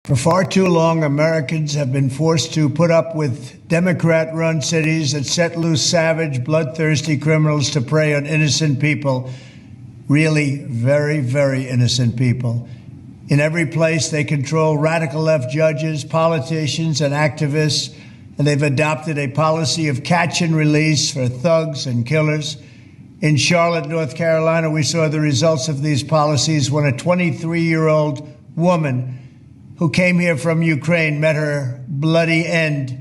For far too long, Americans have been forced to put up with Democrat-run cities that set loose savage, bloodthirsty criminals to prey on innocent people, really very, very innocent people. In every place, they control radical left judges, politicians, and activists, and they've adopted a policy of catch and release for thugs and killers. In Charlotte, North Carolina, we saw the results of these policies when a 23-year-old woman who came here from Ukraine met her bloody end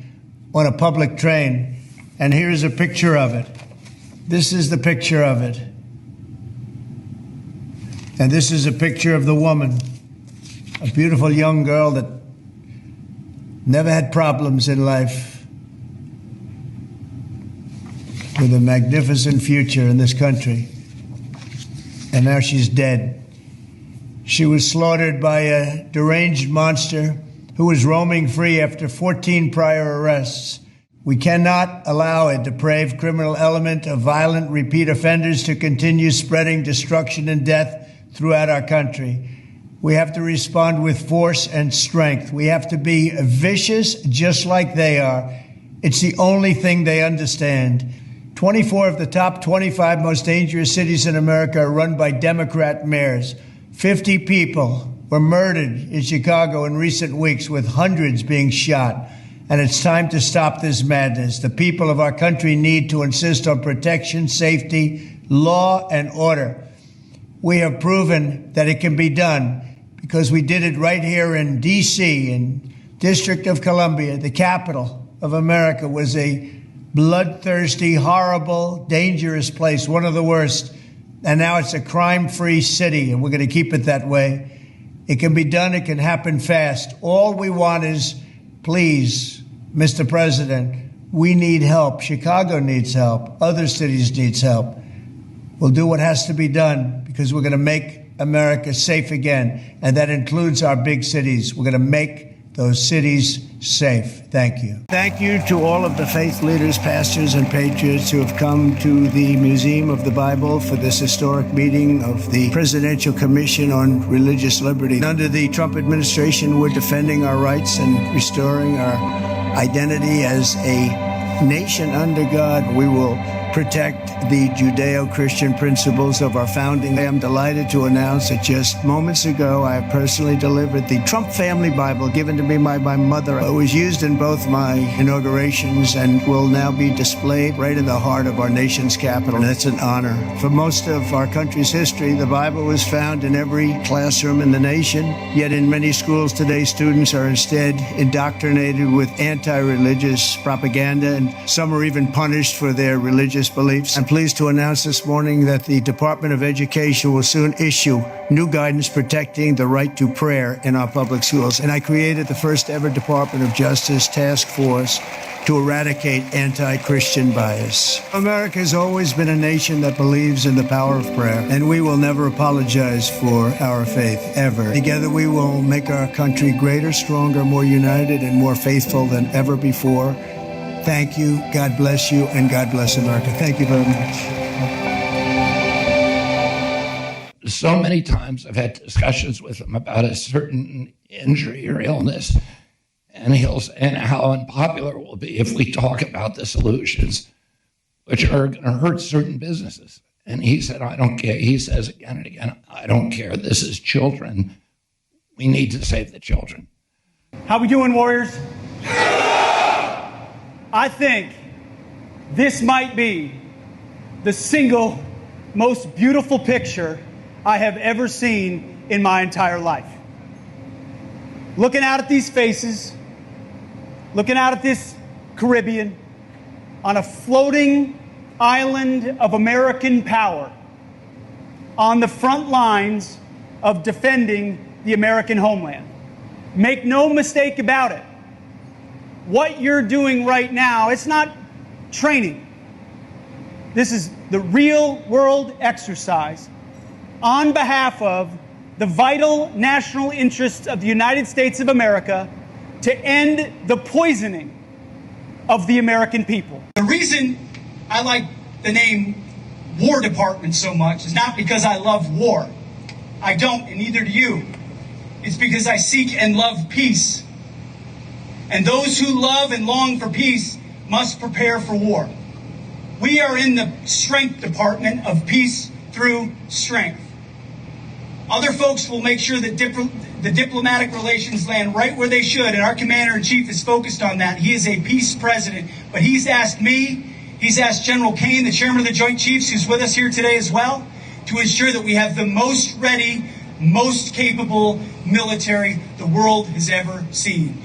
on a public train. And here's a picture of it. This is the picture of it. And this is a picture of the woman, a beautiful young girl that never had problems in life, with a magnificent future in this country. And now she's dead. She was slaughtered by a deranged monster who was roaming free after 14 prior arrests. We cannot allow a depraved criminal element of violent repeat offenders to continue spreading destruction and death throughout our country. We have to respond with force and strength. We have to be vicious just like they are. It's the only thing they understand. 24 of the top 25 most dangerous cities in America are run by Democrat mayors. 50 people were murdered in Chicago in recent weeks, with hundreds being shot. And it's time to stop this madness. The people of our country need to insist on protection, safety, law, and order. We have proven that it can be done because we did it right here in D.C., in District of Columbia. The capital of America was a bloodthirsty, horrible, dangerous place, one of the worst. And now it's a crime-free city, and we're going to keep it that way. It can be done. It can happen fast. All we want is, please, Mr. President, we need help. Chicago needs help. Other cities need help. We'll do what has to be done because we're going to make America safe again, and that includes our big cities. We're going to make those cities safe. Thank you. Thank you to all of the faith leaders, pastors, and patriots who have come to the Museum of the Bible for this historic meeting of the Presidential Commission on Religious Liberty. Under the Trump administration, we're defending our rights and restoring our identity as a nation under God. We will protect the Judeo-Christian principles of our founding. I am delighted to announce that just moments ago, I have personally delivered the Trump Family Bible given to me by my mother. It was used in both my inaugurations and will now be displayed right in the heart of our nation's capital. That's an honor. For most of our country's history, the Bible was found in every classroom in the nation. Yet in many schools today, students are instead indoctrinated with anti-religious propaganda, and some are even punished for their religious beliefs. I'm pleased to announce this morning that the Department of Education will soon issue new guidance protecting the right to prayer in our public schools. And I created the first ever Department of Justice task force to eradicate anti-Christian bias. America has always been a nation that believes in the power of prayer, and we will never apologize for our faith, ever. Together we will make our country greater, stronger, more united, and more faithful than ever before. Thank you, God bless you, and God bless America. Thank you very much. So many times I've had discussions with him about a certain injury or illness, and how unpopular it will be if we talk about the solutions, which are going to hurt certain businesses. And he said, I don't care. He says again and again, I don't care. This is children. We need to save the children. How we doing, Warriors? I think this might be the single most beautiful picture I have ever seen in my entire life. Looking out at these faces, looking out at this Caribbean, on a floating island of American power, on the front lines of defending the American homeland. Make no mistake about it. What you're doing right now, it's not training. This is the real world exercise on behalf of the vital national interests of the United States of America to end the poisoning of the American people. The reason I like the name War Department so much is not because I love war. I don't, and neither do you. it's because I seek and love peace. And those who love and long for peace must prepare for war. We are in the strength department of peace through strength. Other folks will make sure that the diplomatic relations land right where they should, and our commander-in-chief is focused on that. He is a peace president, but he's asked me, he's asked General Kane, the chairman of the Joint Chiefs, who's with us here today as well, to ensure that we have the most ready, most capable military the world has ever seen.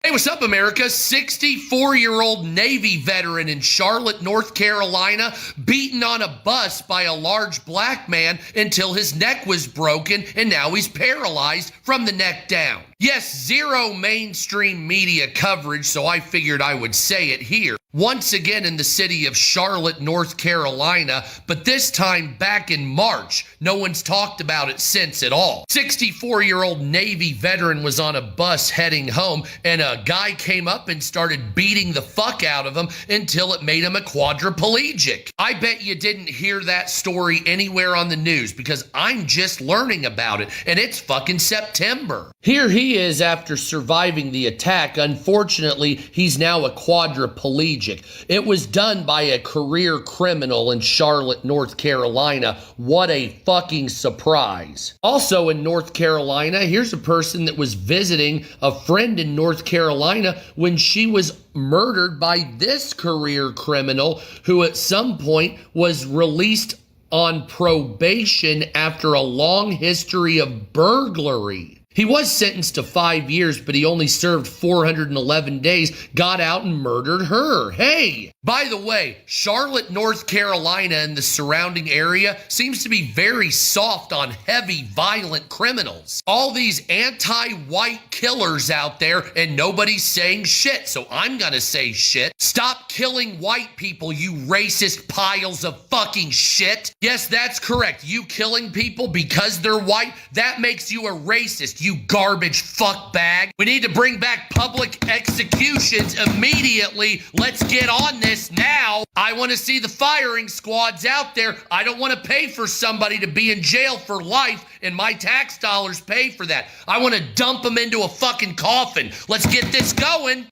Hey, what's up, America? 64-year-old Navy veteran in Charlotte, North Carolina, beaten on a bus by a large black man until his neck was broken, and now he's paralyzed from the neck down. Yes, zero mainstream media coverage, so I figured I would say it here. Once again in the city of Charlotte, North Carolina, but this time back in March. No one's talked about it since at all. 64-year-old Navy veteran was on a bus heading home, and a guy came up and started beating the fuck out of him until it made him a quadriplegic. I bet you didn't hear that story anywhere on the news because I'm just learning about it, and it's fucking September. Here he is after surviving the attack. Unfortunately, he's now a quadriplegic. strategic. It was done by a career criminal in Charlotte, North Carolina. What a fucking surprise. Also in North Carolina, here's a person that was visiting a friend in North Carolina when she was murdered by this career criminal who at some point was released on probation after a long history of burglary. He was sentenced to 5 years, but he only served 411 days, got out and murdered her. Hey, by the way, Charlotte, North Carolina and the surrounding area seems to be very soft on heavy, violent criminals. All these anti-white killers out there and nobody's saying shit, so I'm gonna say shit. Stop killing white people, you racist piles of fucking shit. Yes, that's correct. You killing people because they're white, that makes you a racist. You garbage fuck bag. We need to bring back public executions immediately. Let's get on this now. I want to see the firing squads out there. I don't want to pay for somebody to be in jail for life and my tax dollars pay for that. I want to dump them into a fucking coffin. Let's get this going.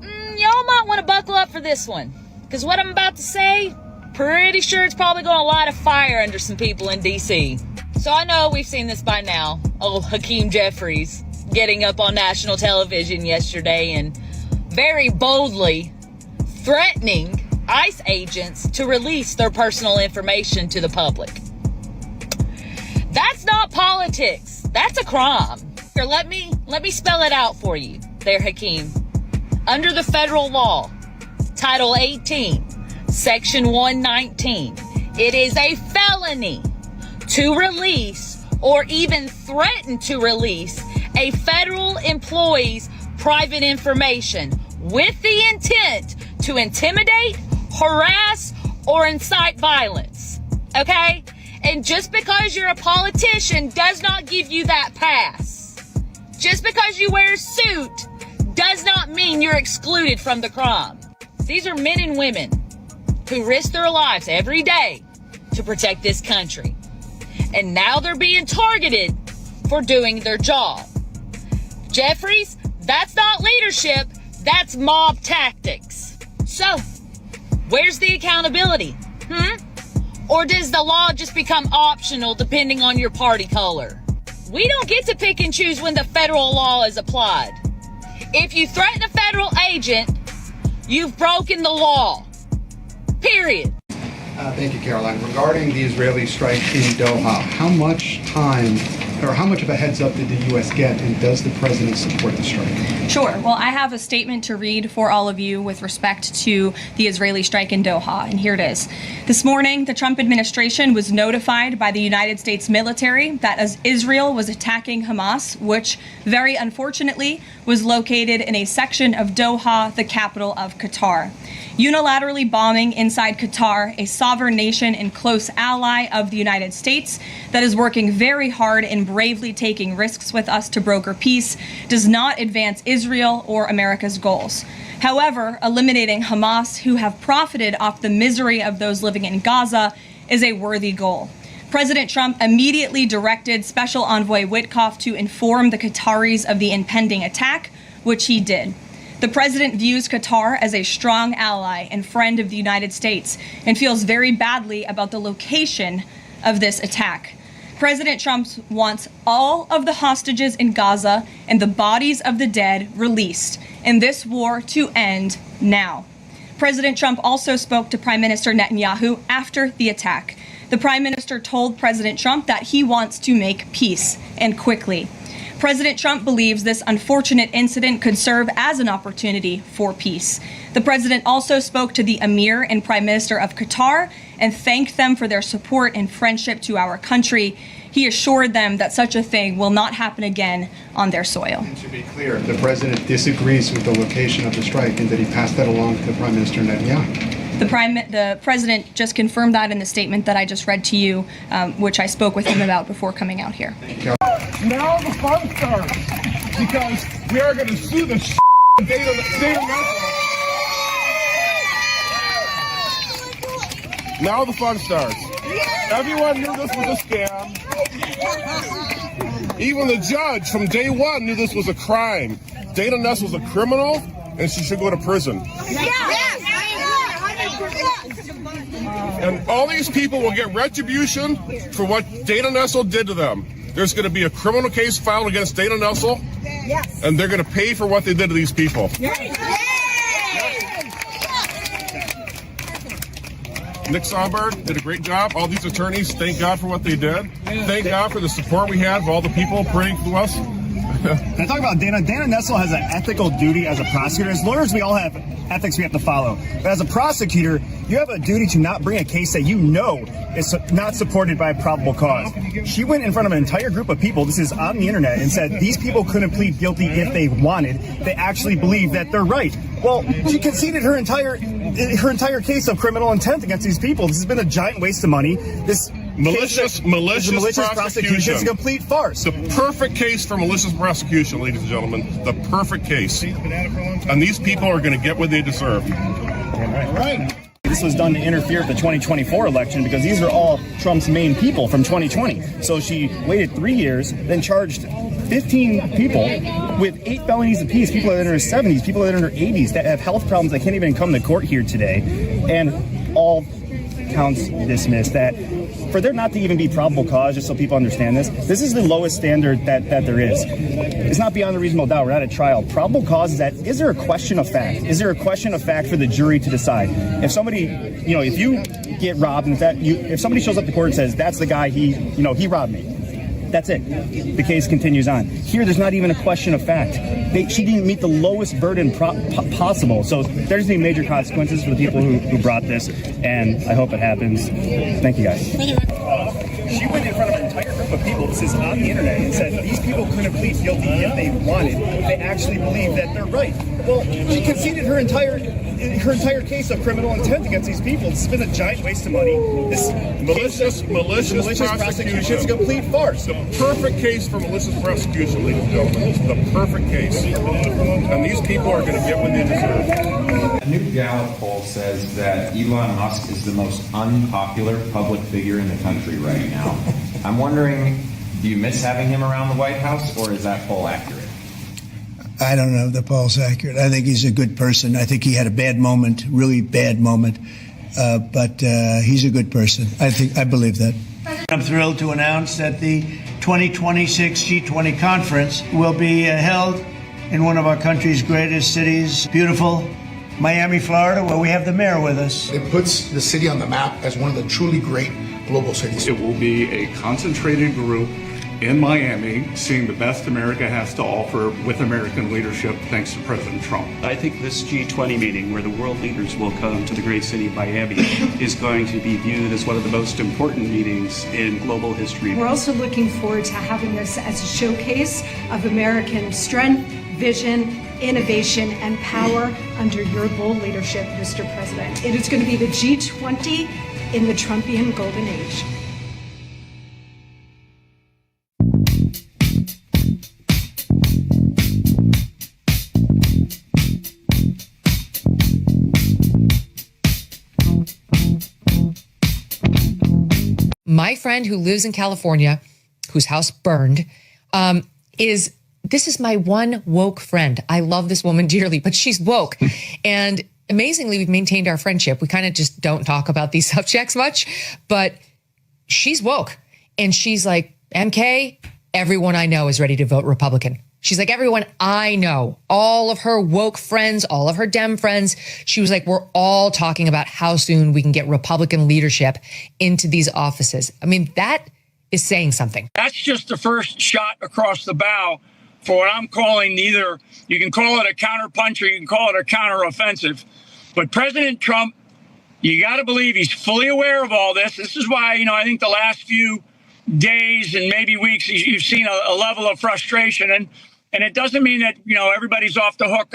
Y'all might want to buckle up for this one, because what I'm about to say, pretty sure it's probably going to light a fire under some people in D.C. So I know we've seen this by now. Old Hakeem Jeffries getting up on national television yesterday and very boldly threatening ICE agents to release their personal information to the public. That's not politics. That's a crime. Here, let me spell it out for you there, Hakeem. Under the federal law, Title 18, Section 119, it is a felony to release or even threaten to release a federal employee's private information with the intent to intimidate, harass, or incite violence. Okay? And just because you're a politician does not give you that pass. Just because you wear a suit does not mean you're excluded from the crime. These are men and women who risk their lives every day to protect this country. And now they're being targeted for doing their job. Jeffries, that's not leadership, that's mob tactics. So, where's the accountability? Or does the law just become optional depending on your party color? We don't get to pick and choose when the federal law is applied. If you threaten a federal agent, you've broken the law. Period. Thank you, Caroline. Regarding the Israeli strike in Doha, how much time or how much of a heads up did the U.S. get, and does the president support the strike? Sure. Well, I have a statement to read for all of you with respect to the Israeli strike in Doha, and here it is. This morning, the Trump administration was notified by the United States military that as Israel was attacking Hamas, which very unfortunately was located in a section of Doha, the capital of Qatar. Unilaterally bombing inside Qatar, a sovereign nation and close ally of the United States that is working very hard and bravely taking risks with us to broker peace, does not advance Israel or America's goals. However, eliminating Hamas, who have profited off the misery of those living in Gaza, is a worthy goal. President Trump immediately directed Special Envoy Witkoff to inform the Qataris of the impending attack, which he did. The president views Qatar as a strong ally and friend of the United States and feels very badly about the location of this attack. President Trump wants all of the hostages in Gaza and the bodies of the dead released, and this war to end now. President Trump also spoke to Prime Minister Netanyahu after the attack. The Prime Minister told President Trump that he wants to make peace, and quickly. President Trump believes this unfortunate incident could serve as an opportunity for peace. The president also spoke to the Emir and Prime Minister of Qatar and thanked them for their support and friendship to our country. He assured them that such a thing will not happen again on their soil. And to be clear, the president disagrees with the location of the strike and that he passed that along to Prime Minister Netanyahu. The president just confirmed that in the statement that I just read to you, which I spoke with him about before coming out here. Now the fun starts, because we are going to sue the state of Nepal. Now the fun starts. Everyone knew this was a scam. Even the judge from day one knew this was a crime. Dana Ness was a criminal, and she should go to prison. Yes. And all these people will get retribution for what Dana Nessel did to them. There's going to be a criminal case filed against Dana Nessel, and they're going to pay for what they did to these people. Nick Sonberg did a great job. All these attorneys, thank God for what they did. Thank God for the support we had of all the people praying for us. Can I talk about Dana? Dana Nessel has an ethical duty as a prosecutor. As lawyers, we all have ethics we have to follow. But as a prosecutor, you have a duty to not bring a case that you know is not supported by probable cause. She went in front of an entire group of people, this is on the internet, and said these people couldn't plead guilty if they wanted. They actually believe that they're right. Well, she conceded her entire case of criminal intent against these people. This has been a giant waste of money. This malicious prosecution is a complete farce. The perfect case for malicious prosecution, ladies and gentlemen. The perfect case. And these people are going to get what they deserve. All right. This was done to interfere with the 2024 election because these are all Trump's main people from 2020. So she waited 3 years, then charged 15 people with 8 felonies apiece, people that are in their 70s, people that are in their 80s that have health problems that can't even come to court here today, and all counts dismissed. That for there not to even be probable cause, just so people understand this is the lowest standard that there is. It's not beyond a reasonable doubt. We're at a trial. Probable cause is that, is there a question of fact? Is there a question of fact for the jury to decide? If somebody, if you get robbed, and if somebody shows up to court and says, that's the guy, he robbed me. That's it. The case continues on. Here, there's not even a question of fact. She didn't meet the lowest burden possible. So there's any major consequences for the people who brought this, and I hope it happens. Thank you, guys. She went in front of an entire group of people, this is on the internet, and said these people couldn't plead guilty if they wanted. They actually believe that they're right. Well, she conceded her entire case of criminal intent against these people. This has been a giant waste of money. This malicious prosecution is a complete farce. The perfect case for malicious prosecution, ladies and gentlemen. The perfect case. And these people are going to get what they deserve. A new Gallup poll says that Elon Musk is the most unpopular public figure in the country right now. I'm wondering, do you miss having him around the White House, or is that poll accurate? I don't know if the poll's accurate. I think he's a good person. I think he had a bad moment, really bad moment, but he's a good person. I believe that. I'm thrilled to announce that the 2026 G20 conference will be held in one of our country's greatest cities, beautiful Miami, Florida, where we have the mayor with us. It puts the city on the map as one of the truly great global cities. It will be a concentrated group in Miami, seeing the best America has to offer with American leadership, thanks to President Trump. I think this G20 meeting, where the world leaders will come to the great city of Miami, is going to be viewed as one of the most important meetings in global history. We're also looking forward to having this as a showcase of American strength, vision, innovation, and power under your bold leadership, Mr. President. It is going to be the G20 in the Trumpian golden age. My friend who lives in California, whose house burned, this is my one woke friend. I love this woman dearly, but she's woke. And amazingly, we've maintained our friendship. We kind of just don't talk about these subjects much, but she's woke. And she's like, MK, everyone I know is ready to vote Republican. She's like, everyone I know, all of her woke friends, all of her Dem friends. She was like, we're all talking about how soon we can get Republican leadership into these offices. I mean, that is saying something. That's just the first shot across the bow for what I'm calling you can call it a counterpunch or you can call it a counteroffensive. But President Trump, you got to believe he's fully aware of all this. This is why, I think the last few days and maybe weeks, you've seen a level of frustration. And it doesn't mean that, everybody's off the hook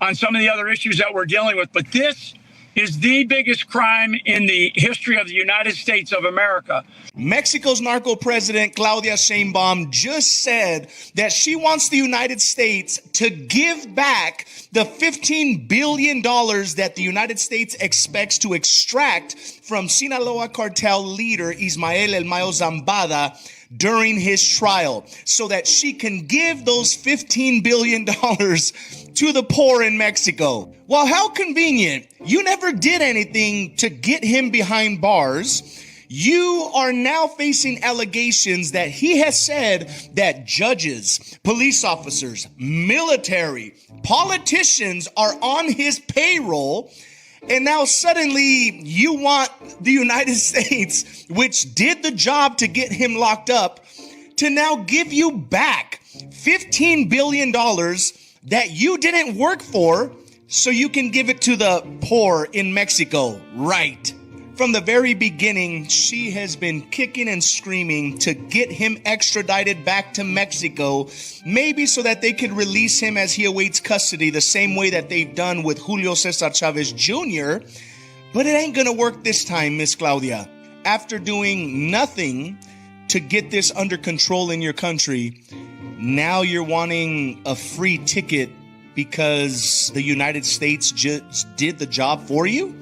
on some of the other issues that we're dealing with. But this is the biggest crime in the history of the United States of America. Mexico's narco president, Claudia Sheinbaum, just said that she wants the United States to give back the $15 billion that the United States expects to extract from Sinaloa cartel leader Ismael El Mayo Zambada during his trial so that she can give those $15 billion to the poor in Mexico. Well, how convenient. You never did anything to get him behind bars. You are now facing allegations that he has said that judges, police officers, military, politicians are on his payroll. And now suddenly you want the United States, which did the job to get him locked up, to now give you back $15 billion that you didn't work for so you can give it to the poor in Mexico. Right. From the very beginning, she has been kicking and screaming to get him extradited back to Mexico, maybe so that they could release him as he awaits custody, the same way that they've done with Julio Cesar Chavez Jr. But it ain't gonna work this time, Miss Claudia. After doing nothing to get this under control in your country, now you're wanting a free ticket because the United States just did the job for you?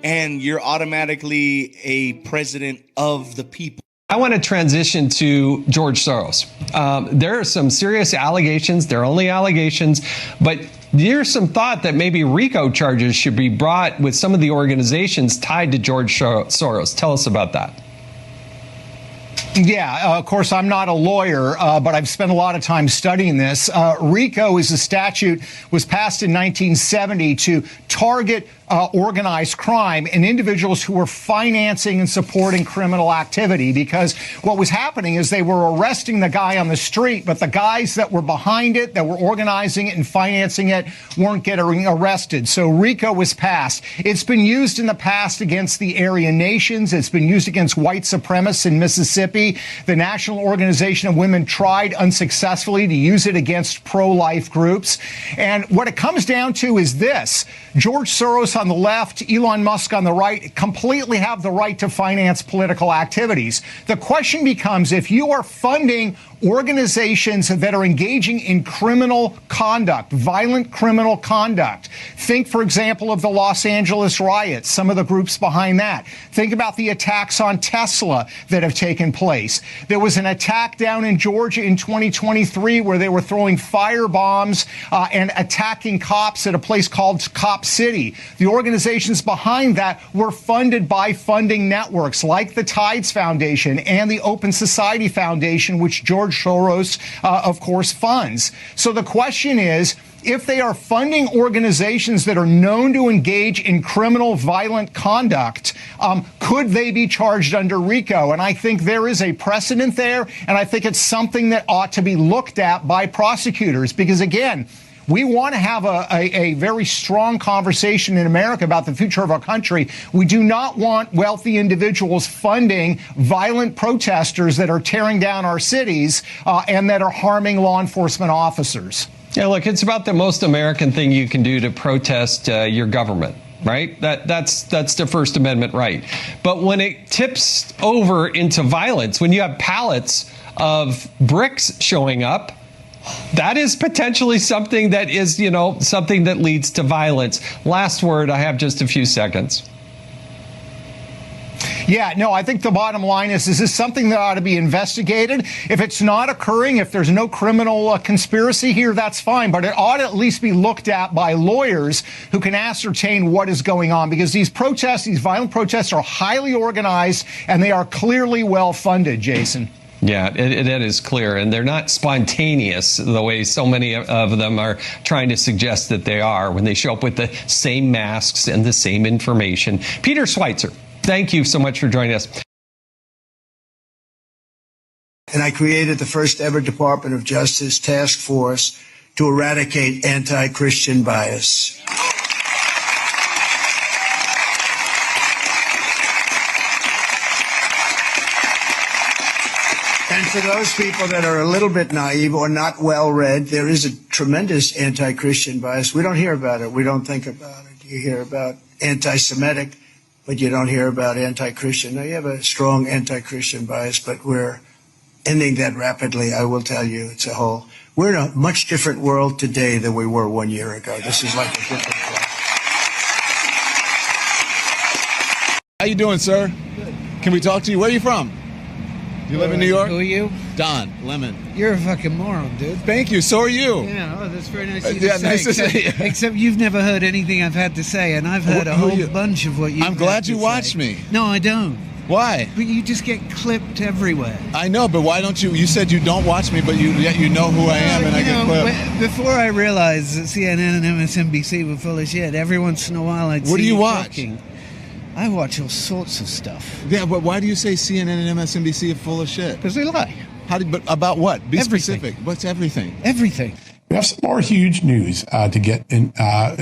And you're automatically a president of the people. I want to transition to George Soros. There are some serious allegations. They're only allegations, but there's some thought that maybe RICO charges should be brought with some of the organizations tied to George Soros. Tell us about that. Yeah, of course, I'm not a lawyer, but I've spent a lot of time studying this. RICO is a statute, was passed in 1970 to target organized crime and individuals who were financing and supporting criminal activity, because what was happening is they were arresting the guy on the street, but the guys that were behind it, that were organizing it and financing it, weren't getting arrested. So RICO was passed. It's been used in the past against the Aryan nations. It's been used against white supremacists in Mississippi. The National Organization of Women tried unsuccessfully to use it against pro-life groups. And what it comes down to is this: George Soros on the left, Elon Musk on the right, completely have the right to finance political activities. The question becomes, if you are funding organizations that are engaging in criminal conduct, violent criminal conduct. Think, for example, of the Los Angeles riots, some of the groups behind that. Think about the attacks on Tesla that have taken place. There was an attack down in Georgia in 2023 where they were throwing firebombs and attacking cops at a place called Cop City. The organizations behind that were funded by funding networks like the Tides Foundation and the Open Society Foundation, which George Soros, of course, funds. So the question is, if they are funding organizations that are known to engage in criminal, violent conduct, could they be charged under RICO? And I think there is a precedent there, and I think it's something that ought to be looked at by prosecutors, because, again, we want to have a very strong conversation in America about the future of our country. We do not want wealthy individuals funding violent protesters that are tearing down our cities and that are harming law enforcement officers. Yeah, look, it's about the most American thing you can do to protest your government. Right? That's the First Amendment right. But when it tips over into violence, when you have pallets of bricks showing up, that is potentially something that is, something that leads to violence. Last word, I have just a few seconds. Yeah, no, I think the bottom line is this is something that ought to be investigated. If it's not occurring, if there's no criminal conspiracy here, that's fine. But it ought to at least be looked at by lawyers who can ascertain what is going on, because these protests, these violent protests, are highly organized and they are clearly well funded, Jason. Yeah, it is clear, and they're not spontaneous the way so many of them are trying to suggest that they are when they show up with the same masks and the same information. Peter Schweitzer, thank you so much for joining us. And I created the first ever Department of Justice task force to eradicate anti-Christian bias. And for those people that are a little bit naive or not well read, there is a tremendous anti-Christian bias. We don't hear about it. We don't think about it. You hear about anti-Semitic, but you don't hear about anti-Christian. Now, you have a strong anti-Christian bias, but we're ending that rapidly. I will tell you, it's a whole. We're in a much different world today than we were 1 year ago. This is like a different world. How you doing, sir? Good. Can we talk to you? Where are you from? You live in New York? Who are you? Don Lemon. You're a fucking moron, dude. Thank you. So are you. Yeah, oh, that's very nice of you Yeah, to say. nice to except, see you. Except you've never heard anything I've had to say, and I've heard a whole bunch of what you. I'm glad you watched me. No, I don't. Why? But you just get clipped everywhere. I know, but why don't you? You said you don't watch me, but yet you know who I am, and I get clipped. Before I realized that CNN and MSNBC were full of shit, every once in a while I'd see What do you watch? talking. I watch all sorts of stuff. Yeah, but why do you say CNN and MSNBC are full of shit? Because they lie. But about what? Be Everything. specific. What's everything? Everything. We have some more huge news to get in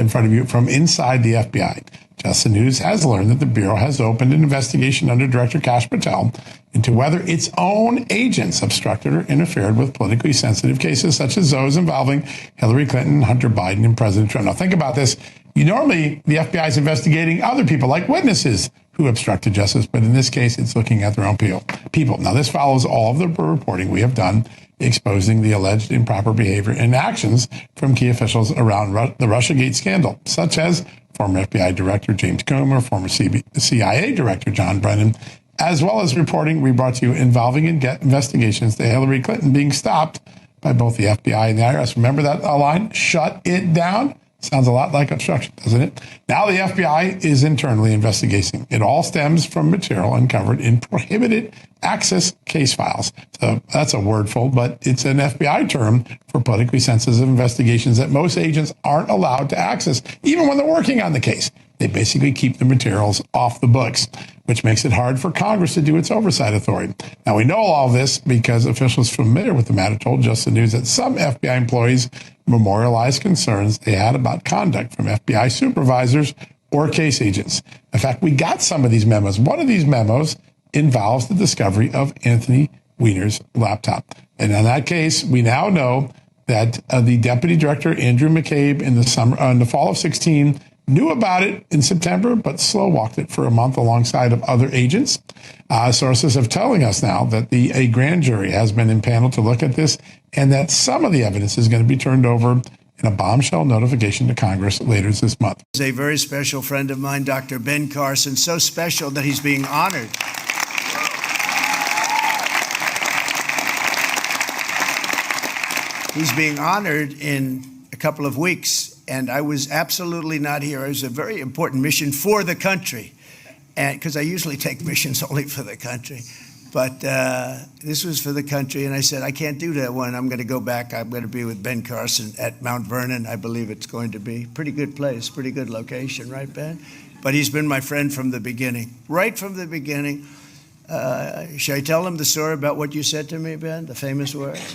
front of you from inside the FBI. Just the News has learned that the Bureau has opened an investigation under Director Kash Patel into whether its own agents obstructed or interfered with politically sensitive cases such as those involving Hillary Clinton, Hunter Biden, and President Trump. Now, think about this. Normally, the FBI is investigating other people like witnesses who obstructed justice, but in this case, it's looking at their own people. Now, this follows all of the reporting we have done exposing the alleged improper behavior and actions from key officials around the Russiagate scandal, such as former FBI Director James Comer, former CIA Director John Brennan, as well as reporting we brought to you involving investigations to Hillary Clinton being stopped by both the FBI and the IRS. Remember that line? Shut it down? Sounds a lot like obstruction, doesn't it? Now the FBI is internally investigating. It all stems from material uncovered in prohibited access case files. So that's a wordful, but it's an FBI term for politically sensitive investigations that most agents aren't allowed to access, even when they're working on the case. They basically keep the materials off the books, which makes it hard for Congress to do its oversight authority. Now, we know all this because officials familiar with the matter told Just the News that some FBI employees memorialized concerns they had about conduct from FBI supervisors or case agents. In fact, we got some of these memos. One of these memos involves the discovery of Anthony Weiner's laptop. And in that case, we now know that the Deputy Director, Andrew McCabe, in the fall of 16, knew about it in September, but slow walked it for a month alongside of other agents. Sources have telling us now that a grand jury has been impaneled to look at this, and that some of the evidence is going to be turned over in a bombshell notification to Congress later this month. He's a very special friend of mine, Dr. Ben Carson, so special that he's being honored. He's being honored in a couple of weeks. And I was absolutely not here. It was a very important mission for the country, and because I usually take missions only for the country. But this was for the country, and I said, I can't do that one. I'm going to go back. I'm going to be with Ben Carson at Mount Vernon. I believe it's going to be. Pretty good place, pretty good location, right, Ben? But he's been my friend from the beginning, right from the beginning. Should I tell him the story about what you said to me, Ben, the famous words?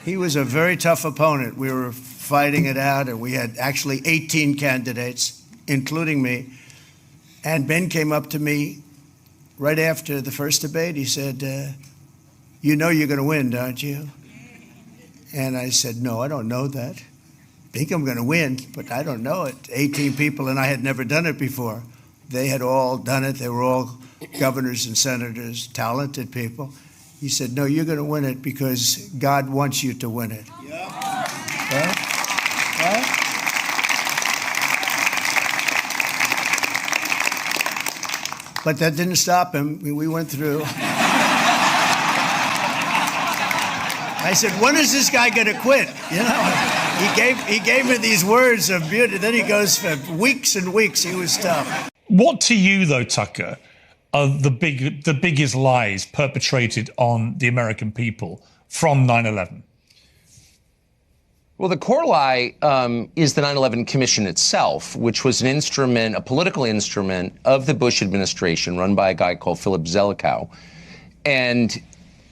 He was a very tough opponent. We were fighting it out, and we had actually 18 candidates, including me. And Ben came up to me right after the first debate. He said, you know you're going to win, don't you? And I said, no, I don't know that. I think I'm going to win, but I don't know it. 18 people, and I had never done it before. They had all done it. They were all governors and senators, talented people. He said, no, you're going to win it because God wants you to win it. Right? Right? But that didn't stop him. We went through. I said, when is this guy going to quit? You know, he gave me these words of beauty. Then he goes for weeks and weeks. He was tough. What to you, though, Tucker, are the biggest lies perpetrated on the American people from 9/11? Well, the core lie is the 9/11 Commission itself, which was an instrument, a political instrument of the Bush administration run by a guy called Philip Zelikow. And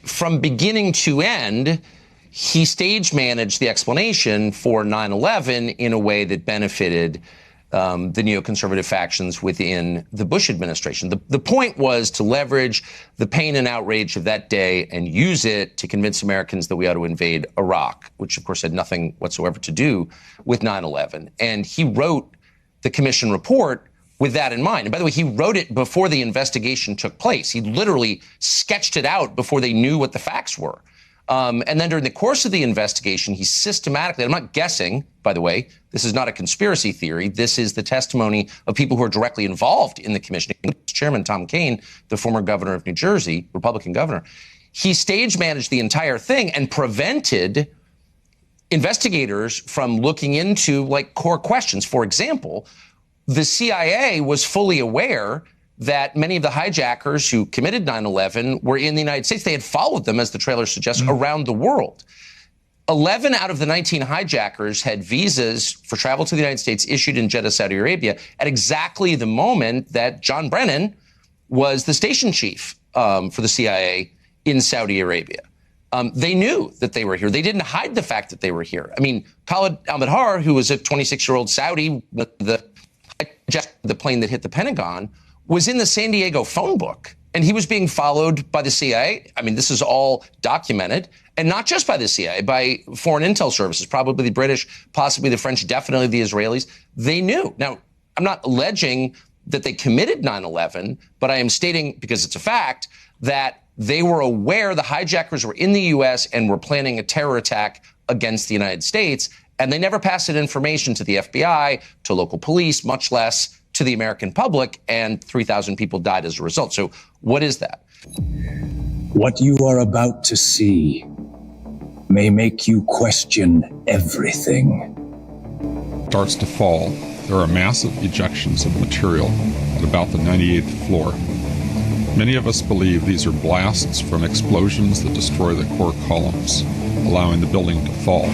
from beginning to end, he stage managed the explanation for 9/11 in a way that benefited the neoconservative factions within the Bush administration. The point was to leverage the pain and outrage of that day and use it to convince Americans that we ought to invade Iraq, which of course had nothing whatsoever to do with 9/11. And he wrote the commission report with that in mind. And by the way, he wrote it before the investigation took place. He literally sketched it out before they knew what the facts were. And then during the course of the investigation, he systematically, I'm not guessing, by the way, this is not a conspiracy theory. This is the testimony of people who are directly involved in the commission. Chairman Tom Kean, the former governor of New Jersey, Republican governor, he stage managed the entire thing and prevented investigators from looking into like core questions. For example, the CIA was fully aware that many of the hijackers who committed 9/11 were in the United States. They had followed them, as the trailer suggests, around the world. 11 out of the 19 hijackers had visas for travel to the United States issued in Jeddah, Saudi Arabia, at exactly the moment that John Brennan was the station chief for the CIA in Saudi Arabia. They knew that they were here. They didn't hide the fact that they were here. I mean, Khalid al-Mihdhar, who was a 26-year-old Saudi, the plane that hit the Pentagon, was in the San Diego phone book, and he was being followed by the CIA. I mean, this is all documented, and not just by the CIA, by foreign intel services, probably the British, possibly the French, definitely the Israelis. They knew. Now, I'm not alleging that they committed 9/11, but I am stating, because it's a fact, that they were aware the hijackers were in the U.S. and were planning a terror attack against the United States, and they never passed that information to the FBI, to local police, much less to the American public, and 3,000 people died as a result. So what is that? What you are about to see may make you question everything. Starts to fall. There are massive ejections of material at about the 98th floor. Many of us believe these are blasts from explosions that destroy the core columns, allowing the building to fall.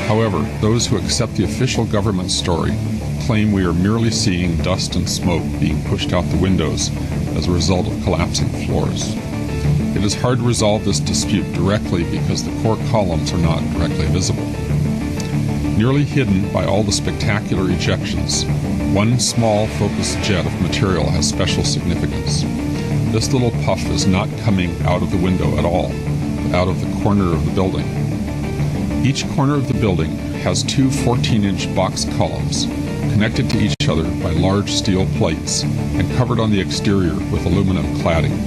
However, those who accept the official government story claim we are merely seeing dust and smoke being pushed out the windows as a result of collapsing floors. It is hard to resolve this dispute directly because the core columns are not directly visible. Nearly hidden by all the spectacular ejections, one small focused jet of material has special significance. This little puff is not coming out of the window at all, but out of the corner of the building. Each corner of the building has two 14-inch box columns connected to each other by large steel plates and covered on the exterior with aluminum cladding.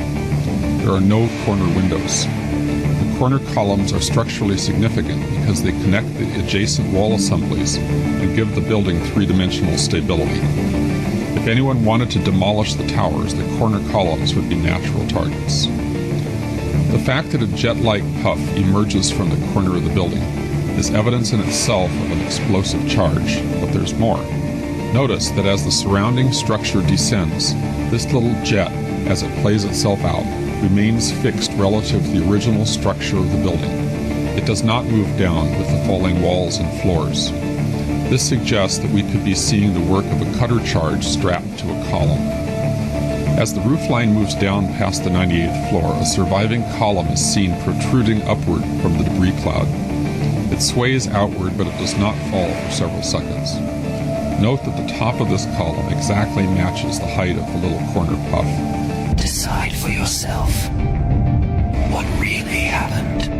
There are no corner windows. The corner columns are structurally significant because they connect the adjacent wall assemblies and give the building three-dimensional stability. If anyone wanted to demolish the towers, the corner columns would be natural targets. The fact that a jet-like puff emerges from the corner of the building is evidence in itself of an explosive charge, but there's more. Notice that as the surrounding structure descends, this little jet, as it plays itself out, remains fixed relative to the original structure of the building. It does not move down with the falling walls and floors. This suggests that we could be seeing the work of a cutter charge strapped to a column. As the roofline moves down past the 98th floor, a surviving column is seen protruding upward from the debris cloud. It sways outward, but it does not fall for several seconds. Note that the top of this column exactly matches the height of the little corner puff. Decide for yourself what really happened.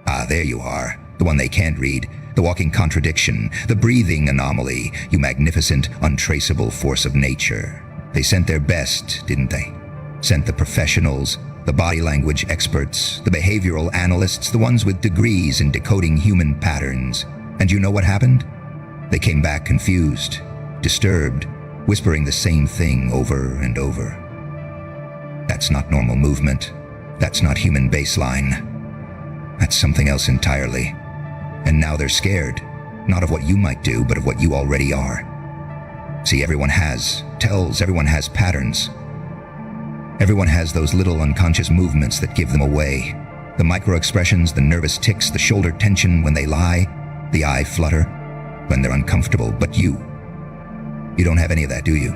Ah, there you are. The one they can't read. The walking contradiction. The breathing anomaly. You magnificent, untraceable force of nature. They sent their best, didn't they? Sent the professionals, the body language experts, the behavioral analysts, the ones with degrees in decoding human patterns. And you know what happened? They came back confused, disturbed, whispering the same thing over and over. That's not normal movement. That's not human baseline. That's something else entirely. And now they're scared, not of what you might do, but of what you already are. See, everyone has patterns. Everyone has those little unconscious movements that give them away. The micro-expressions, the nervous tics, the shoulder tension when they lie, the eye flutter when they're uncomfortable. But you don't have any of that, do you?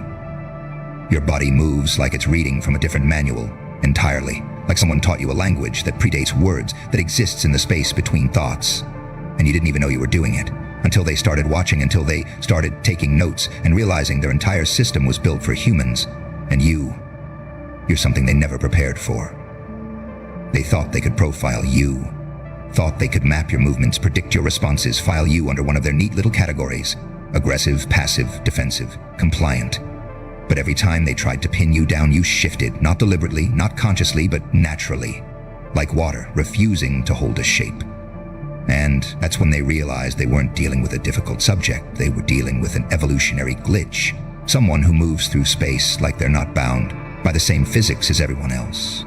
Your body moves like it's reading from a different manual, entirely, like someone taught you a language that predates words, that exists in the space between thoughts. And you didn't even know you were doing it, until they started watching, until they started taking notes and realizing their entire system was built for humans. And you're something they never prepared for. They thought they could profile you, thought they could map your movements, predict your responses, file you under one of their neat little categories: aggressive, passive, defensive, compliant. But every time they tried to pin you down, you shifted, not deliberately, not consciously, but naturally, like water, refusing to hold a shape. And that's when they realized they weren't dealing with a difficult subject. They were dealing with an evolutionary glitch, Someone who moves through space like they're not bound by the same physics as everyone else.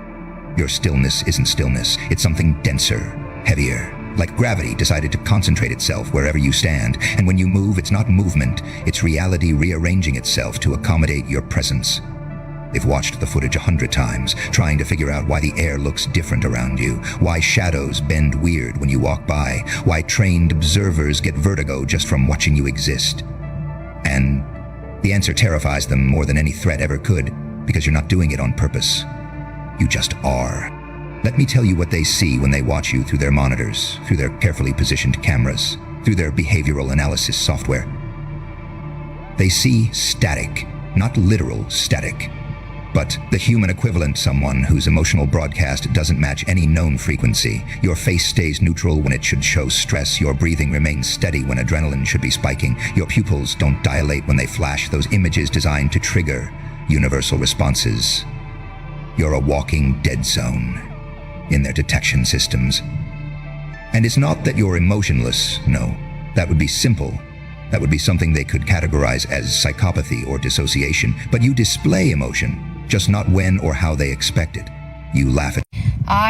Your stillness isn't stillness. It's something denser, heavier. Like gravity decided to concentrate itself wherever you stand. And when you move, it's not movement. It's reality rearranging itself to accommodate your presence. They've watched the footage 100 times, trying to figure out why the air looks different around you, why shadows bend weird when you walk by, why trained observers get vertigo just from watching you exist. And the answer terrifies them more than any threat ever could, because you're not doing it on purpose. You just are. Let me tell you what they see when they watch you through their monitors, through their carefully positioned cameras, through their behavioral analysis software. They see static, not literal static, but the human equivalent, someone whose emotional broadcast doesn't match any known frequency. Your face stays neutral when it should show stress. Your breathing remains steady when adrenaline should be spiking. Your pupils don't dilate when they flash those images designed to trigger universal responses. You're a walking dead zone in their detection systems. And it's not that you're emotionless, no. That would be simple. That would be something they could categorize as psychopathy or dissociation. But you display emotion, just not when or how they expect it. You laugh at...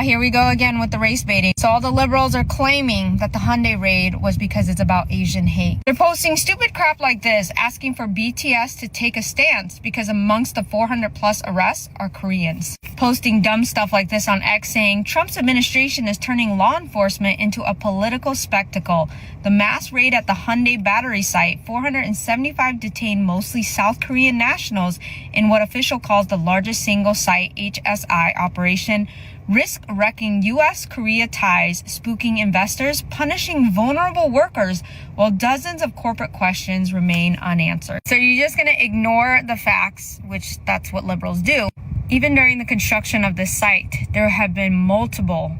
Here we go again with the race baiting. So all the liberals are claiming that the Hyundai raid was because it's about Asian hate. They're posting stupid crap like this, asking for BTS to take a stance because amongst the 400 plus arrests are Koreans. Posting dumb stuff like this on X saying Trump's administration is turning law enforcement into a political spectacle. The mass raid at the Hyundai battery site, 475 detained mostly South Korean nationals in what official calls the largest single site HSI operation, risk wrecking U.S.-Korea ties, spooking investors, punishing vulnerable workers, while dozens of corporate questions remain unanswered. So you're just going to ignore the facts, which that's what liberals do. Even during the construction of this site, there have been multiple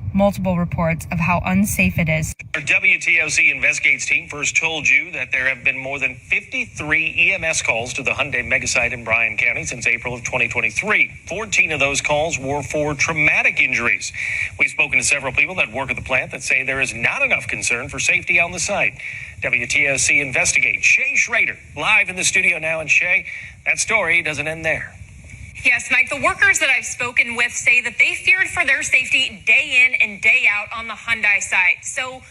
reports of how unsafe it is. Our WTOC Investigates team first told you that there have been more than 53 EMS calls to the Hyundai megasite in Bryan County since April of 2023. 14 of those calls were for traumatic injuries. We've spoken to several people that work at the plant that say there is not enough concern for safety on the site. WTOC Investigates Shay Schrader live in the studio now. And Shay, that story doesn't end there. Yes, Mike, the workers that I've spoken with say that they feared for their safety day in and day out on the Hyundai site. So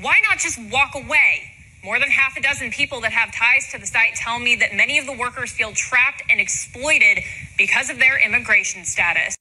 why not just walk away? More than half a dozen people that have ties to the site tell me that many of the workers feel trapped and exploited because of their immigration status.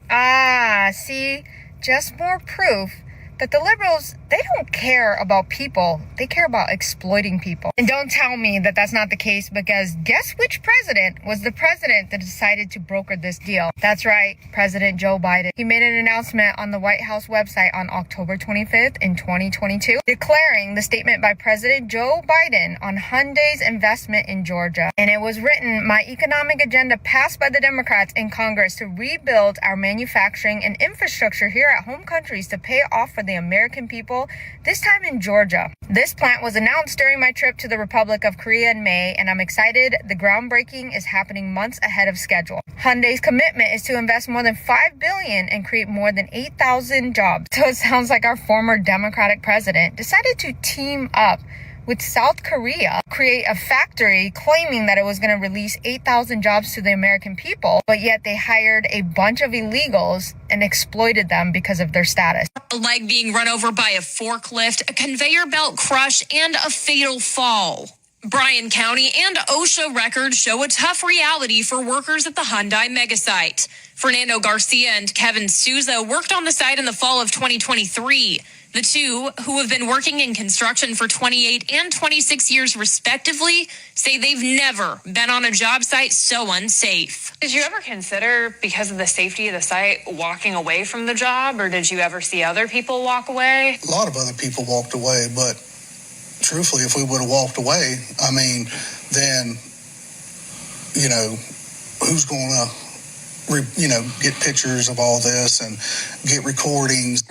See, just more proof that the liberals, they don't care about people. They care about exploiting people. And don't tell me that that's not the case, because guess which president was the president that decided to broker this deal? That's right, President Joe Biden. He made an announcement on the White House website on October 25th in 2022, declaring the statement by President Joe Biden on Hyundai's investment in Georgia. And it was written, "My economic agenda passed by the Democrats in Congress to rebuild our manufacturing and infrastructure here at home countries to pay off for the American people, this time in Georgia." This plant was announced during my trip to the Republic of Korea in May, and I'm excited the groundbreaking is happening months ahead of schedule. Hyundai's commitment is to invest more than $5 billion and create more than 8,000 jobs. So it sounds like our former Democratic president decided to team up with South Korea, create a factory claiming that it was going to release 8,000 jobs to the American people, but yet they hired a bunch of illegals and exploited them because of their status. A leg being run over by a forklift, a conveyor belt crush, and a fatal fall. Bryan County and OSHA records show a tough reality for workers at the Hyundai megasite. Fernando Garcia and Kevin Souza worked on the site in the fall of 2023. The two, who have been working in construction for 28 and 26 years respectively, say they've never been on a job site so unsafe. Did you ever consider, because of the safety of the site, walking away from the job, or did you ever see other people walk away? A lot of other people walked away, but truthfully, if we would have walked away, I mean, then, who's going to, get pictures of all this and get recordings?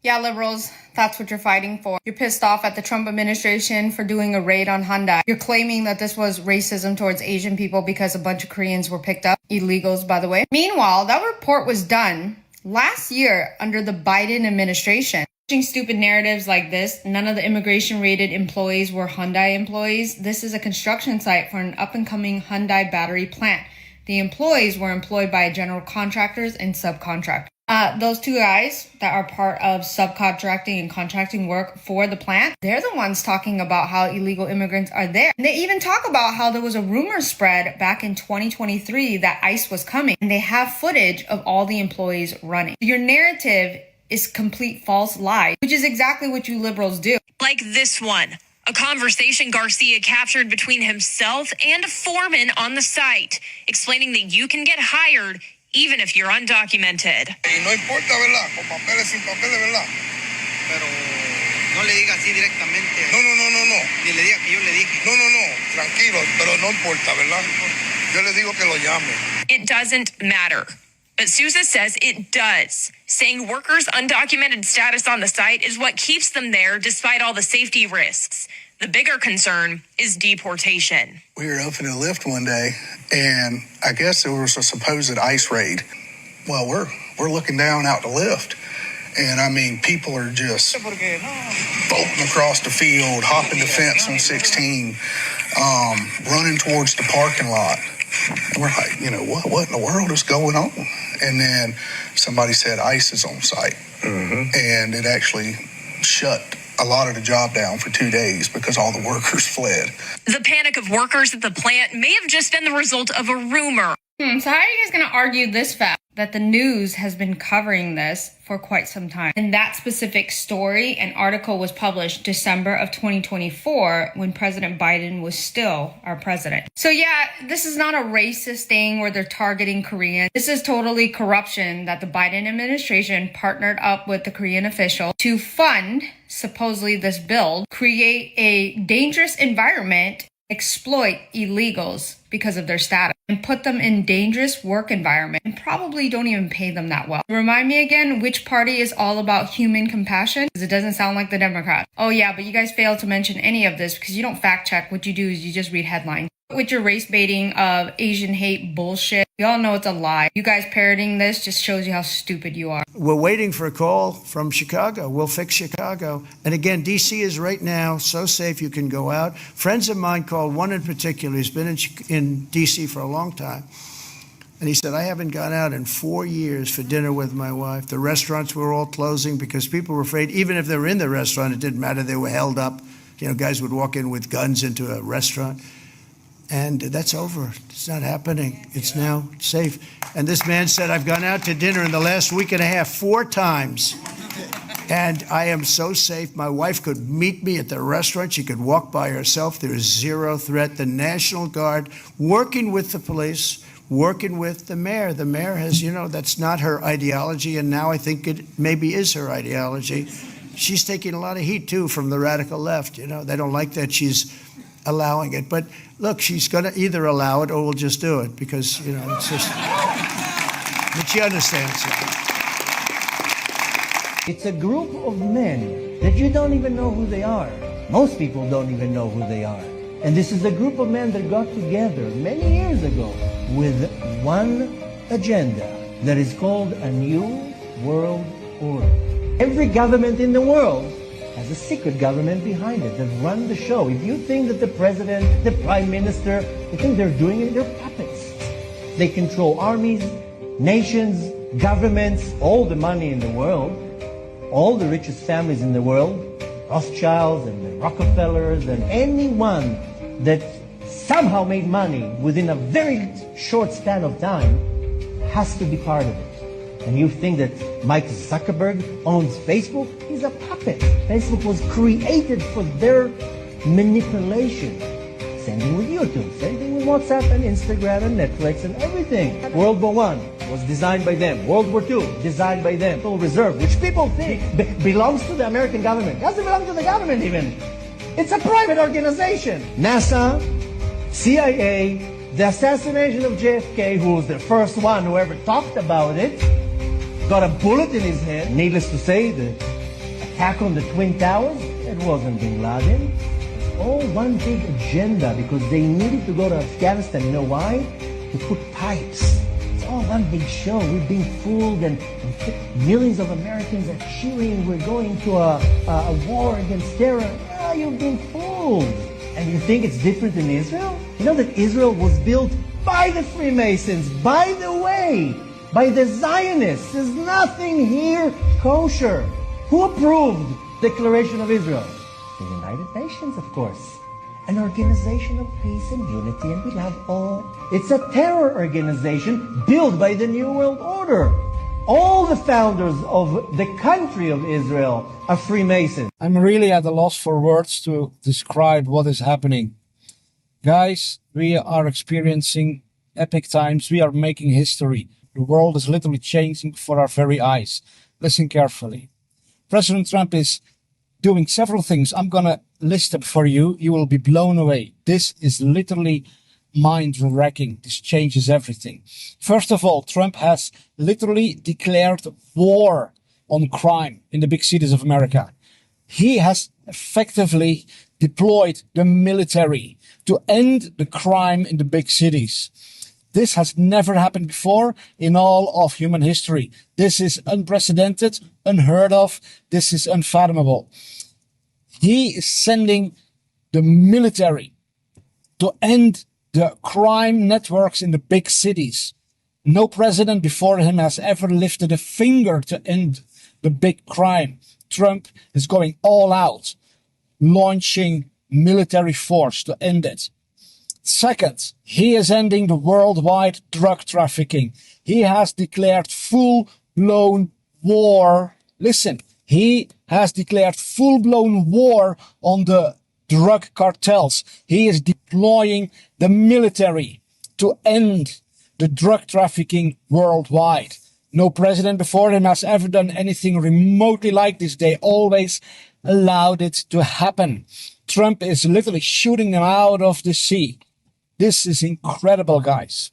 Yeah, liberals, that's what you're fighting for. You're pissed off at the Trump administration for doing a raid on Hyundai. You're claiming that this was racism towards Asian people because a bunch of Koreans were picked up. Illegals, by the way. Meanwhile, that report was done last year under the Biden administration. Stupid narratives like this. None of the immigration rated employees were Hyundai employees. This is a construction site for an up-and-coming Hyundai battery plant. The employees were employed by general contractors and subcontractors. Those two guys that are part of subcontracting and contracting work for the plant, they're the ones talking about how illegal immigrants are there. And they even talk about how there was a rumor spread back in 2023 that ICE was coming. And they have footage of all the employees running. Your narrative is complete false lie, which is exactly what you liberals do. Like this one, a conversation Garcia captured between himself and a foreman on the site, explaining that you can get hired even if you're undocumented. No importa, ¿verdad? Con papeles, sin papeles, ¿verdad? Pero no le diga así directamente. No. Ni le diga que yo le dije. No. Tranquilo, pero no importa, ¿verdad? Yo le digo que lo llame. It doesn't matter. But Sousa says it does, saying workers' undocumented status on the site is what keeps them there despite all the safety risks. The bigger concern is deportation. We were up in a lift one day, and I guess there was a supposed ICE raid. Well, we're looking down out the lift, and I mean, people are just bolting across the field, hopping the fence on 16, running towards the parking lot. And we're like, what in the world is going on? And then somebody said ICE is on site. And it actually shut a lot of the job down for 2 days because all the workers fled. The panic of workers at the plant may have just been the result of a rumor. So how are you guys going to argue this fact that the news has been covering this for quite some time? And that specific story and article was published December of 2024 when President Biden was still our president. So yeah, this is not a racist thing where they're targeting Koreans. This is totally corruption that the Biden administration partnered up with the Korean official to fund supposedly this bill, create a dangerous environment, exploit illegals because of their status, and put them in dangerous work environment and probably don't even pay them that well. Remind me again, which party is all about human compassion? Because it doesn't sound like the Democrats. Oh yeah, but you guys failed to mention any of this because you don't fact check. What you do is you just read headlines. With your race baiting of Asian hate bullshit, we all know it's a lie. You guys parroting this just shows you how stupid you are. We're waiting for a call from Chicago. We'll fix Chicago. And again, D.C. is right now so safe you can go out. Friends of mine called, one in particular, who's been in D.C. for a long time. And he said, I haven't gone out in 4 years for dinner with my wife. The restaurants were all closing because people were afraid, even if they were in the restaurant, it didn't matter. They were held up. Guys would walk in with guns into a restaurant. And that's over. It's not happening. It's now safe. And this man said, I've gone out to dinner in the last week and a half 4 times. And I am so safe. My wife could meet me at the restaurant. She could walk by herself. There is zero threat. The National Guard working with the police, working with the mayor. The mayor has, that's not her ideology. And now I think it maybe is her ideology. She's taking a lot of heat, too, from the radical left. They don't like that she's allowing it. But look, she's going to either allow it or we'll just do it because, it's just, but she understands it. It's a group of men that you don't even know who they are. Most people don't even know who they are. And this is a group of men that got together many years ago with one agenda that is called a new world order. Every government in the world has a secret government behind it that run the show. If you think that the president, the prime minister, you think they're doing it, they're puppets. They control armies, nations, governments, all the money in the world, all the richest families in the world, Rothschilds and the Rockefellers and anyone that somehow made money within a very short span of time has to be part of it. And you think that Mike Zuckerberg owns Facebook? He's a puppet. Facebook was created for their manipulation. Same thing with YouTube, same thing with WhatsApp and Instagram and Netflix and everything. World War I was designed by them. World War II, designed by them. Federal Reserve, which people think belongs to the American government. Doesn't belong to the government even. It's a private organization. NASA, CIA, the assassination of JFK, who was the first one who ever talked about it, got a bullet in his head. Needless to say, the attack on the Twin Towers, it wasn't Bin Laden. It was all one big agenda because they needed to go to Afghanistan. You know why? To put pipes. It's all one big show. We've been fooled, and millions of Americans are cheering. We're going to a war against terror. Yeah, you've been fooled. And you think it's different in Israel? You know that Israel was built by the Freemasons, by the way, by the Zionists. There's nothing here kosher. Who approved the Declaration of Israel? The United Nations, of course. An organization of peace and unity, and we love all. It's a terror organization built by the New World Order. All the founders of the country of Israel are Freemasons. I'm really at a loss for words to describe what is happening. Guys, we are experiencing epic times. We are making history. The world is literally changing before our very eyes. Listen carefully. President Trump is doing several things. I'm going to list them for you. You will be blown away. This is literally mind-wrecking. This changes everything. First of all, Trump has literally declared war on crime in the big cities of America. He has effectively deployed the military to end the crime in the big cities. This has never happened before in all of human history. This is unprecedented, unheard of. This is unfathomable. He is sending the military to end the crime networks in the big cities. No president before him has ever lifted a finger to end the big crime. Trump is going all out, launching military force to end it. Second, he is ending the worldwide drug trafficking. He has declared full-blown war. Listen, he has declared full-blown war on the drug cartels. He is deploying the military to end the drug trafficking worldwide. No president before him has ever done anything remotely like this. They always allowed it to happen. Trump is literally shooting them out of the sea. This is incredible, guys.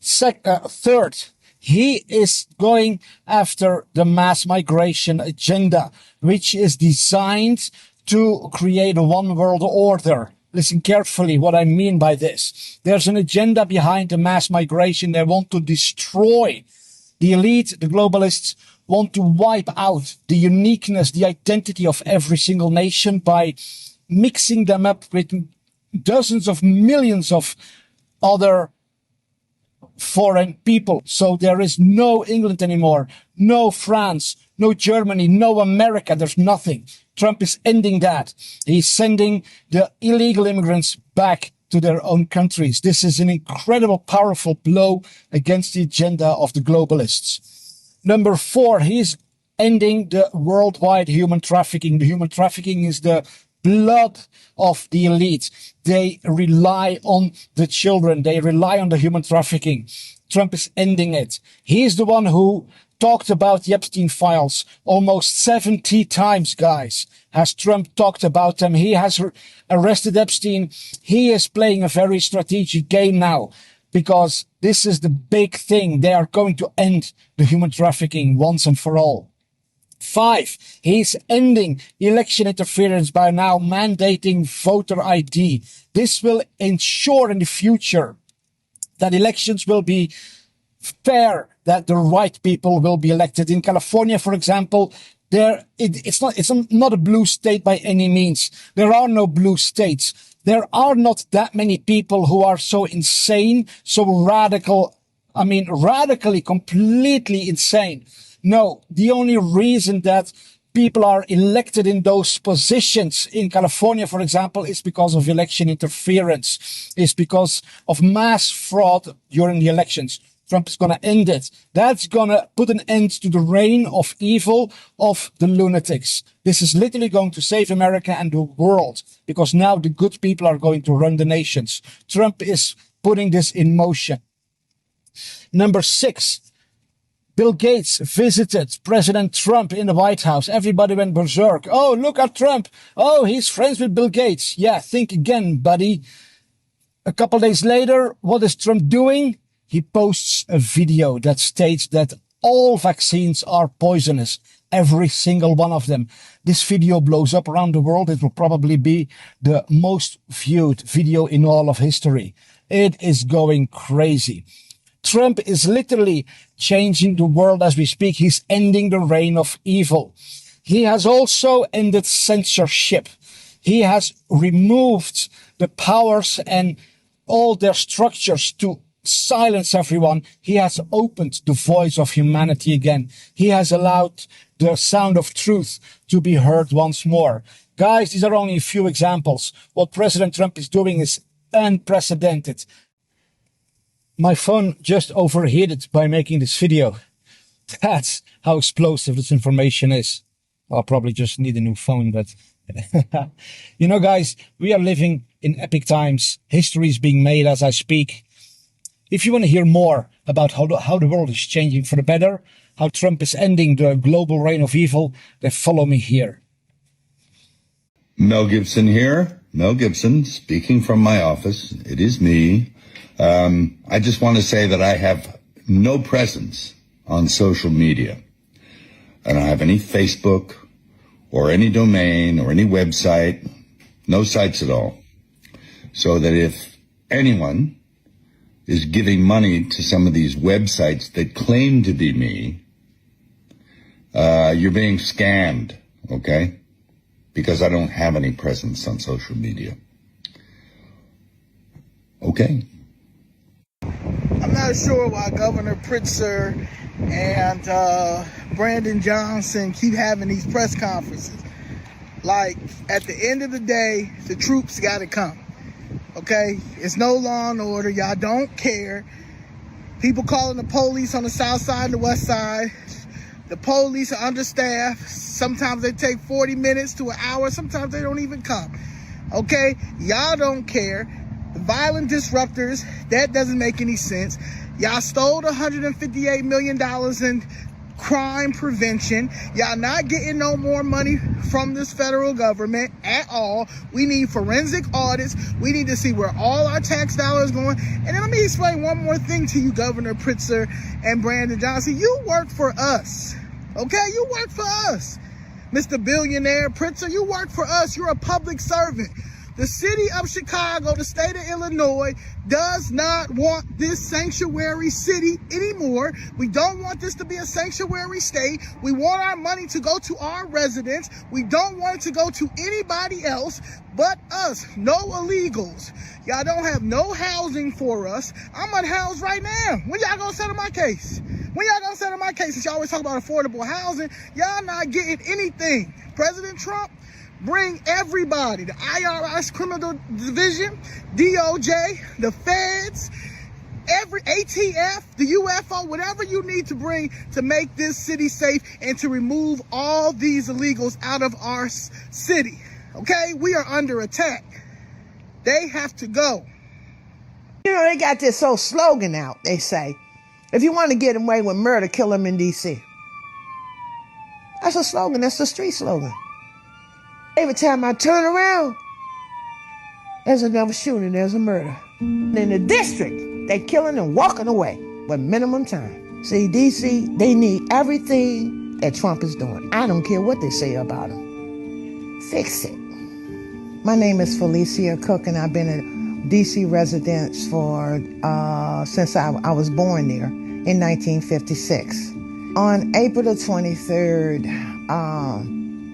Third, he is going after the mass migration agenda, which is designed to create a one world order. Listen carefully what I mean by this. There's an agenda behind the mass migration. They want to destroy the elite. The globalists want to wipe out the uniqueness, the identity of every single nation by mixing them up with dozens of millions of other foreign people. So there is no England anymore, no France, no Germany, no America. There's nothing. Trump is ending that. He's sending the illegal immigrants back to their own countries. This is an incredible, powerful blow against the agenda of the globalists. Number 4, he's ending the worldwide human trafficking. The human trafficking is the blood of the elite. They rely on the children. They rely on the human trafficking. Trump is ending it. He's the one who talked about the Epstein files almost 70 times, guys. Has Trump talked about them? He has arrested Epstein. He is playing a very strategic game now because this is the big thing. They are going to end the human trafficking once and for all. 5, he's ending election interference by now mandating voter ID. This will ensure in the future that elections will be fair, that the right people will be elected. In California, for example, it's not a blue state by any means. There are no blue states. There are not that many people who are so insane, so radical. I mean, radically, completely insane. No, the only reason that people are elected in those positions in California, for example, is because of election interference, is because of mass fraud during the elections. Trump is going to end it. That's going to put an end to the reign of evil of the lunatics. This is literally going to save America and the world because now the good people are going to run the nations. Trump is putting this in motion. Number 6. Bill Gates visited President Trump in the White House. Everybody went berserk. Oh, look at Trump. Oh, he's friends with Bill Gates. Yeah, think again, buddy. A couple days later, what is Trump doing? He posts a video that states that all vaccines are poisonous. Every single one of them. This video blows up around the world. It will probably be the most viewed video in all of history. It is going crazy. Trump is literally changing the world as we speak. He's ending the reign of evil. He has also ended censorship. He has removed the powers and all their structures to silence everyone. He has opened the voice of humanity again. He has allowed the sound of truth to be heard once more. Guys, these are only a few examples. What President Trump is doing is unprecedented. My phone just overheated by making this video. That's how explosive this information is. I'll probably just need a new phone, but you know, guys, we are living in epic times. History is being made as I speak. If you want to hear more about how the world is changing for the better, how Trump is ending the global reign of evil, then follow me here. Mel Gibson here. Mel Gibson, speaking from my office. It is me. I just want to say that I have no presence on social media. I don't have any Facebook or any domain or any website, no sites at all. So that if anyone is giving money to some of these websites that claim to be me, you're being scammed, okay? Because I don't have any presence on social media. Okay. I'm not sure why Governor Pritzker and Brandon Johnson keep having these press conferences. Like, at the end of the day, the troops got to come. Okay? It's no law and order. Y'all don't care. People calling the police on the south side and the west side. The police are understaffed. Sometimes they take 40 minutes to an hour. Sometimes they don't even come. Okay? Y'all don't care. The violent disruptors, that doesn't make any sense. Y'all stole $158 million in crime prevention. Y'all not getting no more money from this federal government at all. We need forensic audits. We need to see where all our tax dollars going. And then let me explain one more thing to you, Governor Pritzker and Brandon Johnson. You work for us. Okay? You work for us. Mr. Billionaire Pritzker, you work for us. You're a public servant. The city of Chicago, the state of Illinois, does not want this sanctuary city anymore. We don't want this to be a sanctuary state. We want our money to go to our residents. We don't want it to go to anybody else but us. No illegals. Y'all don't have no housing for us. I'm unhoused right now. When y'all gonna settle my case? When y'all gonna settle my case? Since y'all always talk about affordable housing, y'all not getting anything. President Trump, bring everybody, the IRS Criminal Division, DOJ, the feds, every ATF, the UFO, whatever you need to bring to make this city safe and to remove all these illegals out of our city. Okay? We are under attack. They have to go. You know, they got this old slogan out. They say, if you want to get away with murder, kill them in D.C. That's a slogan. That's the street slogan. Every time I turn around, there's another shooting, there's a murder. In the district, they're killing and walking away with minimum time. See, D.C., they need everything that Trump is doing. I don't care what they say about him. Fix it. My name is Felicia Cook, and I've been a D.C. resident for since I was born there in 1956. On April the 23rd,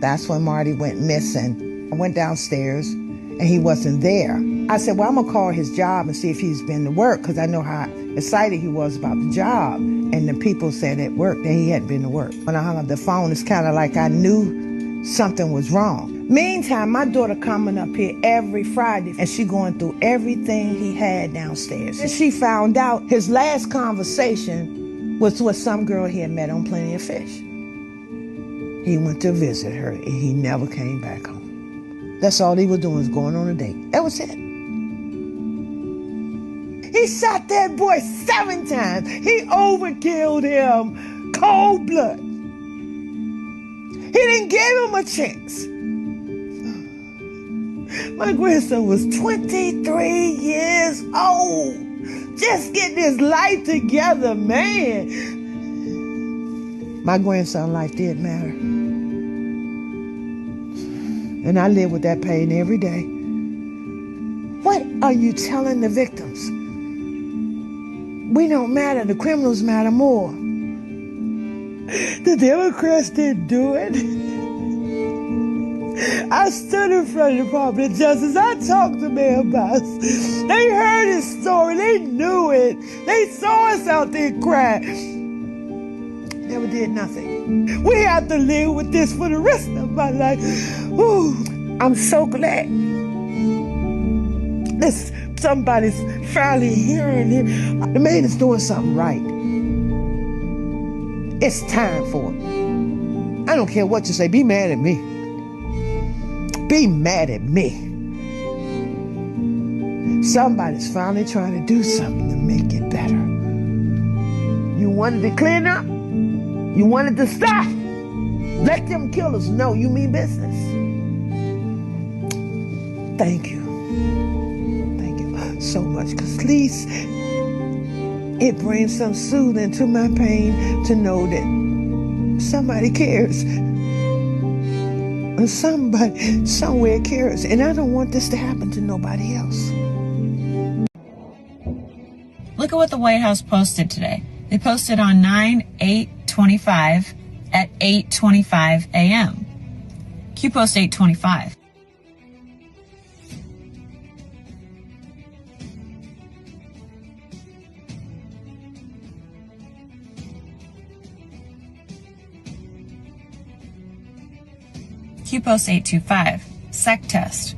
that's when Marty went missing. I went downstairs and he wasn't there. I said, well, I'm gonna call his job and see if he's been to work, because I know how excited he was about the job. And the people said at work that he hadn't been to work. When I hung up the phone, it's kind of like I knew something was wrong. Meantime, my daughter coming up here every Friday and she going through everything he had downstairs. And she found out his last conversation was with some girl he had met on Plenty of Fish. He went to visit her and he never came back home. That's all he was doing, was going on a date. That was it. He shot that boy 7 times. He overkilled him. Cold blood. He didn't give him a chance. My grandson was 23 years old. Just getting his life together, man. My grandson's life did matter. And I live with that pain every day. What are you telling the victims? We don't matter. The criminals matter more. The Democrats didn't do it. I stood in front of the Department of Justice. I talked to Mayor Boss. They heard his story. They knew it. They saw us out there crying. Never did nothing. We have to live with this for the rest of my life. Ooh, I'm so glad. Somebody's finally hearing it. The man is doing something right. It's time for it. I don't care what you say. Be mad at me. Be mad at me. Somebody's finally trying to do something to make it better. You wanted to clean up? You wanted to stop? Let them killers know you mean business. Thank you. Thank you so much, because at least it brings some soothing to my pain to know that somebody cares. And somebody somewhere cares. And I don't want this to happen to nobody else. Look at what the White House posted today. They posted on 9/8/25 at 8:25 a.m. Q post 8:25. Q post 825, SEC test.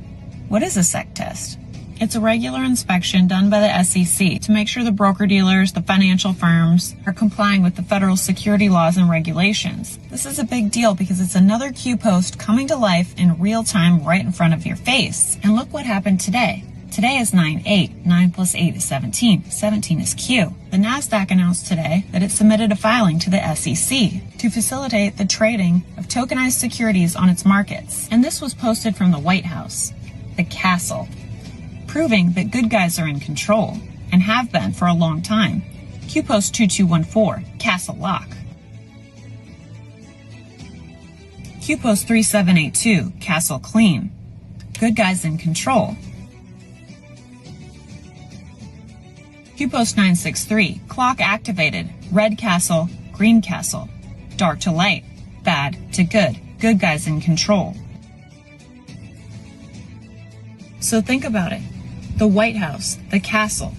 What is a SEC test? It's a regular inspection done by the SEC to make sure the broker-dealers, the financial firms, are complying with the federal security laws and regulations. This is a big deal because it's another Q post coming to life in real time right in front of your face. And look what happened today. Today is 9/8. 9 plus 8 is 17. 17 is Q. The NASDAQ announced today that it submitted a filing to the SEC to facilitate the trading of tokenized securities on its markets. And this was posted from the White House, the castle, proving that good guys are in control and have been for a long time. Q post 2214, castle lock. Q post 3782, castle clean. Good guys in control. Q post 963, clock activated. Red castle, green castle. Dark to light, bad to good. Good guys in control. So think about it. The White House, the castle,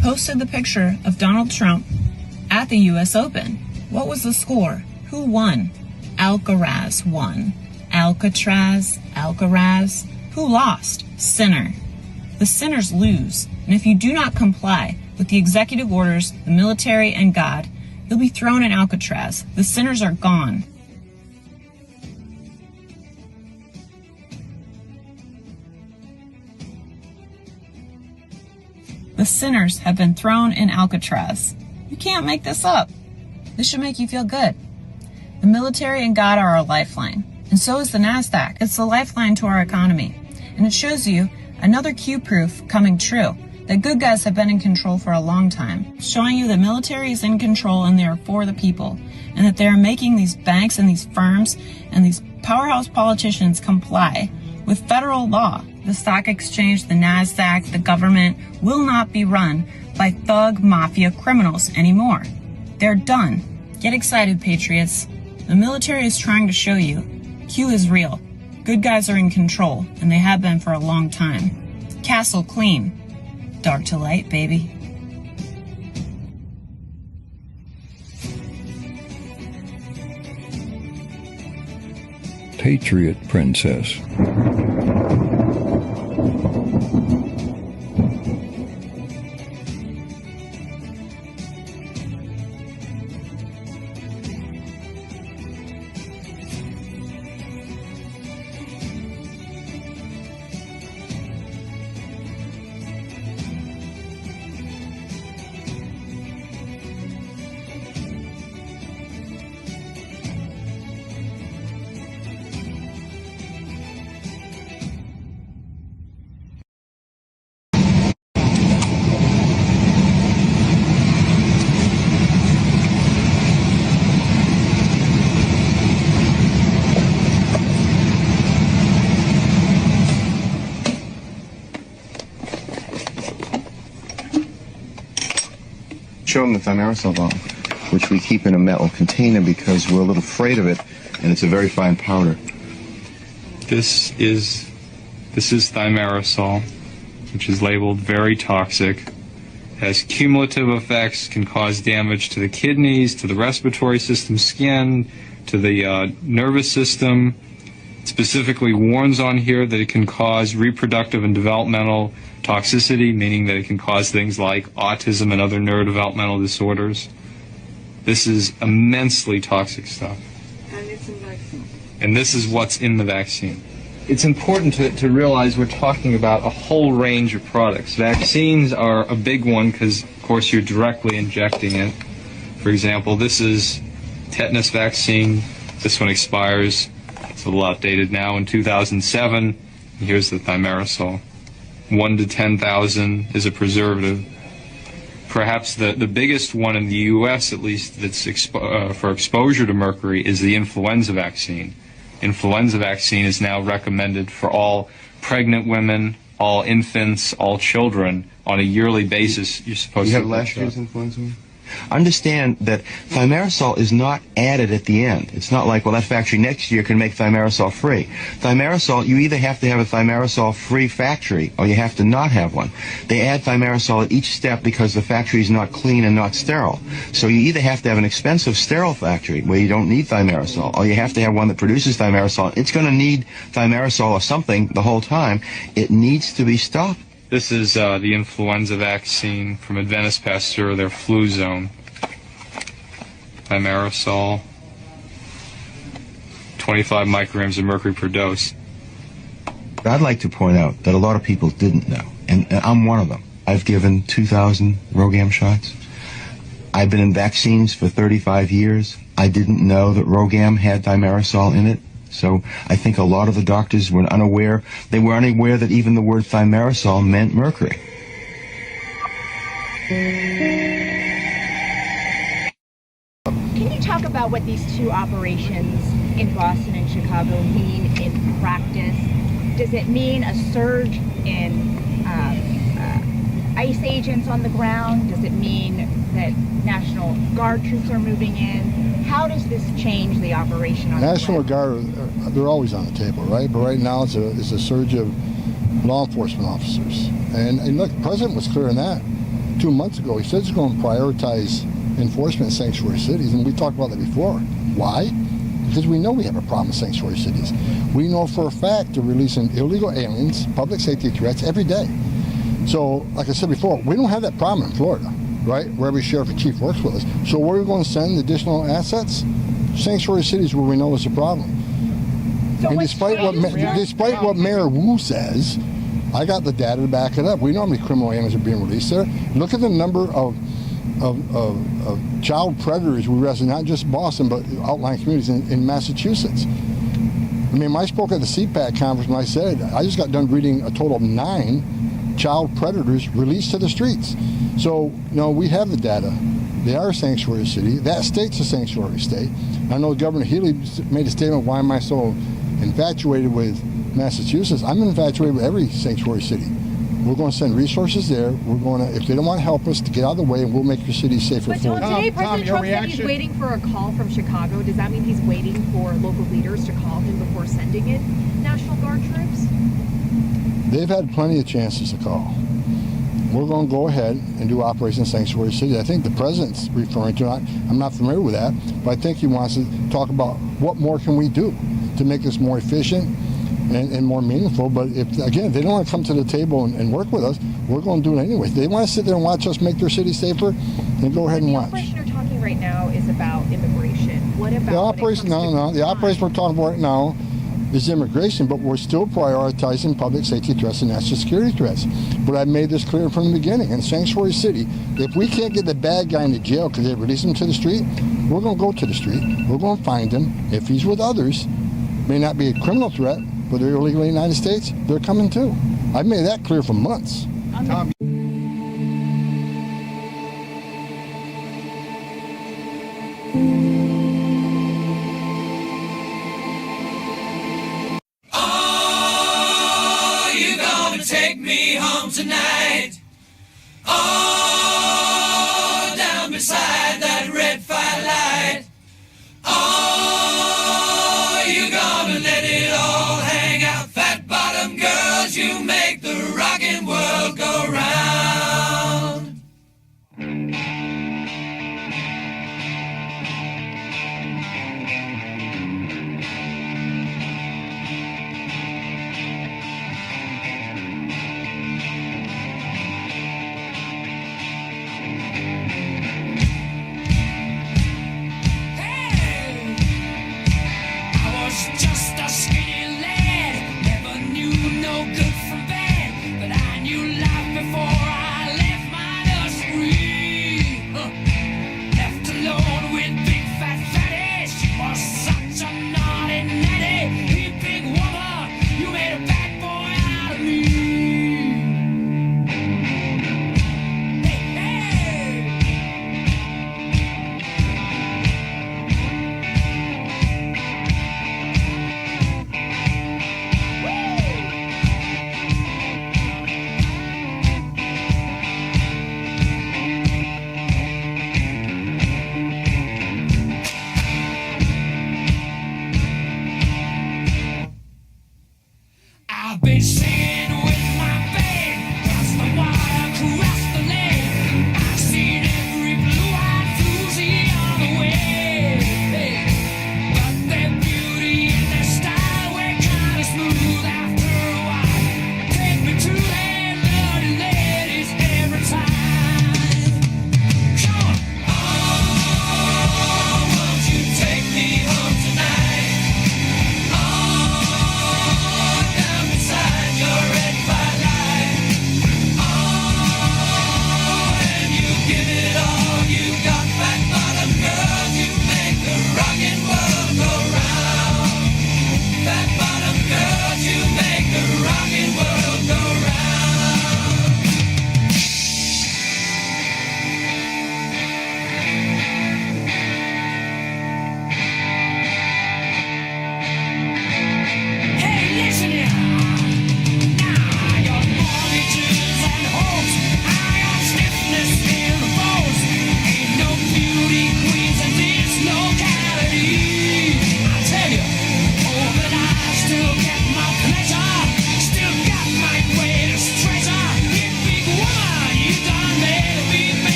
posted the picture of Donald Trump at the U.S. Open. What was the score? Who won? Alcaraz won. Alcatraz. Who lost? Sinner. The sinners lose. And if you do not comply with the executive orders, the military, and God, you'll be thrown in Alcatraz. The sinners are gone. The sinners have been thrown in Alcatraz. You can't make this up. This should make you feel good. The military and God are our lifeline, and so is the NASDAQ. It's the lifeline to our economy, and it shows you another Q proof coming true, that good guys have been in control for a long time, showing you the military is in control and they are for the people, and that they are making these banks and these firms and these powerhouse politicians comply with federal law. The stock exchange, the NASDAQ, the government will not be run by thug mafia criminals anymore. They're done. Get excited, patriots. The military is trying to show you Q is real. Good guys are in control, and they have been for a long time. Castle clean. Dark to light, baby. Patriot Princess. show them the thimerosal bottle, which we keep in a metal container because we're a little afraid of it, and it's a very fine powder. This is thimerosal, which is labeled very toxic, has cumulative effects, can cause damage to the kidneys, to the respiratory system, skin, to the nervous system. It specifically warns on here that it can cause reproductive and developmental toxicity, meaning that it can cause things like autism and other neurodevelopmental disorders. This is immensely toxic stuff. And it's in vaccine. And this is what's in the vaccine. It's important to realize we're talking about a whole range of products. Vaccines are a big one because, of course, you're directly injecting it. For example, this is tetanus vaccine. This one expires, it's a little outdated now, in 2007. Here's the thimerosal. 1 to 10,000 is a preservative. Perhaps the biggest one in the U.S., at least, that's for exposure to mercury is the influenza vaccine. Influenza vaccine is now recommended for all pregnant women, all infants, all children on a yearly basis. You're supposed to have last year's influenza? Understand that thimerosal is not added at the end. It's not like, well, that factory next year can make thimerosal free. Thimerosal, you either have to have a thimerosal-free factory or you have to not have one. They add thimerosal at each step because the factory is not clean and not sterile. So you either have to have an expensive sterile factory where you don't need thimerosal, or you have to have one that produces thimerosal. It's going to need thimerosal or something the whole time. It needs to be stopped. This is the influenza vaccine from Adventist Pasteur, their flu zone. Thimerosal, 25 micrograms of mercury per dose. I'd like to point out that a lot of people didn't know, and I'm one of them. I've given 2,000 RhoGAM shots. I've been in vaccines for 35 years. I didn't know that RhoGAM had thimerosal in it. So I think a lot of the doctors were unaware. They were unaware that even the word thimerosal meant mercury. Can you talk about what these two operations in Boston and Chicago mean in practice? Does it mean a surge in ICE agents on the ground? Does it mean that National Guard troops are moving in? How does this change the operation on National Guard, they're always on the table, right? But right now it's a surge of law enforcement officers. And look, the president was clear on that 2 months ago. He said he's going to prioritize enforcement in sanctuary cities, and we talked about that before. Why? Because we know we have a problem with sanctuary cities. We know for a fact they're releasing illegal aliens, public safety threats every day. So, like I said before, we don't have that problem in Florida, right? Where every sheriff and chief works with us. So where are we going to send additional assets? Sanctuary cities where we know is a problem. So and despite what Mayor Wu says, I got the data to back it up. We know how many criminal aliens are being released there. Look at the number of child predators we arrested, not just Boston, but outlying communities in Massachusetts. I mean, I spoke at the CPAC conference and I said, I just got done reading a total of 9 child predators released to the streets. So, no, we have the data. They are a sanctuary city. That state's a sanctuary state. I know Governor Healy made a statement, why am I so infatuated with Massachusetts? I'm infatuated with every sanctuary city. We're going to send resources there. We're going to, if they don't want to help us, to get out of the way, and we'll make your city safer for you. But today, President Trump said he's waiting for a call from Chicago. Does that mean he's waiting for local leaders to call him before sending in National Guard troops? They've had plenty of chances to call. We're going to go ahead and do Operation Sanctuary City. I think the president's referring to it. I'm not familiar with that, but I think he wants to talk about what more can we do to make this more efficient and more meaningful. But if they don't want to come to the table and work with us, we're going to do it anyway. If they want to sit there and watch us make their city safer, then go ahead and watch. The operation you're talking right now is about immigration. What about the operation? The operation we're talking about right now is immigration, but we're still prioritizing public safety threats and national security threats. But I made this clear from the beginning. In Sanctuary City, if we can't get the bad guy into jail because they release him to the street, we're going to go to the street. We're going to find him. If he's with others, may not be a criminal threat, but they're illegally in the United States, they're coming too. I've made that clear for months. Tom. Take me home tonight. Oh, down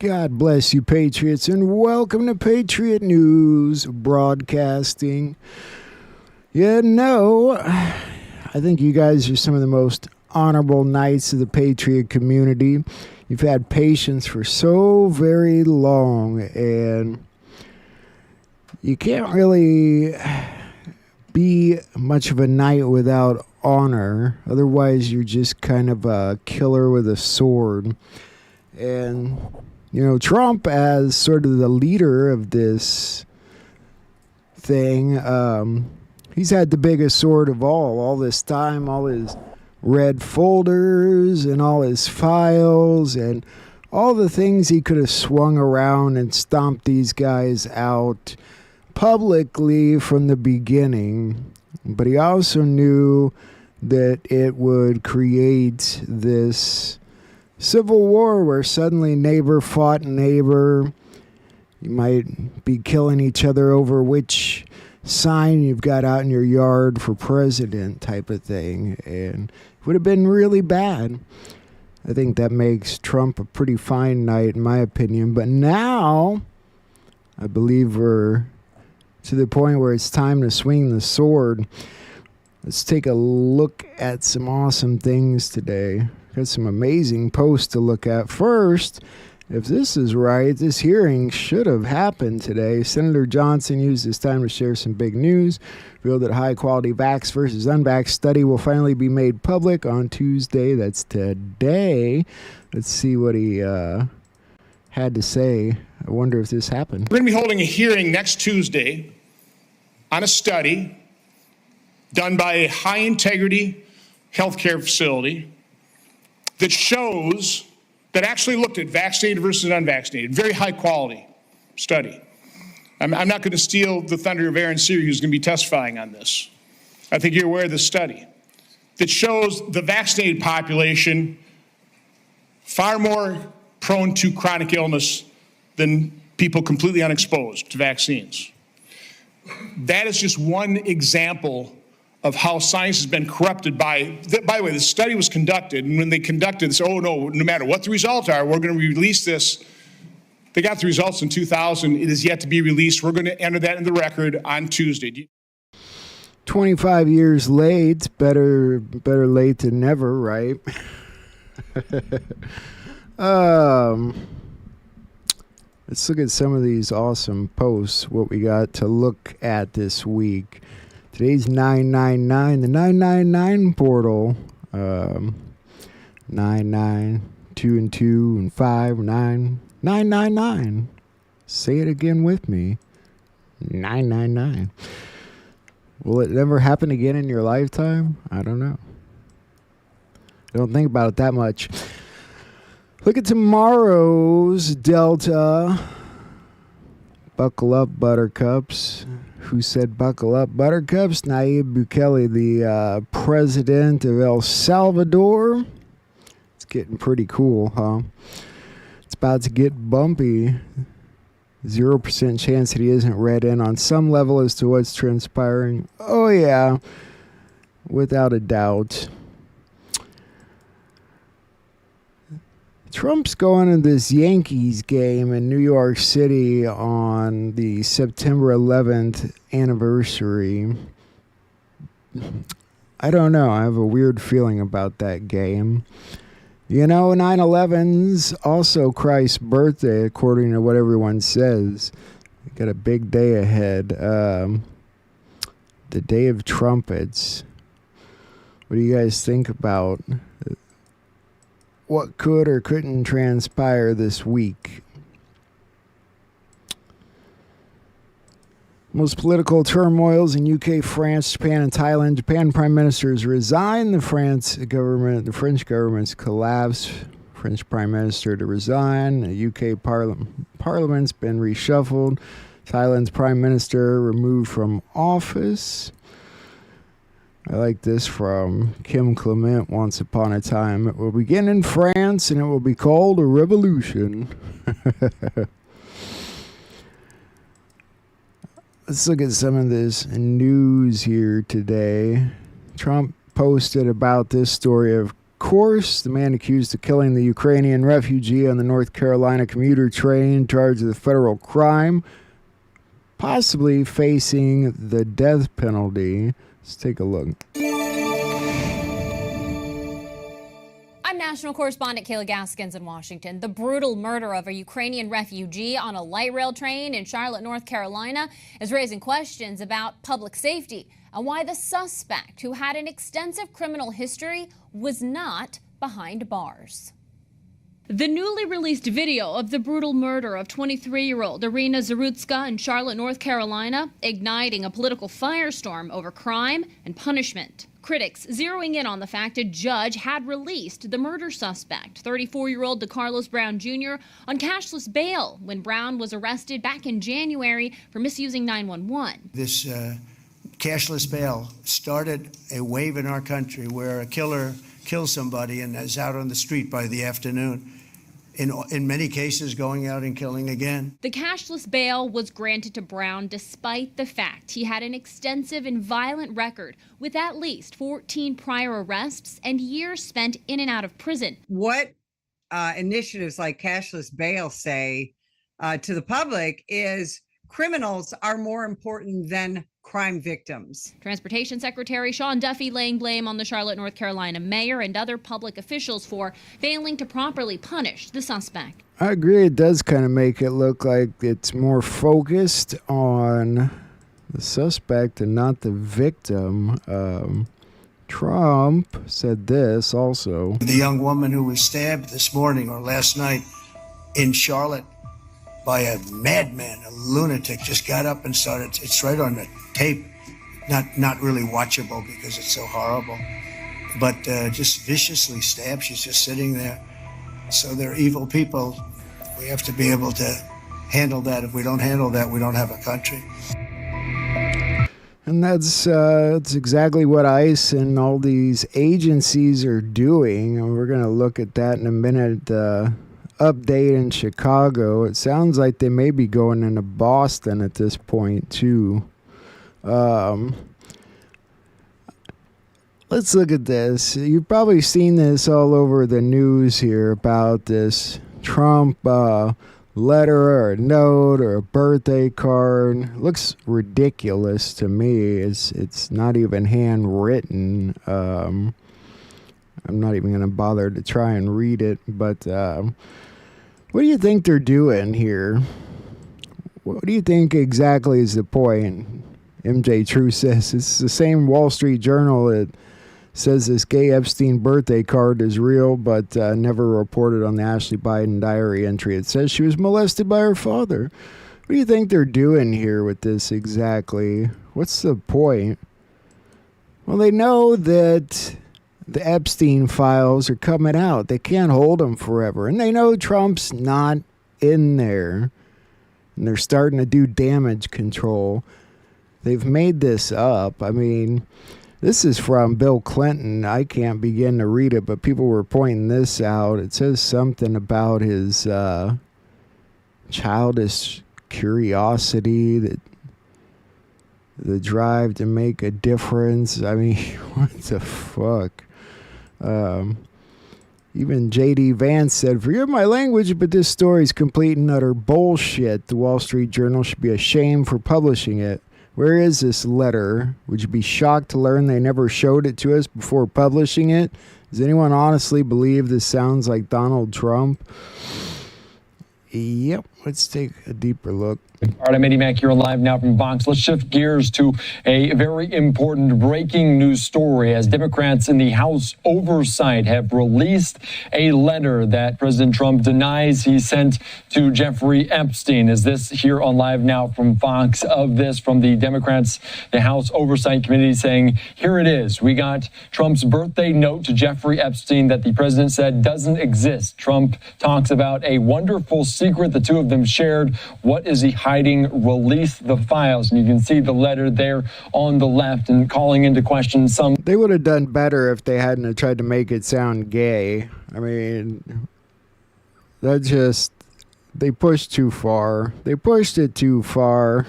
God bless you, Patriots, and welcome to Patriot News Broadcasting. I think you guys are some of the most honorable knights of the Patriot community. You've had patience for so very long, and you can't really be much of a knight without honor. Otherwise, you're just kind of a killer with a sword. And Trump, as sort of the leader of this thing, he's had the biggest sword of all this time, all his red folders and all his files and all the things he could have swung around and stomped these guys out publicly from the beginning. But he also knew that it would create this civil war where suddenly neighbor fought neighbor. You might be killing each other over which sign you've got out in your yard for president type of thing. And it would have been really bad. I think that makes Trump a pretty fine knight in my opinion. But now I believe we're to the point where it's time to swing the sword. Let's take a look at some awesome things today. Got some amazing posts to look at. First, if this is right, this hearing should have happened today. Senator Johnson used this time to share some big news. Revealed that high-quality vax versus unvax study will finally be made public on Tuesday. That's today. Let's see what he had to say. I wonder if this happened. We're going to be holding a hearing next Tuesday on a study done by a high-integrity healthcare facility that shows, that actually looked at vaccinated versus unvaccinated, very high-quality study. I'm not going to steal the thunder of Aaron Seary, who's going to be testifying on this. I think you're aware of the study that shows the vaccinated population far more prone to chronic illness than people completely unexposed to vaccines. That is just one example of how science has been corrupted by the way, the study was conducted, and when they conducted this, oh no matter what the results are, we're going to release this. They got the results in 2000. It is yet to be released. We're going to enter that in the record on Tuesday. 25 years late, better late than never, right? Let's look at some of these awesome posts, what we got to look at this week. Today's 999, the 999 portal. 99, 2 and 2 and 5, 9, 999. Say it again with me. 999. Will it never happen again in your lifetime? I don't know. I don't think about it that much. Look at tomorrow's Delta. Buckle up, buttercups. Who said buckle up, buttercups? Nayib Bukele, the president of El Salvador. It's getting pretty cool, huh? It's about to get bumpy. 0% chance that he isn't read in on some level as to what's transpiring. Oh, yeah. Without a doubt. Trump's going to this Yankees game in New York City on the September 11th anniversary. I don't know. I have a weird feeling about that game. You know, 9/11's also Christ's birthday, according to what everyone says. We got a big day ahead. The Day of Trumpets. What do you guys think about what could or couldn't transpire this week? Most political turmoils in UK, France, Japan, and Thailand. Japan prime ministers resign. The French government's collapse. French prime minister to resign. The UK parliament's been reshuffled. Thailand's prime minister removed from office. I like this from Kim Clement, Once Upon a Time. It will begin in France, and it will be called a revolution. Let's look at some of this news here today. Trump posted about this story. Of course, the man accused of killing the Ukrainian refugee on the North Carolina commuter train, charged with a federal crime, possibly facing the death penalty. Let's take a look. I'm national correspondent Kayla Gaskins in Washington. The brutal murder of a Ukrainian refugee on a light rail train in Charlotte, North Carolina is raising questions about public safety and why the suspect, who had an extensive criminal history, was not behind bars. The newly released video of the brutal murder of 23-year-old Irina Zarutska in Charlotte, North Carolina, igniting a political firestorm over crime and punishment. Critics zeroing in on the fact a judge had released the murder suspect, 34-year-old DeCarlos Brown Jr., on cashless bail when Brown was arrested back in January for misusing 911. This cashless bail started a wave in our country where a killer kills somebody and is out on the street by the afternoon. In many cases, going out and killing again. The cashless bail was granted to Brown despite the fact he had an extensive and violent record with at least 14 prior arrests and years spent in and out of prison. What initiatives like cashless bail say to the public is criminals are more important than crime victims. Transportation Secretary Sean Duffy laying blame on the Charlotte, North Carolina mayor and other public officials for failing to properly punish the suspect. I agree. It does kind of make it look like it's more focused on the suspect and not the victim. Trump said this also. The young woman who was stabbed this morning or last night in Charlotte by a madman, a lunatic, just got up and started. It's right on the tape. Not really watchable because it's so horrible, but just viciously stabbed. She's just sitting there. So they're evil people. We have to be able to handle that. If we don't handle that, we don't have a country. And that's exactly what ICE and all these agencies are doing. And we're going to look at that in a minute. Update in Chicago. It sounds like they may be going into Boston at this point, too. Let's look at this. You've probably seen this all over the news here about this Trump letter or a note or a birthday card. Looks ridiculous to me. It's not even handwritten. I'm not even going to bother to try and read it. But what do you think they're doing here? What do you think exactly is the point? MJ True says it's the same Wall Street Journal that says this gay Epstein birthday card is real, but never reported on the Ashley Biden diary entry. It says she was molested by her father. What do you think they're doing here with this exactly? What's the point? Well, they know that the Epstein files are coming out. They can't hold them forever. And they know Trump's not in there. And they're starting to do damage control. They've made this up. I mean, this is from Bill Clinton. I can't begin to read it, but people were pointing this out. It says something about his childish curiosity, that the drive to make a difference. I mean, what the fuck? Even J.D. Vance said, "Forgive my language, but this story is complete and utter bullshit. The Wall Street Journal should be ashamed for publishing it. Where is this letter? Would you be shocked to learn they never showed it to us before publishing it? Does anyone honestly believe this sounds like Donald Trump?" Yep, let's take a deeper look. All right, I'm Eddie Mack here live now from Vox. Let's shift gears to a very important breaking news story as Democrats in the House Oversight have released a letter that President Trump denies he sent to Jeffrey Epstein. Is this here on Live Now from Fox of this from the Democrats, the House Oversight Committee saying, here it is. We got Trump's birthday note to Jeffrey Epstein that the president said doesn't exist. Trump talks about a wonderful secret the two of them shared. What is he hiding? Release the files. And you can see the letter there on the left and calling into question some. They would have done better if they hadn't have tried to make it sound gay. I mean, they pushed too far. They pushed it too far.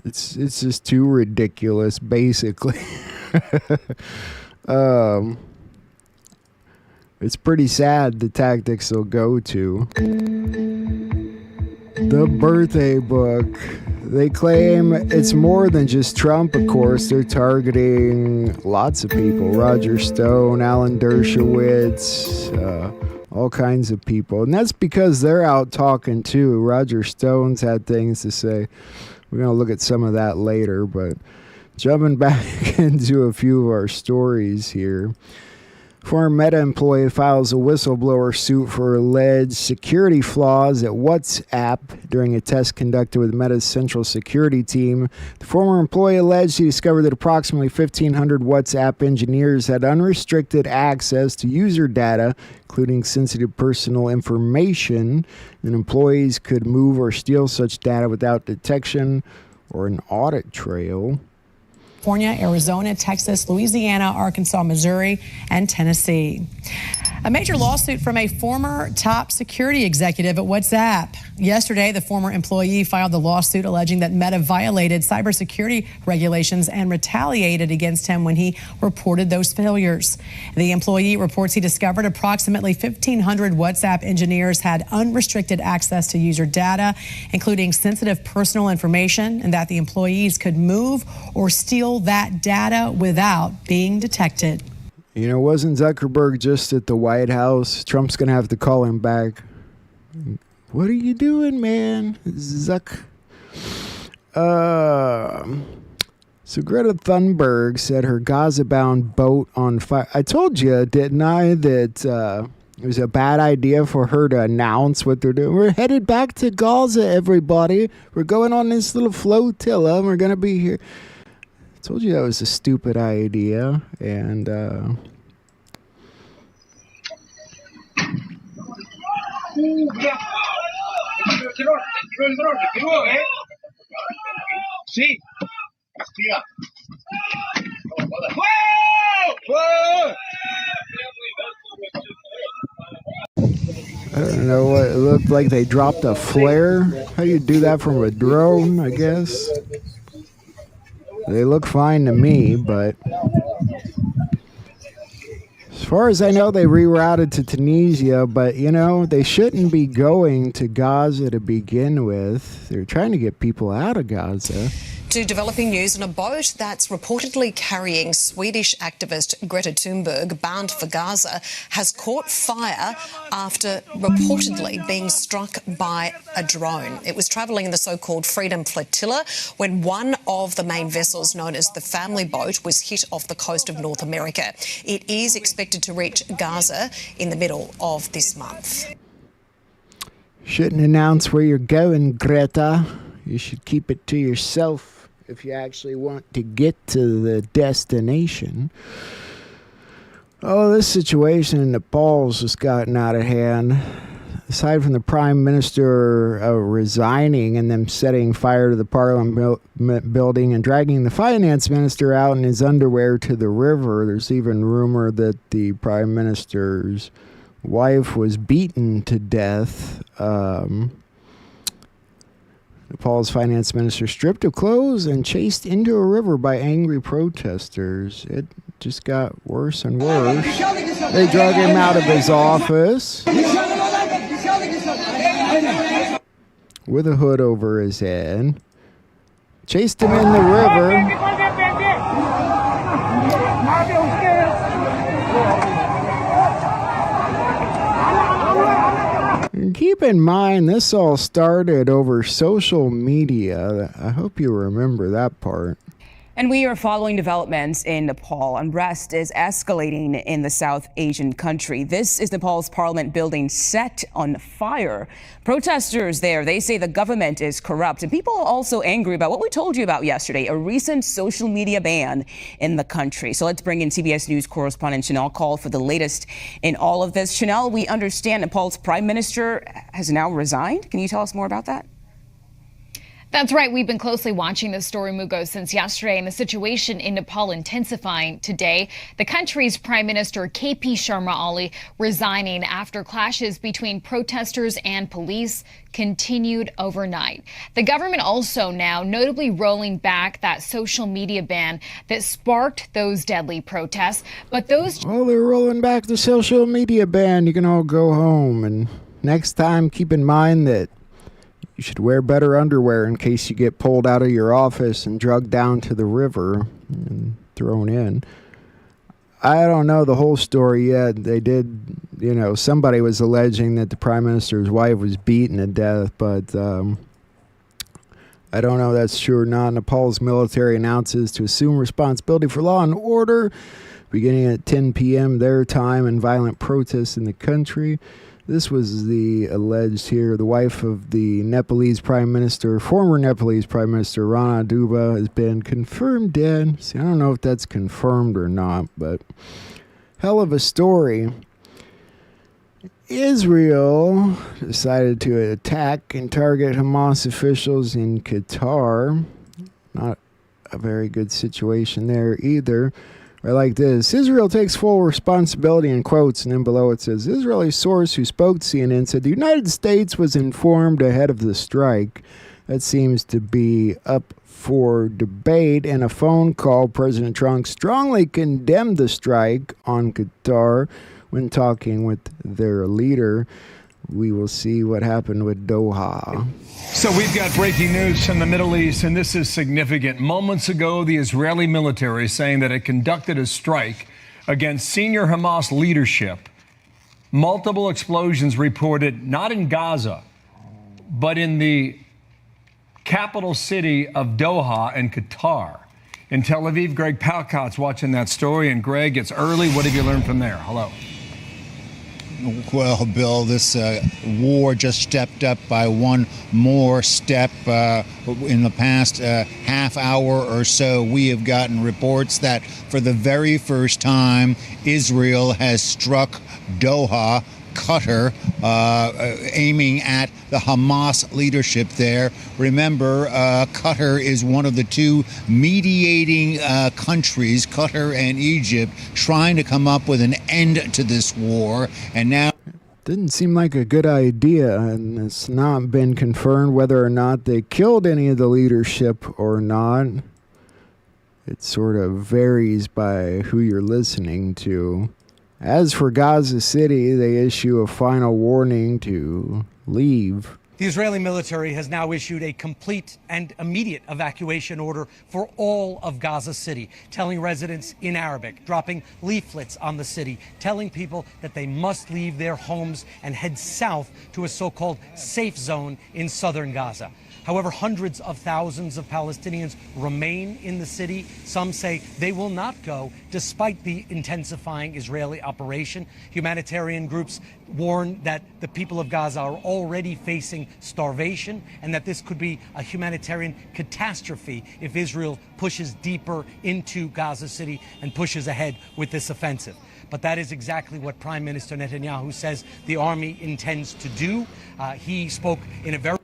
It's just too ridiculous, basically. It's pretty sad the tactics they'll go to. The birthday book. They claim it's more than just Trump, of course. They're targeting lots of people. Roger Stone, Alan Dershowitz, all kinds of people. And that's because they're out talking too. Roger Stone's had things to say. We're going to look at some of that later. But jumping back into a few of our stories here. Former Meta employee files a whistleblower suit for alleged security flaws at WhatsApp during a test conducted with Meta's central security team. The former employee alleged he discovered that approximately 1,500 WhatsApp engineers had unrestricted access to user data, including sensitive personal information, and employees could move or steal such data without detection or an audit trail. California, Arizona, Texas, Louisiana, Arkansas, Missouri, and Tennessee. A major lawsuit from a former top security executive at WhatsApp. Yesterday, the former employee filed the lawsuit alleging that Meta violated cybersecurity regulations and retaliated against him when he reported those failures. The employee reports he discovered approximately 1,500 WhatsApp engineers had unrestricted access to user data, including sensitive personal information, and that the employees could move or steal that data without being detected. You know, wasn't Zuckerberg just at the White House? Trump's going to have to call him back. What are you doing, man? Zuck. So Greta Thunberg said her Gaza-bound boat on fire. I told you, didn't I, that it was a bad idea for her to announce what they're doing. We're headed back to Gaza, everybody. We're going on this little flotilla, and we're going to be here. I told you that was a stupid idea, and I don't know what it looked like. They dropped a flare. How do you do that from a drone, I guess? They look fine to me, but as far as I know, they rerouted to Tunisia, but, you know, they shouldn't be going to Gaza to begin with. They're trying to get people out of Gaza. To developing news, on a boat that's reportedly carrying Swedish activist Greta Thunberg bound for Gaza has caught fire after reportedly being struck by a drone. It was travelling in the so-called Freedom Flotilla when one of the main vessels, known as the Family Boat, was hit off the coast of North America. It is expected to reach Gaza in the middle of this month. Shouldn't announce where you're going, Greta. You should keep it to yourself if you actually want to get to the destination. Oh, this situation in Nepal has just gotten out of hand. Aside from the Prime Minister resigning and them setting fire to the Parliament building and dragging the Finance Minister out in his underwear to the river, there's even rumor that the Prime Minister's wife was beaten to death. Nepal's finance minister stripped of clothes and chased into a river by angry protesters. It just got worse and worse. They drug him out of his office with a hood over his head, chased him in the river. And keep in mind, this all started over social media. I hope you remember that part. And we are following developments in Nepal. Unrest is escalating in the South Asian country. This is Nepal's parliament building set on fire. Protesters there, they say the government is corrupt. And people are also angry about what we told you about yesterday, a recent social media ban in the country. So let's bring in CBS News correspondent Chanel Call for the latest in all of this. Chanel, we understand Nepal's prime minister has now resigned. Can you tell us more about that? That's right. We've been closely watching this story, Mugo, since yesterday, and the situation in Nepal intensifying today. The country's Prime Minister KP Sharma Oli resigning after clashes between protesters and police continued overnight. The government also now notably rolling back that social media ban that sparked those deadly protests. But those... Well, they're rolling back the social media ban. You can all go home. And next time, keep in mind that you should wear better underwear in case you get pulled out of your office and dragged down to the river and thrown in. I don't know the whole story yet. They did, you know, somebody was alleging that the prime minister's wife was beaten to death, but I don't know if that's true or not. Nepal's military announces to assume responsibility for law and order beginning at 10 p.m. their time and violent protests in the country. This was the alleged here. The wife of the Nepalese Prime Minister, former Nepalese Prime Minister Rana Duba, has been confirmed dead. See, I don't know if that's confirmed or not, but hell of a story. Israel decided to attack and target Hamas officials in Qatar. Not a very good situation there either. I like this. Israel takes full responsibility in quotes, and then below it says, Israeli source who spoke to CNN said the United States was informed ahead of the strike. That seems to be up for debate. In a phone call, President Trump strongly condemned the strike on Qatar when talking with their leader. We will see what happened with Doha. So we've got breaking news from the Middle East, and this is significant. Moments ago, the Israeli military saying that it conducted a strike against senior Hamas leadership. Multiple explosions reported not in Gaza, but in the capital city of Doha in Qatar. In Tel Aviv, Greg Palcott's watching that story. And Greg, it's early. What have you learned from there? Hello. Well, Bill, this war just stepped up by one more step. In the past half hour or so, we have gotten reports that for the very first time, Israel has struck Doha, Qatar, aiming at the Hamas leadership there. Remember, Qatar is one of the two mediating countries, Qatar and Egypt, trying to come up with an end to this war. And now didn't seem like a good idea, and it's not been confirmed whether or not they killed any of the leadership or not. It sort of varies by who you're listening to. As for Gaza City, they issue a final warning to leave. The Israeli military has now issued a complete and immediate evacuation order for all of Gaza City, telling residents in Arabic, dropping leaflets on the city, telling people that they must leave their homes and head south to a so-called safe zone in southern Gaza. However, hundreds of thousands of Palestinians remain in the city. Some say they will not go despite the intensifying Israeli operation. Humanitarian groups warn that the people of Gaza are already facing starvation and that this could be a humanitarian catastrophe if Israel pushes deeper into Gaza City and pushes ahead with this offensive. But that is exactly what Prime Minister Netanyahu says the army intends to do. He spoke in a very...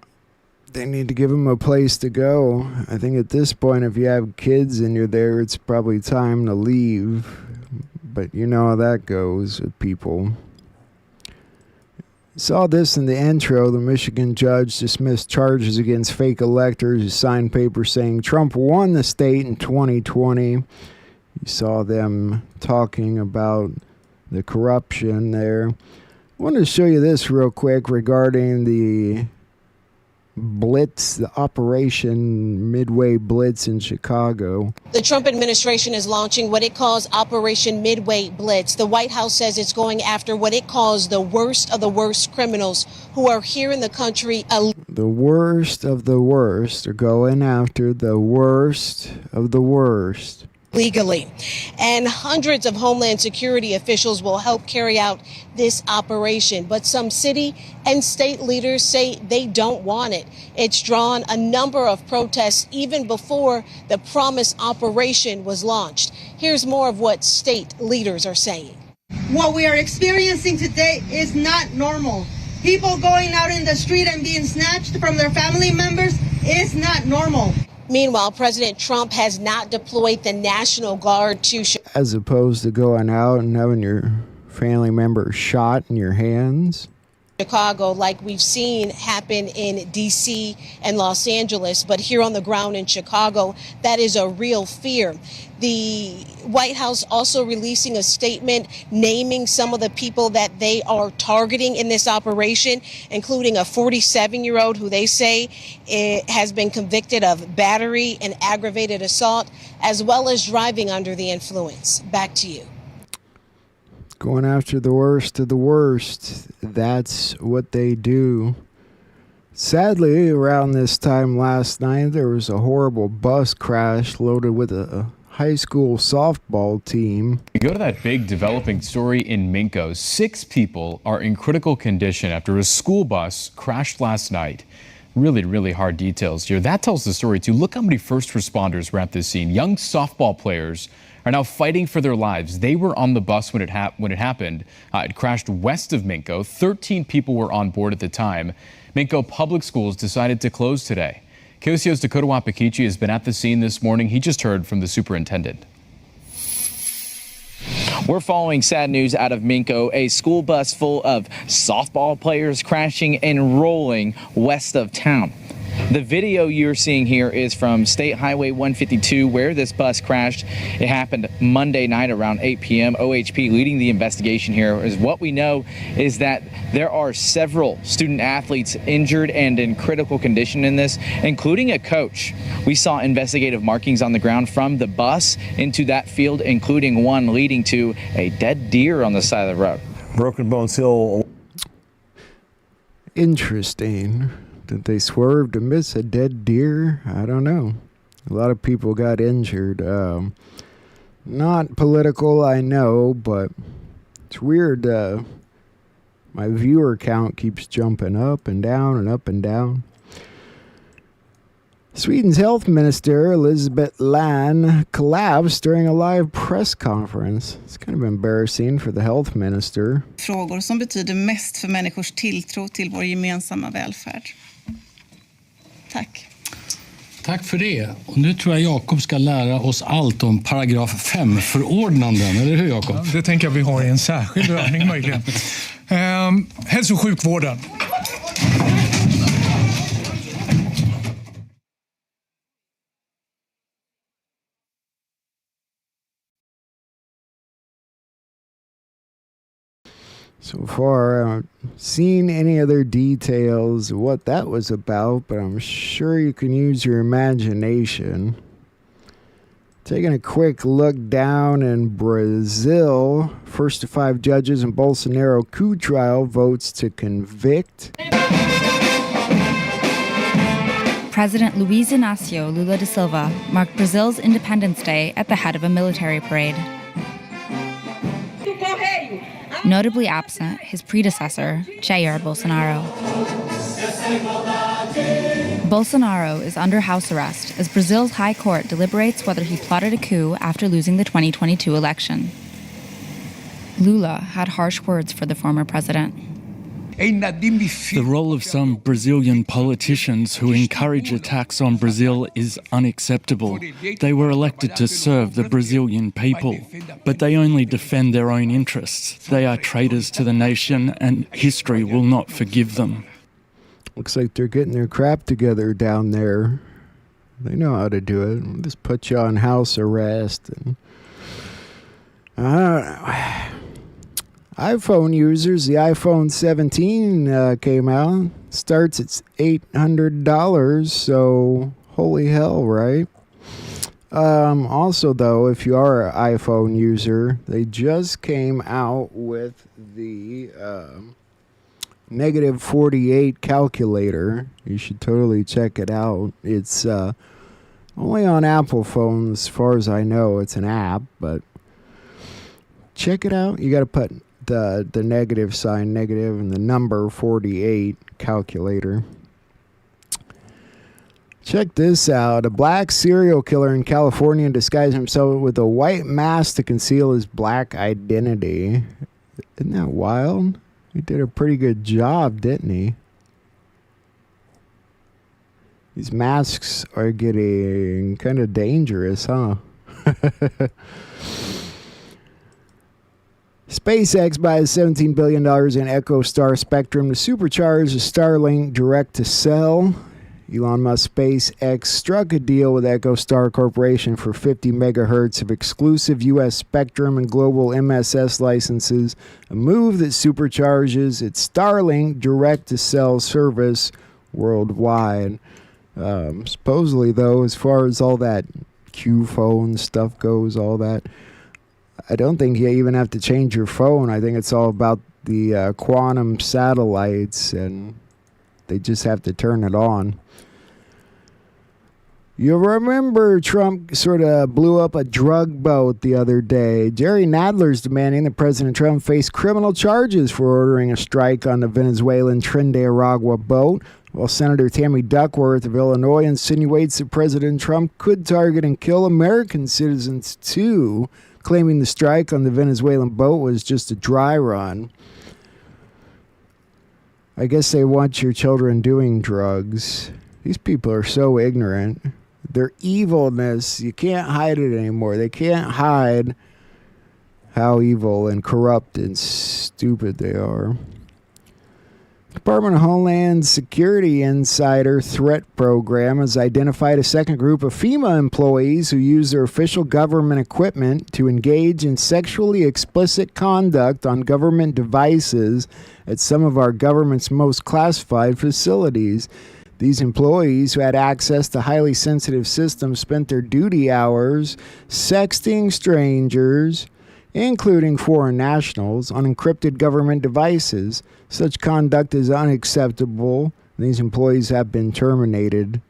They need to give them a place to go. I think at this point, if you have kids and you're there, it's probably time to leave. But you know how that goes with people. Saw this in the intro. The Michigan judge dismissed charges against fake electors who signed papers saying Trump won the state in 2020. You saw them talking about the corruption there. I wanted to show you this real quick regarding the blitz, the Operation Midway Blitz in Chicago. The Trump administration is launching what it calls Operation Midway Blitz. The White House says it's going after what it calls the worst of the worst criminals who are here in the country. The worst of the worst are going after the worst of the worst. Legally. And hundreds of Homeland Security officials will help carry out this operation. But some city and state leaders say they don't want it. It's drawn a number of protests even before the promised operation was launched. Here's more of what state leaders are saying. What we are experiencing today is not normal. People going out in the street and being snatched from their family members is not normal. Meanwhile, President Trump has not deployed the National Guard to... As opposed to going out and having your family member shot in your hands. Chicago, like we've seen happen in D.C. and Los Angeles, but here on the ground in Chicago, that is a real fear. The White House also releasing a statement naming some of the people that they are targeting in this operation, including a 47-year-old who they say has been convicted of battery and aggravated assault, as well as driving under the influence. Back to you. Going after the worst of the worst. That's what they do. Sadly, around this time last night, there was a horrible bus crash loaded with a high school softball team. We go to that big developing story in Minko. 6 people are in critical condition after a school bus crashed last night. Really hard details here. That tells the story too. Look how many first responders were at this scene. Young softball players are now fighting for their lives. They were on the bus when it happened. It crashed west of Minko. 13 people were on board at the time. Minko Public Schools decided to close today. KOCO's Dakota Wapakichi has been at the scene this morning. He just heard from the superintendent. We're following sad news out of Minco, a school bus full of softball players crashing and rolling west of town. The video you're seeing here is from State Highway 152, where this bus crashed. It happened Monday night around 8 p.m. OHP leading the investigation here. Is what we know is that there are several student athletes injured and in critical condition in this, including a coach. We saw investigative markings on the ground from the bus into that field, including one leading to a dead deer on the side of the road. Broken Bones Hill. Interesting. Did they swerve to miss a dead deer? I don't know. A lot of people got injured. Not political, I know, but it's weird. My viewer count keeps jumping up and down and up and down. Sweden's health minister, Elizabeth Lann, collapsed during a live press conference. It's kind of embarrassing for the health minister. Frågor som betyder mest för människors tilltro till vår gemensamma välfärd. Tack. Tack för det. Och nu tror jag Jakob ska lära oss allt om paragraf 5-förordnanden. Eller hur, Jakob? Ja, det tänker jag vi har i en särskild övning möjligen. Hälso- och sjukvården. So far, I haven't seen any other details of what that was about, but I'm sure you can use your imagination. Taking a quick look down in Brazil, first of 5 judges in Bolsonaro coup trial votes to convict. President Luiz Inácio Lula da Silva marked Brazil's Independence Day at the head of a military parade. Notably absent, his predecessor, Jair Bolsonaro. Bolsonaro is under house arrest as Brazil's High Court deliberates whether he plotted a coup after losing the 2022 election. Lula had harsh words for the former president. The role of some Brazilian politicians who encourage attacks on Brazil is unacceptable. They were elected to serve the Brazilian people, but they only defend their own interests. They are traitors to the nation, and history will not forgive them. Looks like they're getting their crap together down there. They know how to do it. We'll just put you on house arrest. And I don't know. iPhone users, the iPhone 17 came out. Starts at $800, so holy hell, right? Also, though, if you are an iPhone user, they just came out with the negative 48 calculator. You should totally check it out. It's only on Apple phones, as far as I know. It's an app, but check it out. You got to put the negative sign, negative, and the number 48 calculator. Check this out. A black serial killer in California disguised himself with a white mask to conceal his black identity. Isn't that wild? He did a pretty good job, didn't he? These masks are getting kind of dangerous, huh? SpaceX buys $17 billion in EchoStar spectrum to supercharge the Starlink direct-to-cell. Elon Musk SpaceX struck a deal with EchoStar Corporation for 50 megahertz of exclusive U.S. spectrum and global MSS licenses, a move that supercharges its Starlink direct-to-cell service worldwide. Supposedly, though, as far as all that Q phone stuff goes, all that, I don't think you even have to change your phone. I think it's all about the quantum satellites, and they just have to turn it on. You remember Trump sort of blew up a drug boat the other day. Jerry Nadler's demanding that President Trump face criminal charges for ordering a strike on the Venezuelan Tren de Aragua boat, while Senator Tammy Duckworth of Illinois insinuates that President Trump could target and kill American citizens too, claiming the strike on the Venezuelan boat was just a dry run. I guess they want your children doing drugs. These people are so ignorant. Their evilness, you can't hide it anymore. They can't hide how evil and corrupt and stupid they are. Department of Homeland Security Insider Threat Program has identified a second group of FEMA employees who use their official government equipment to engage in sexually explicit conduct on government devices at some of our government's most classified facilities. These employees who had access to highly sensitive systems spent their duty hours sexting strangers, including foreign nationals, on encrypted government devices. Such conduct is unacceptable. These employees have been terminated.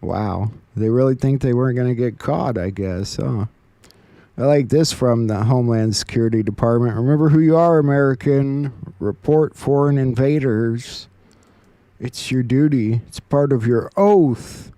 Wow. They really think they weren't going to get caught, I guess, huh? I like this from the Homeland Security Department. Remember who you are, American. Report foreign invaders. It's your duty. It's part of your oath.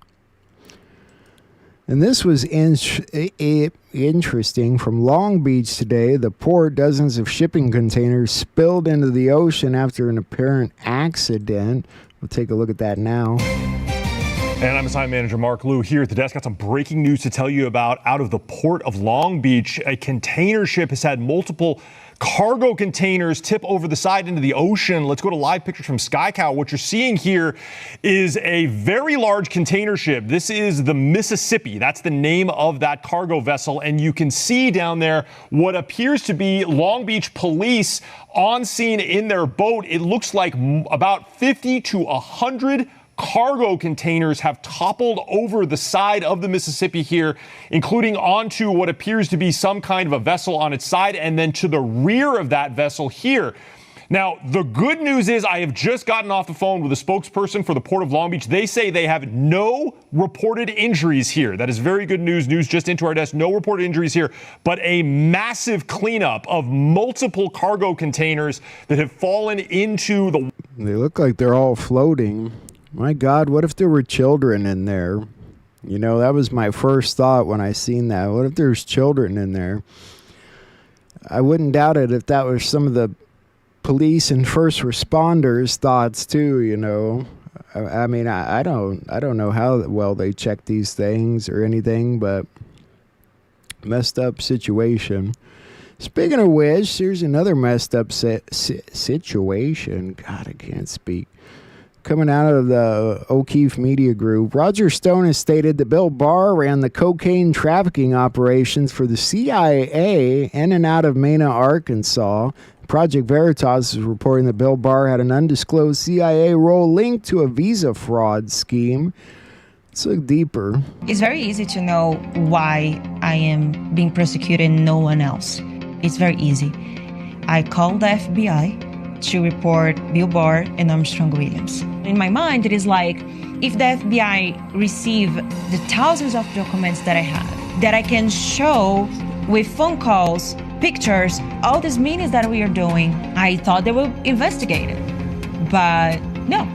And this was interesting. From Long Beach today, the port, dozens of shipping containers spilled into the ocean after an apparent accident. We'll take a look at that now. And I'm assignment manager Mark Liu here at the desk. Got some breaking news to tell you about out of the port of Long Beach. A container ship has had multiple cargo containers tip over the side into the ocean. Let's go to live pictures from SkyCow. What you're seeing here is a very large container ship. This is the Mississippi. That's the name of that cargo vessel. And you can see down there what appears to be Long Beach police on scene in their boat. It looks like about 50 to 100 cargo containers have toppled over the side of the Mississippi here, including onto what appears to be some kind of a vessel on its side, and then to the rear of that vessel here. Now, the good news is I have just gotten off the phone with a spokesperson for the Port of Long Beach. They say they have no reported injuries here. That is very good news. News just into our desk. No reported injuries here, but a massive cleanup of multiple cargo containers that have fallen into the... They look like they're all floating. My God, what if there were children in there? You know, that was my first thought when I seen that. What if there's children in there? I wouldn't doubt it if that was some of the police and first responders' thoughts too, you know. I mean, I don't know how well they check these things or anything, but messed up situation. Speaking of which, here's another messed up situation. God, I can't speak. Coming out of the O'Keefe Media Group, Roger Stone has stated that Bill Barr ran the cocaine trafficking operations for the CIA in and out of Mena, Arkansas. Project Veritas is reporting that Bill Barr had an undisclosed CIA role linked to a visa fraud scheme. Let's look deeper. It's very easy to know why I am being prosecuted and no one else. It's very easy. I called the FBI to report Bill Barr and Armstrong Williams. In my mind, it is like if the FBI receive the thousands of documents that I have, that I can show with phone calls, pictures, all these meetings that we are doing, I thought they will investigate it. But no,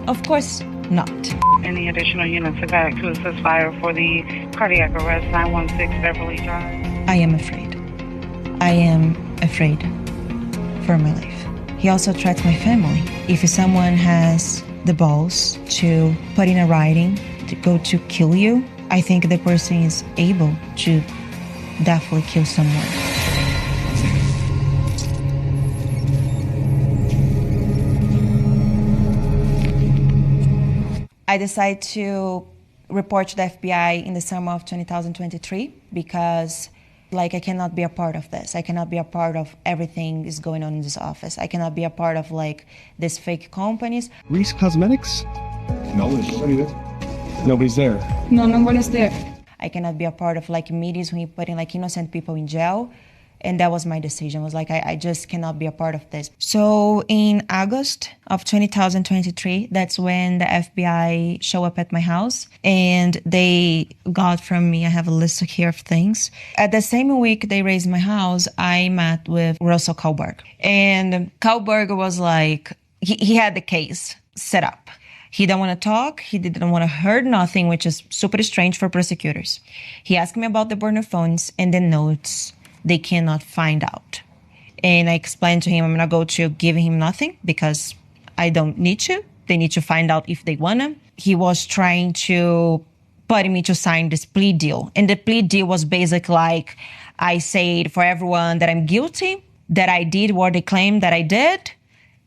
of course not. Any additional units of active fire for the cardiac arrest 916 Beverly Drive? I am afraid. I am afraid for my life. He also threats my family. If someone has the balls to put in a writing to go to kill you, I think the person is able to definitely kill someone. I decided to report to the FBI in the summer of 2023 because I cannot be a part of this. I cannot be a part of everything is going on in this office. I cannot be a part of these fake companies. Reese Cosmetics? No, nobody's there. No one is there. I cannot be a part of meetings when you putting innocent people in jail. And that was my decision. It was I just cannot be a part of this. So in August of 2023, that's when the FBI showed up at my house and they got from me, I have a list here of things. At the same week they raised my house, I met with Russell Kalberg. And Kalberg was he had the case set up. He didn't want to talk. He didn't want to hear nothing, which is super strange for prosecutors. He asked me about the burner phones and the notes they cannot find out. And I explained to him I'm not going to give him nothing because I don't need to. They need to find out if they want to. He was trying to putting me to sign this plea deal. And the plea deal was basically like, I said for everyone that I'm guilty, that I did what they claim that I did,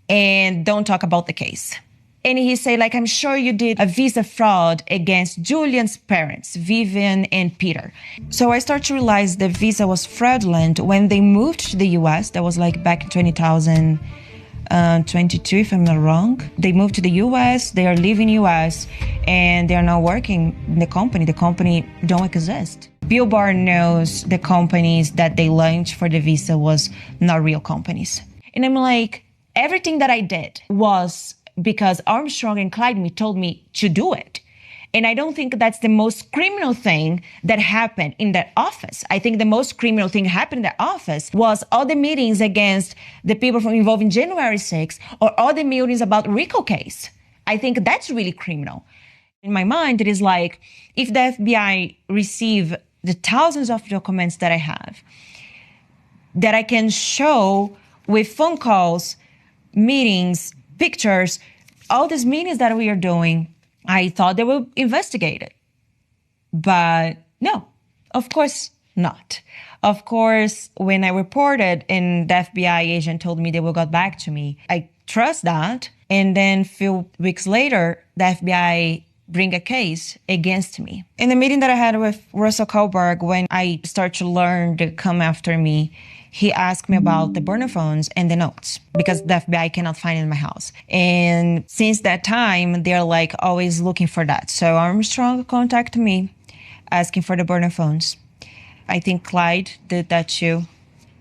and don't talk about the case. And he said, like, I'm sure you did a visa fraud against Julian's parents, Vivian and Peter. So I started to realize the visa was fraudulent when they moved to the US. That was like back in 2022, if I'm not wrong. They moved to the US, they are living in US, and they are now working in the company. The company don't exist. Billboard knows the companies that they launched for the visa was not real companies. And I'm like, everything that I did was because Armstrong and Clyde told me to do it. And I don't think that's the most criminal thing that happened in that office. I think the most criminal thing happened in that office was all the meetings against the people involved in January 6th or all the meetings about RICO case. I think that's really criminal. In my mind, it is like, if the FBI receive the thousands of documents that I have, that I can show with phone calls, meetings, pictures, all these meetings that we are doing, I thought they will investigate it. But no, of course not. Of course, when I reported and the FBI agent told me they will get back to me, I trust that. And then a few weeks later, the FBI bring a case against me. In the meeting that I had with Russell Kohlberg, when I started to learn to come after me, he asked me about the burner phones and the notes because the FBI cannot find it in my house. And since that time, they're like always looking for that. So Armstrong contacted me asking for the burner phones. I think Clyde did that too.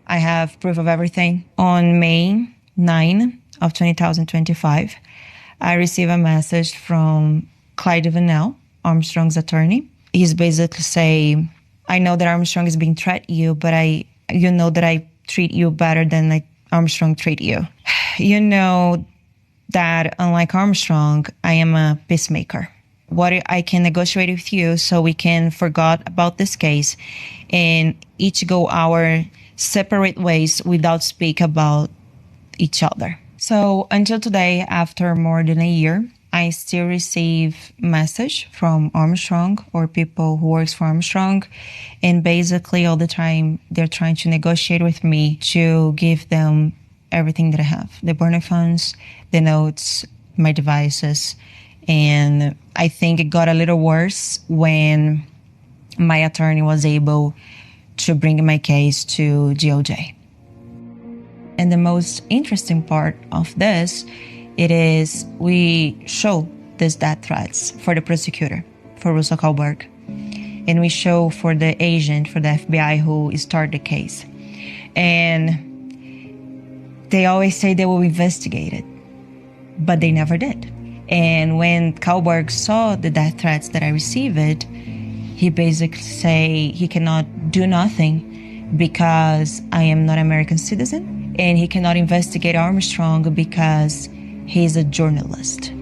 I have proof of everything. On May 9 of 2025, I received a message from Clyde Juvenile, Armstrong's attorney. He's basically saying, I know that Armstrong is being threatened you, but you know that I treat you better than Armstrong treat you. You know that unlike Armstrong, I am a peacemaker. What I can negotiate with you so we can forget about this case and each go our separate ways without speak about each other. So until today, after more than a year, I still receive message from Armstrong or people who works for Armstrong. And basically all the time, they're trying to negotiate with me to give them everything that I have. The burner phones, the notes, my devices. And I think it got a little worse when my attorney was able to bring my case to DOJ. And the most interesting part of this, it is we show these death threats for the prosecutor, for Russell Kohlberg. And we show for the agent, for the FBI who started the case. And they always say they will investigate it, but they never did. And when Kohlberg saw the death threats that I received, he basically say he cannot do nothing because I am not an American citizen, and he cannot investigate Armstrong because he's a journalist.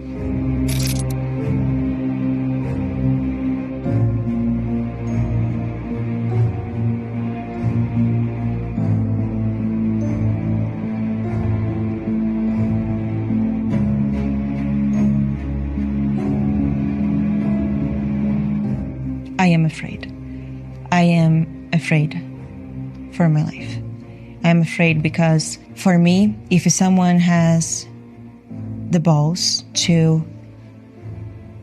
I am afraid. I am afraid for my life. I am afraid because for me, if someone has the balls to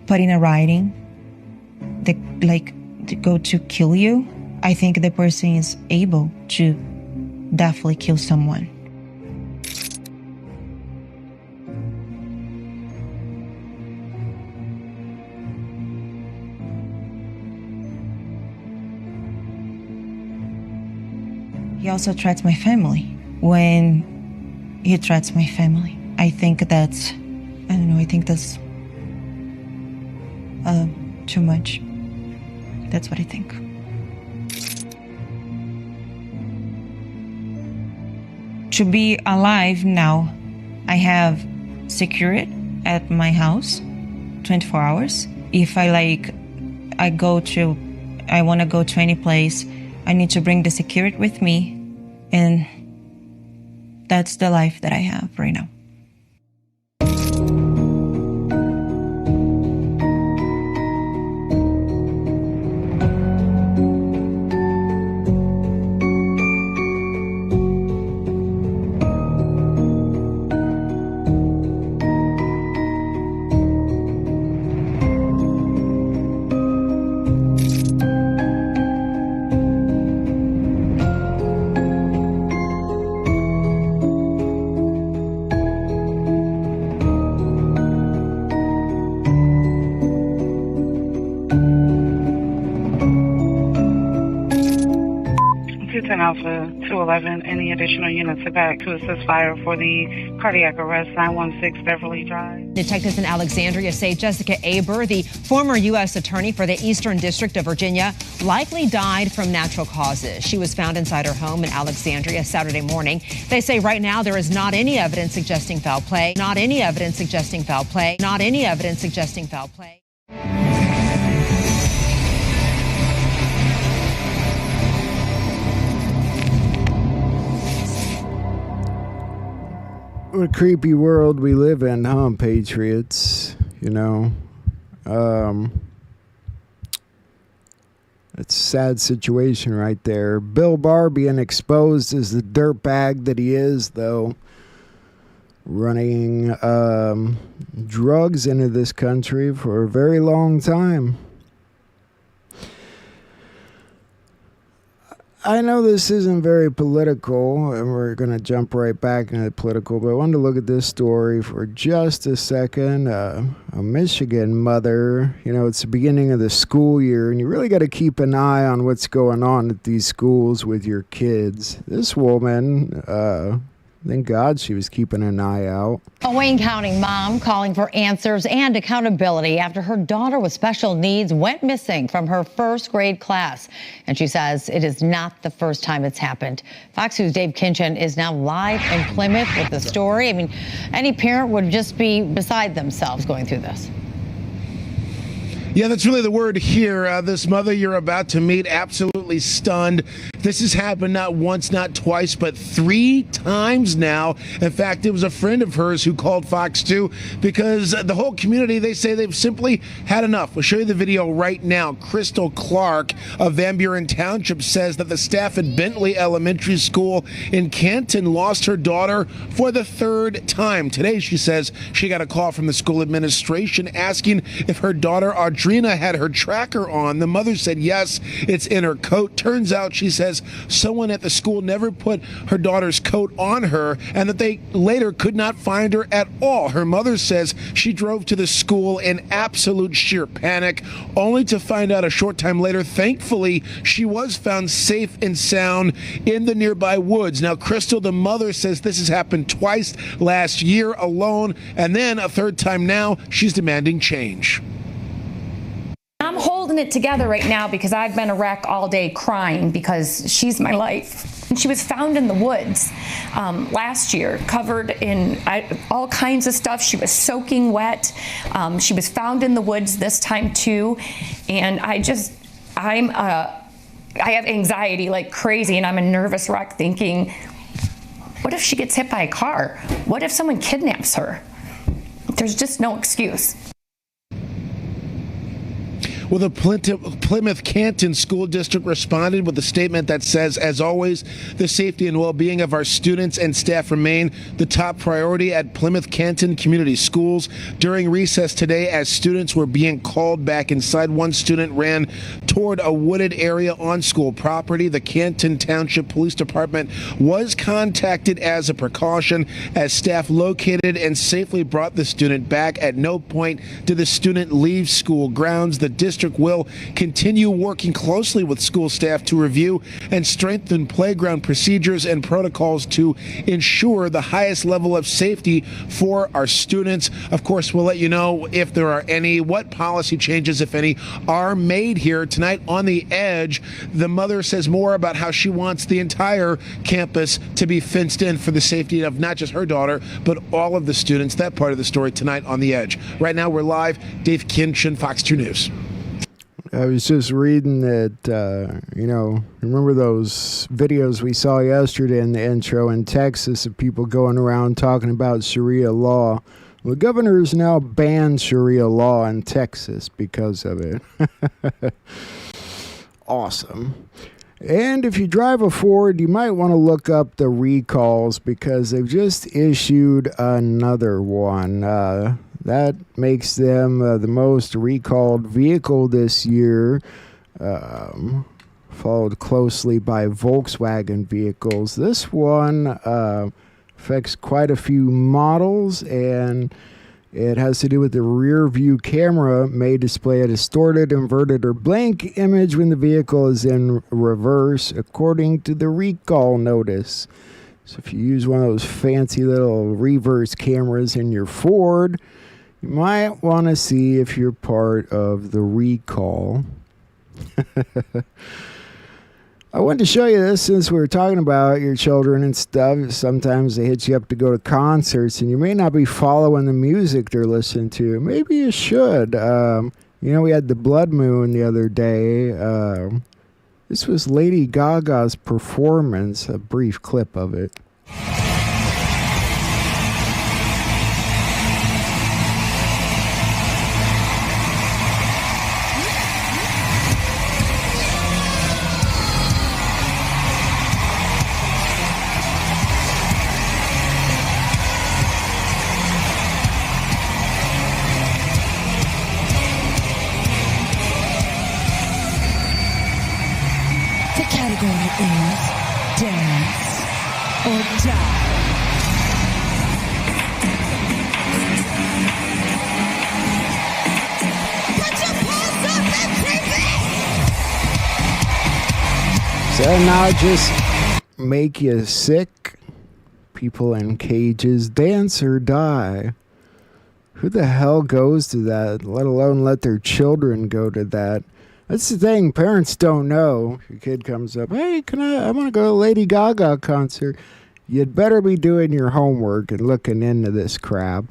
put in a writing to go to kill you, I think the person is able to definitely kill someone. He also threats my family. When he threats my family, I think that's too much. That's what I think. To be alive now, I have security at my house, 24 hours. If I want to go to any place, I need to bring the security with me, and that's the life that I have right now. Alpha 211. Any additional units are back to assist fire for the cardiac arrest, 916 Beverly Drive. Detectives in Alexandria say Jessica Aber, the former U.S. attorney for the Eastern District of Virginia, likely died from natural causes. She was found inside her home in Alexandria Saturday morning. They say right now there is not any evidence suggesting foul play. Not any evidence suggesting foul play. Not any evidence suggesting foul play. What a creepy world we live in, huh, Patriots? You know, it's a sad situation right there. Bill Barr being exposed as the dirtbag that he is, though, running drugs into this country for a very long time. I know this isn't very political, and we're going to jump right back into the political, but I wanted to look at this story for just a second. A Michigan mother, you know, it's the beginning of the school year, and you really got to keep an eye on what's going on at these schools with your kids. This woman, thank God she was keeping an eye out. A Wayne County mom calling for answers and accountability after her daughter with special needs went missing from her first grade class. And she says it is not the first time it's happened. Fox News' Dave Kinchin is now live in Plymouth with the story. I mean, any parent would just be beside themselves going through this. Yeah, that's really the word here. This mother you're about to meet, absolutely stunned. This has happened not once, not twice, but 3 times now. In fact, it was a friend of hers who called Fox 2 because the whole community, they say they've simply had enough. We'll show you the video right now. Crystal Clark of Van Buren Township says that the staff at Bentley Elementary School in Canton lost her daughter for the 3rd time. Today, she says she got a call from the school administration asking if her daughter Audrina had her tracker on. The mother said yes, it's in her coat. Turns out, she says, someone at the school never put her daughter's coat on her and that they later could not find her at all. Her mother says she drove to the school in absolute sheer panic, only to find out a short time later, thankfully, she was found safe and sound in the nearby woods. Now, Crystal, the mother, says this has happened twice last year alone, and then a 3rd time now. She's demanding change. I'm holding it together right now because I've been a wreck all day crying because she's my life. And she was found in the woods last year, covered in all kinds of stuff. She was soaking wet. She was found in the woods this time too. And I have anxiety like crazy, and I'm a nervous wreck thinking, what if she gets hit by a car? What if someone kidnaps her? There's just no excuse. Well, the Plymouth Canton School District responded with a statement that says, as always, the safety and well-being of our students and staff remain the top priority at Plymouth Canton Community Schools. During recess today, as students were being called back inside, one student ran toward a wooded area on school property. The Canton Township Police Department was contacted as a precaution as staff located and safely brought the student back. At no point did the student leave school grounds. The district will continue working closely with school staff to review and strengthen playground procedures and protocols to ensure the highest level of safety for our students. Of course, we'll let you know if there are any, what policy changes, if any, are made here tonight on The Edge. The mother says more about how she wants the entire campus to be fenced in for the safety of not just her daughter, but all of the students. That part of the story tonight on The Edge. Right now, we're live. Dave Kinchin, Fox 2 News. I was just reading that, remember those videos we saw yesterday in the intro in Texas of people going around talking about Sharia law? Well, the governors now banned Sharia law in Texas because of it. Awesome. And if you drive a Ford, you might want to look up the recalls because they've just issued another one. That makes them the most recalled vehicle this year, followed closely by Volkswagen vehicles. This one affects quite a few models, and It has to do with the rear view camera may display a distorted, inverted, or blank image when the vehicle is in reverse, according to the recall notice. So if you use one of those fancy little reverse cameras in your Ford, you might want to see if you're part of the recall. I wanted to show you this since we were talking about your children and stuff. Sometimes they hit you up to go to concerts and you may not be following the music they're listening to. Maybe you should. We had the Blood Moon the other day. This was Lady Gaga's performance, a brief clip of it. Does that not just make you sick? People in cages, dance or die. Who the hell goes to that, let alone let their children go to that? That's the thing, parents don't know. Your kid comes up, hey, I want to go to a Lady Gaga concert. You'd better be doing your homework and looking into this crap.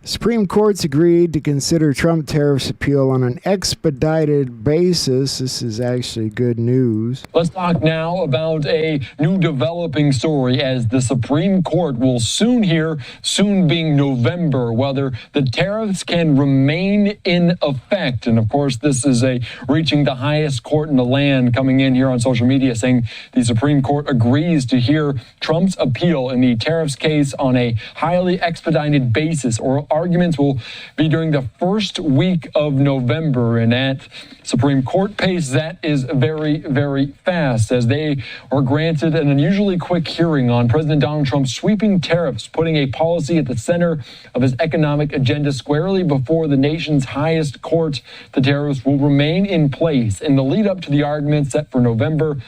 Supreme Court's agreed to consider Trump tariffs appeal on an expedited basis. This is actually good news. Let's talk now about a new developing story as the Supreme Court will soon hear, soon being November, whether the tariffs can remain in effect. And of course, this is reaching the highest court in the land, coming in here on social media saying the Supreme Court agrees to hear Trump's appeal in the tariffs case on a highly expedited basis. Or arguments will be during the first week of November, and at Supreme Court pace, that is very, very fast, as they are granted an unusually quick hearing on President Donald Trump's sweeping tariffs, putting a policy at the center of his economic agenda squarely before the nation's highest court. The tariffs will remain in place in the lead up to the argument set for November,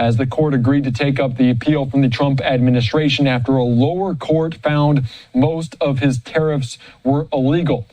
as the court agreed to take up the appeal from the Trump administration after a lower court found most of his tariffs were illegal.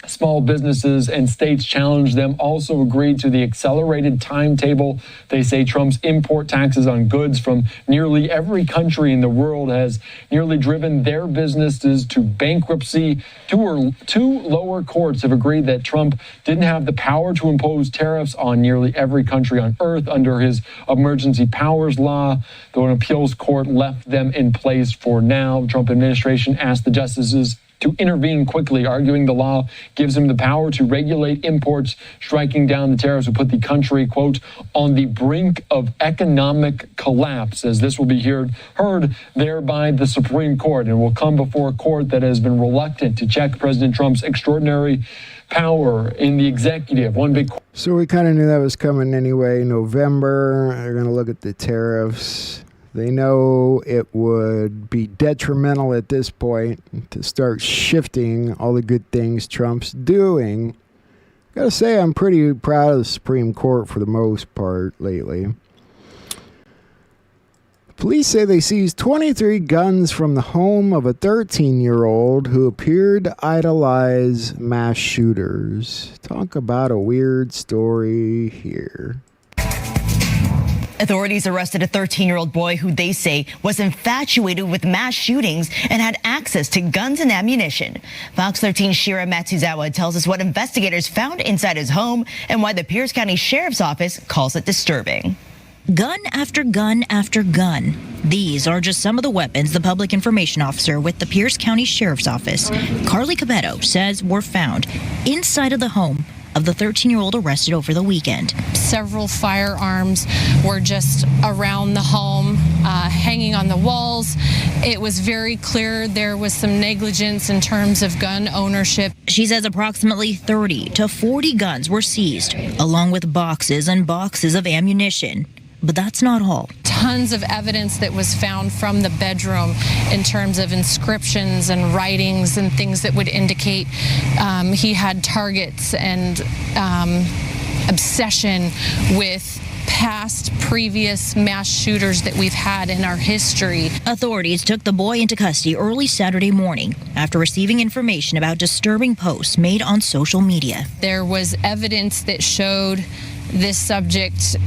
Small businesses and states challenged them, also agreed to the accelerated timetable. They say Trump's import taxes on goods from nearly every country in the world has nearly driven their businesses to bankruptcy. Two lower courts have agreed that Trump didn't have the power to impose tariffs on nearly every country on earth under his emergency powers law, though an appeals court left them in place for now. The Trump administration asked the justices to intervene quickly, arguing the law gives him the power to regulate imports. Striking down the tariffs would put the country, quote, on the brink of economic collapse, as this will be heard there by the Supreme Court and will come before a court that has been reluctant to check President Trump's extraordinary power in the executive. So we kind of knew that was coming anyway. November, they're going to look at the tariffs. They know it would be detrimental at this point to start shifting all the good things Trump's doing. Gotta say, I'm pretty proud of the Supreme Court for the most part lately. Police say they seized 23 guns from the home of a 13-year-old who appeared to idolize mass shooters. Talk about a weird story here. Authorities arrested a 13-year-old boy who they say was infatuated with mass shootings and had access to guns and ammunition. Fox 13's Shira Matsuzawa tells us what investigators found inside his home and why the Pierce County Sheriff's Office calls it disturbing. Gun after gun after gun. These are just some of the weapons the public information officer with the Pierce County Sheriff's Office, Carly Capetto, says were found inside of the home of the 13-year-old arrested over the weekend. Several firearms were just around the home, hanging on the walls. It was very clear there was some negligence in terms of gun ownership. She says approximately 30 to 40 guns were seized, along with boxes and boxes of ammunition. But that's not all. tons of evidence that was found from the bedroom in terms of inscriptions and writings and things that would indicate he had targets and obsession with previous mass shooters that we've had in our history. Authorities took the boy into custody early Saturday morning after receiving information about disturbing posts made on social media. There was evidence that showed this subject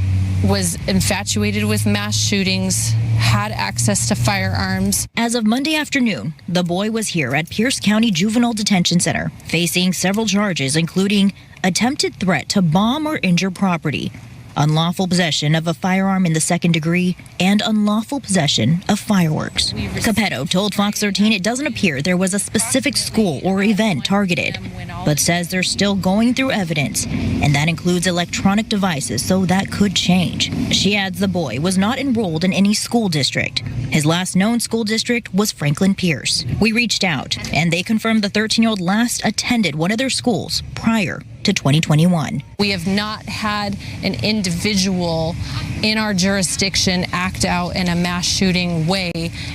was infatuated with mass shootings, had access to firearms. As of Monday afternoon, the boy was here at Pierce County Juvenile Detention Center, facing several charges, including attempted threat to bomb or injure property, unlawful possession of a firearm in the second degree, and unlawful possession of fireworks. Capetto told Fox 13 it doesn't appear there was a specific school or event targeted, but says they're still going through evidence, and that includes electronic devices, so that could change. She adds the boy was not enrolled in any school district. His last known school district was Franklin Pierce. We reached out, and they confirmed the 13-year-old last attended one of their schools prior to 2021. We have not had an individual in our jurisdiction act out in a mass shooting way,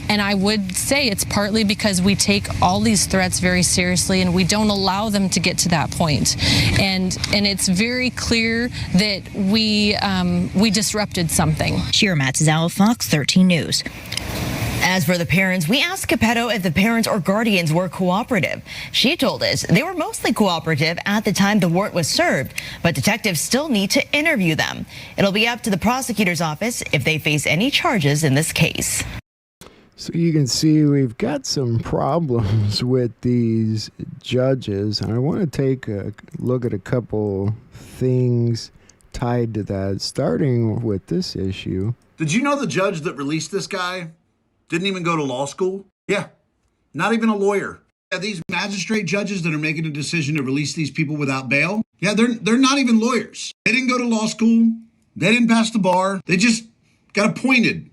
and I would say it's partly because we take all these threats very seriously and we don't allow them to get to that point. And it's very clear that we disrupted something. Shira Matsuzawa, Fox 13 News. As for the parents, we asked Capetto if the parents or guardians were cooperative. She told us they were mostly cooperative at the time the warrant was served, but detectives still need to interview them. It'll be up to the prosecutor's office if they face any charges in this case. So you can see we've got some problems with these judges, and I want to take a look at a couple things tied to that, starting with this issue. Did you know the judge that released this guy didn't even go to law school? Yeah, not even a lawyer. Yeah, these magistrate judges that are making a decision to release these people without bail, yeah, they're not even lawyers. They didn't go to law school. They didn't pass the bar. They just got appointed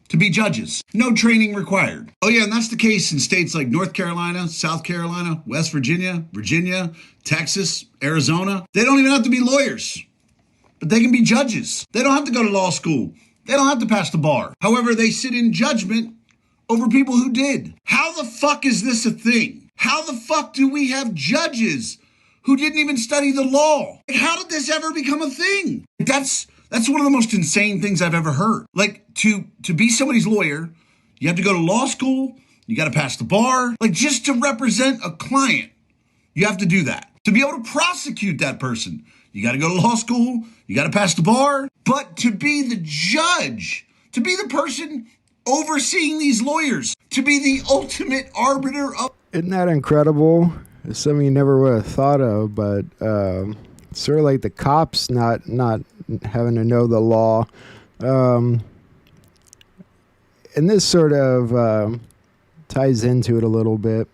to be judges. No training required. Oh yeah, and that's the case in states like North Carolina, South Carolina, West Virginia, Texas, Arizona. They don't even have to be lawyers, but they can be judges. They don't have to go to law school. They don't have to pass the bar. However, they sit in judgment over people who did. How the fuck is this a thing? How the fuck do we have judges who didn't even study the law? How did this ever become a thing? That's one of the most insane things I've ever heard. Like, to be somebody's lawyer, you have to go to law school, you got to pass the bar. Like, just to represent a client, you have to do that. To be able to prosecute that person, you got to go to law school, you got to pass the bar. But to be the judge, to be the person overseeing these lawyers, to be the ultimate arbiter of... Isn't that incredible? It's something you never would have thought of, but sort of like the cops not having to know the law. And this sort of ties into it a little bit.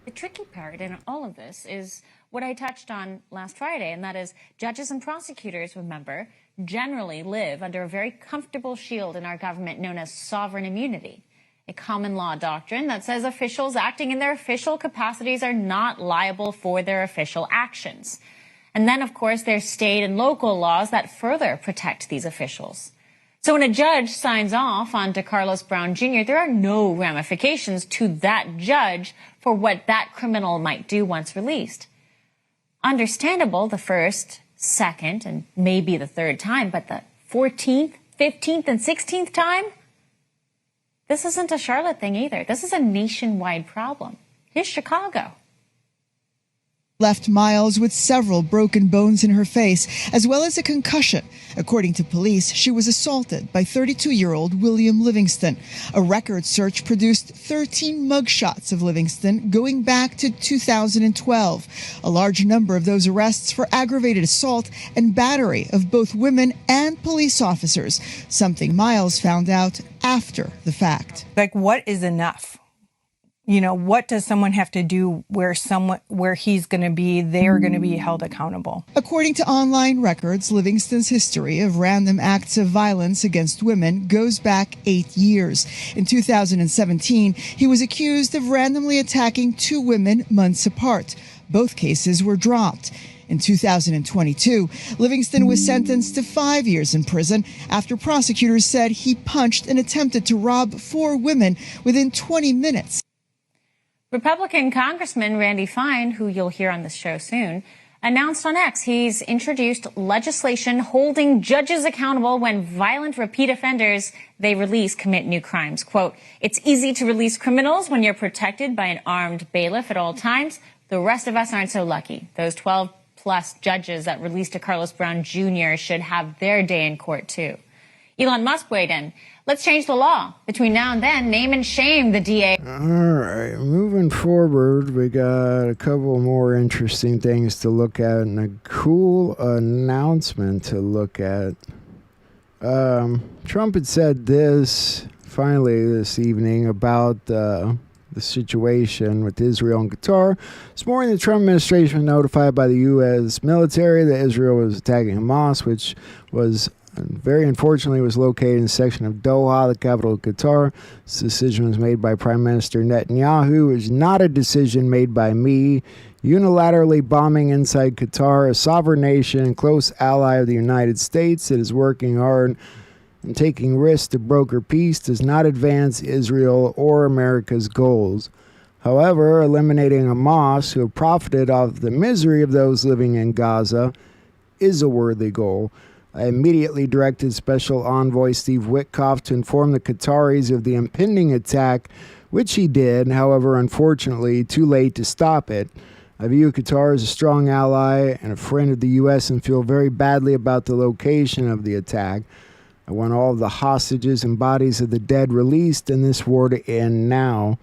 The tricky part in all of this is what I touched on last Friday, and that is judges and prosecutors, remember, generally live under a very comfortable shield in our government known as sovereign immunity, a common law doctrine that says officials acting in their official capacities are not liable for their official actions. And then, of course, there's state and local laws that further protect these officials. So when a judge signs off on DeCarlos Brown Jr., there are no ramifications to that judge for what that criminal might do once released. Understandable the first, second, and maybe the third time, but the 14th, 15th, and 16th time? This isn't a Charlotte thing either. This is a nationwide problem. Here's Chicago. Left Miles with several broken bones in her face, as well as a concussion. According to police, she was assaulted by 32-year-old William Livingston. A record search produced 13 mugshots of Livingston going back to 2012. A large number of those arrests for aggravated assault and battery of both women and police officers, something Miles found out after the fact. Like, what is enough? You know, what does someone have to do where he's going to be, they're going to be held accountable? According to online records, Livingston's history of random acts of violence against women goes back 8 years. In 2017, he was accused of randomly attacking 2 women months apart. Both cases were dropped. In 2022, Livingston was sentenced to 5 years in prison after prosecutors said he punched and attempted to rob 4 women within 20 minutes. Republican Congressman Randy Fine, who you'll hear on this show soon, announced on X he's introduced legislation holding judges accountable when violent repeat offenders they release commit new crimes. Quote, it's easy to release criminals when you're protected by an armed bailiff at all times. The rest of us aren't so lucky. Those 12-plus judges that released to Carlos Brown Jr. should have their day in court, too. Elon Musk weighed in. Let's change the law. Between now and then, name and shame the DA. All right, moving forward, we got a couple more interesting things to look at and a cool announcement to look at. Trump had said this, finally this evening, about the situation with Israel and Qatar. This morning, the Trump administration was notified by the U.S. military that Israel was attacking Hamas, which was very unfortunately was located in a section of Doha, the capital of Qatar. This decision was made by Prime Minister Netanyahu. It was not a decision made by me. Unilaterally bombing inside Qatar, a sovereign nation and close ally of the United States that is working hard and taking risks to broker peace, does not advance Israel or America's goals. However, eliminating Hamas, who have profited off the misery of those living in Gaza, is a worthy goal. I immediately directed Special Envoy Steve Witkoff to inform the Qataris of the impending attack, which he did, however, unfortunately, too late to stop it. I view Qatar as a strong ally and a friend of the U.S. and feel very badly about the location of the attack. I want all of the hostages and bodies of the dead released and this war to end now.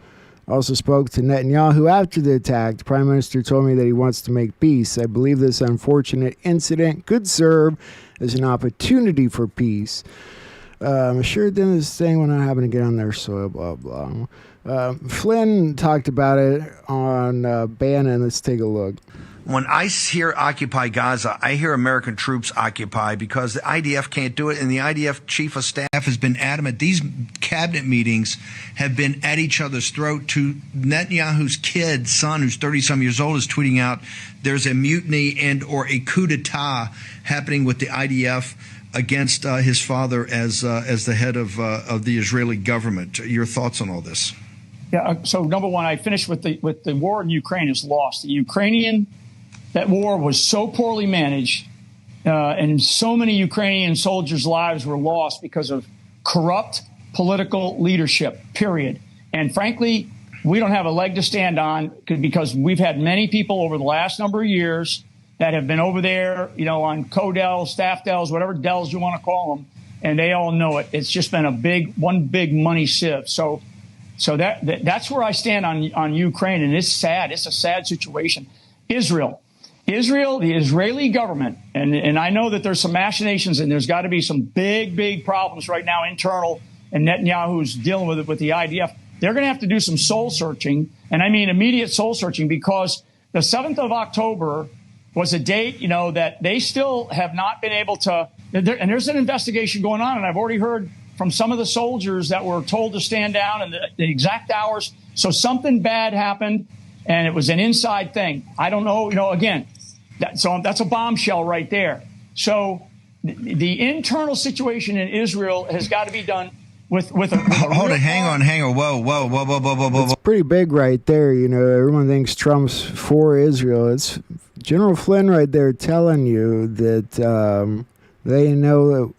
I also spoke to Netanyahu after the attack. The Prime Minister told me that he wants to make peace. I believe this unfortunate incident could serve as an opportunity for peace. I'm sure it did this thing when I happen to get on their soil, blah, blah. Flynn talked about it on Bannon. Let's take a look. When I hear Occupy Gaza, I hear American troops occupy because the IDF can't do it, and the IDF chief of staff has been adamant. These cabinet meetings have been at each other's throat. To Netanyahu's kid, son, who's 30-some years old, is tweeting out there's a mutiny and or a coup d'etat happening with the IDF against his father as the head of the Israeli government. Your thoughts on all this? Yeah. So number one, I finished with the war in Ukraine is lost. That war was so poorly managed, and so many Ukrainian soldiers' lives were lost because of corrupt political leadership, period. And frankly, we don't have a leg to stand on because we've had many people over the last number of years that have been over there, on co-dels, staff dels, whatever dels you want to call them, and they all know it. It's just been one big money sieve. So that's where I stand on Ukraine, and it's sad. It's a sad situation. Israel, the Israeli government, and I know that there's some machinations and there's got to be some big problems right now internal, and Netanyahu's dealing with it with the IDF. They're going to have to do some soul searching, and I mean immediate soul searching, because the 7th of October was a date, that they still have not been able to, and there's an investigation going on, and I've already heard from some of the soldiers that were told to stand down and the exact hours. So something bad happened, and it was an inside thing. I don't know, again, so that's a bombshell right there. So the internal situation in Israel has got to be done with a hold it, hang on. Whoa. It's pretty big right there. Everyone thinks Trump's for Israel. It's General Flynn right there telling you that they know that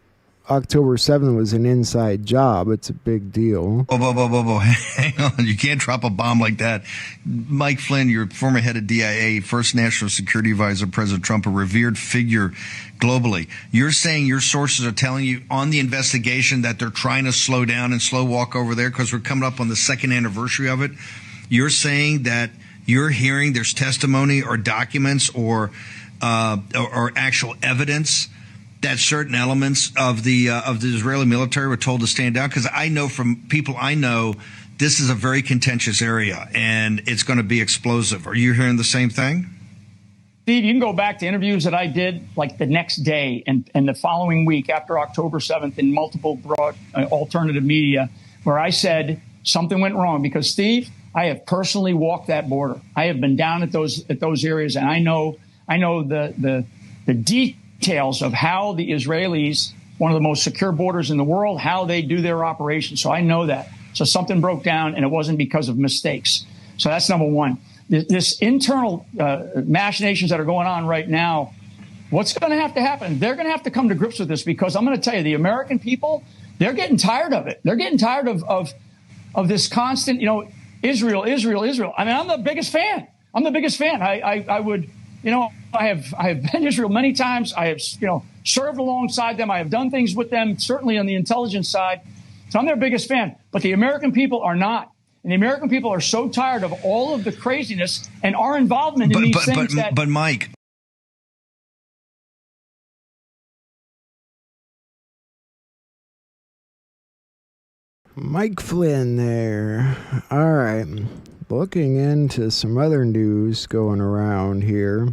October 7th was an inside job. It's a big deal. Whoa. Hang on. You can't drop a bomb like that. Mike Flynn, your former head of DIA, first national security advisor, President Trump, a revered figure globally. You're saying your sources are telling you on the investigation that they're trying to slow down and slow walk over there because we're coming up on the 2nd anniversary of it. You're saying that you're hearing there's testimony or documents or actual evidence that certain elements of the Israeli military were told to stand down? Because I know from people I know, this is a very contentious area and it's going to be explosive. Are you hearing the same thing? Steve, you can go back to interviews that I did like the next day and the following week after October 7th in multiple broad alternative media, where I said something went wrong. Because, Steve, I have personally walked that border. I have been down at those areas, and I know I know the details of how the Israelis, one of the most secure borders in the world, how they do their operations. So I know that. So something broke down, and it wasn't because of mistakes. So that's number one. This internal machinations that are going on right now, what's going to happen? They're going to have to come to grips with this, because I'm going to tell you, the American people, they're getting tired of it. They're getting tired of this constant, Israel. I mean, I'm the biggest fan. I would, I have been to Israel many times. I have, served alongside them. I have done things with them, certainly on the intelligence side. So I'm their biggest fan. But the American people are not. And the American people are so tired of all of the craziness and our involvement in these things. But Mike. Mike Flynn there. All right. Looking into some other news going around here.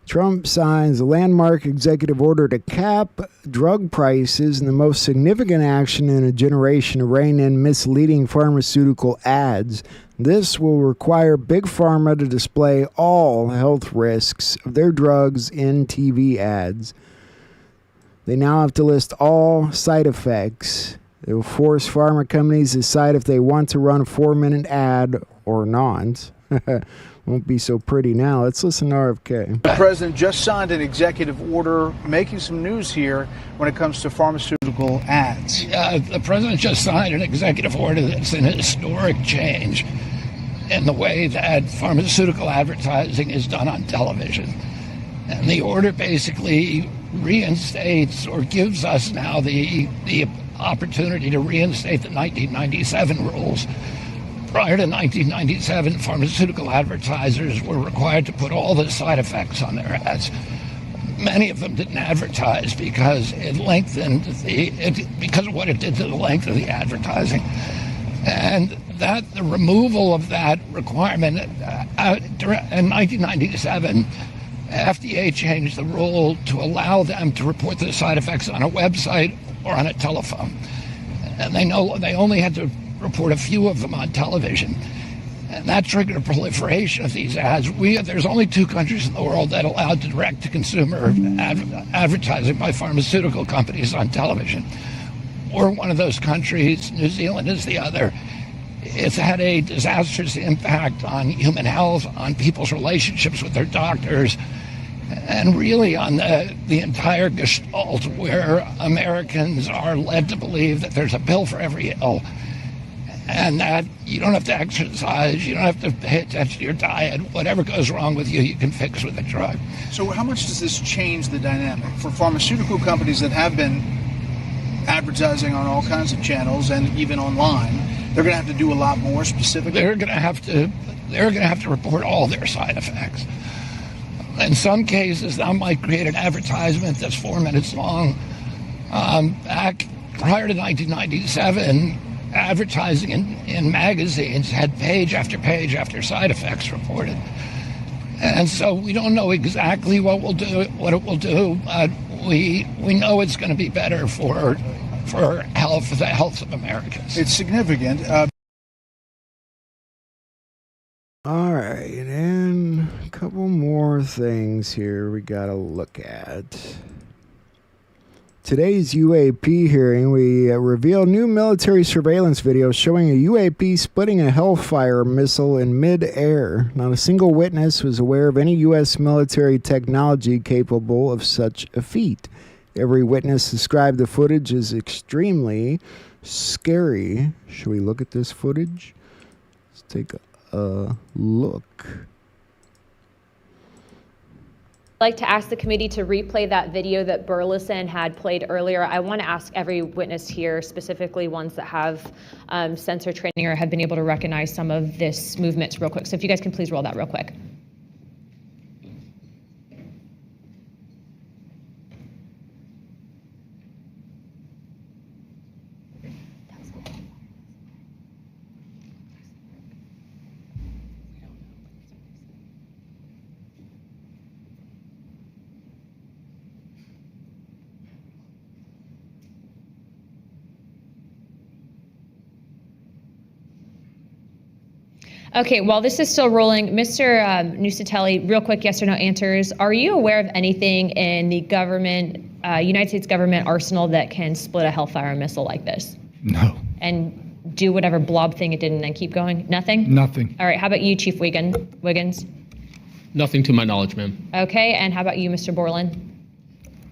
Trump signs a landmark executive order to cap drug prices in the most significant action in a generation to rein in misleading pharmaceutical ads. This will require Big Pharma to display all health risks of their drugs in TV ads. They now have to list all side effects. It will force pharma companies to decide if they want to run a 4-minute ad or not. Won't be so pretty now. Let's listen to RFK. The president just signed an executive order making some news here when it comes to pharmaceutical ads. The president just signed an executive order that's an historic change in the way that pharmaceutical advertising is done on television. And the order basically reinstates, or gives us now the opportunity to reinstate the 1997 rules. Prior to 1997, pharmaceutical advertisers were required to put all the side effects on their ads. Many of them didn't advertise because it lengthened because of what it did to the length of the advertising. And the removal of that requirement in 1997, FDA changed the rule to allow them to report the side effects on a website or on a telephone. And they only had to report a few of them on television. And that triggered a proliferation of these ads. There's only 2 countries in the world that allowed direct-to-consumer advertising by pharmaceutical companies on television. We're one of those countries. New Zealand is the other. It's had a disastrous impact on human health, on people's relationships with their doctors, and really on the entire gestalt, where Americans are led to believe that there's a pill for every ill, and that you don't have to exercise, you don't have to pay attention to your diet. Whatever goes wrong with you, you can fix with a drug. So how much does this change the dynamic for pharmaceutical companies that have been advertising on all kinds of channels and even online? They're going to have to do a lot more specifically. They're going to have to report all their side effects. In some cases, that might create an advertisement that's 4 minutes long. Back prior to 1997, advertising in magazines had page after page after side effects reported. And so we don't know exactly what it will do, but we know it's going to be better for health, for the health of Americans. It's significant. All right, and a couple more things here we got to look at. Today's UAP hearing, we reveal new military surveillance video showing a UAP splitting a Hellfire missile in mid-air. Not a single witness was aware of any U.S. military technology capable of such a feat. Every witness described the footage as extremely scary. Should we look at this footage? Let's take a look. I'd like to ask the committee to replay that video that Burleson had played earlier. I want to ask every witness here, specifically ones that have sensor training or have been able to recognize some of this movements real quick. So if you guys can please roll that real quick. Okay, while this is still rolling, Mr. Nusatelli, real quick yes or no answers. Are you aware of anything in the government, United States government arsenal that can split a Hellfire missile like this? No. And do whatever blob thing it did and then keep going? Nothing? Nothing. All right, how about you, Chief Wiggins? Nothing to my knowledge, ma'am. Okay, and how about you, Mr. Borland?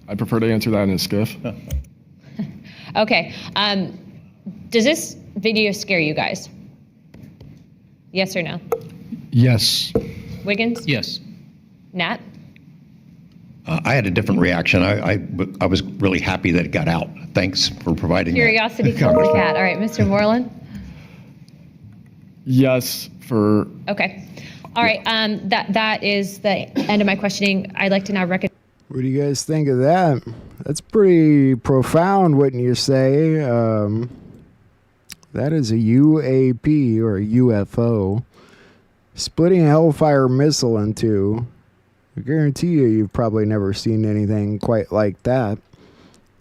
I prefer to answer that in a skiff. Okay, does this video scare you guys? Yes or no? Yes. Wiggins? Yes. Nat? I had a different reaction. I was really happy that it got out. Thanks for providing Curiosity that. kills the cat. All right, Mr. Borland? Yes, for... Okay. All right, that is the end of my questioning. I'd like to now recognize... What do you guys think of that? That's pretty profound, wouldn't you say? That is a UAP, or a UFO, splitting a Hellfire missile in two. I guarantee you've probably never seen anything quite like that.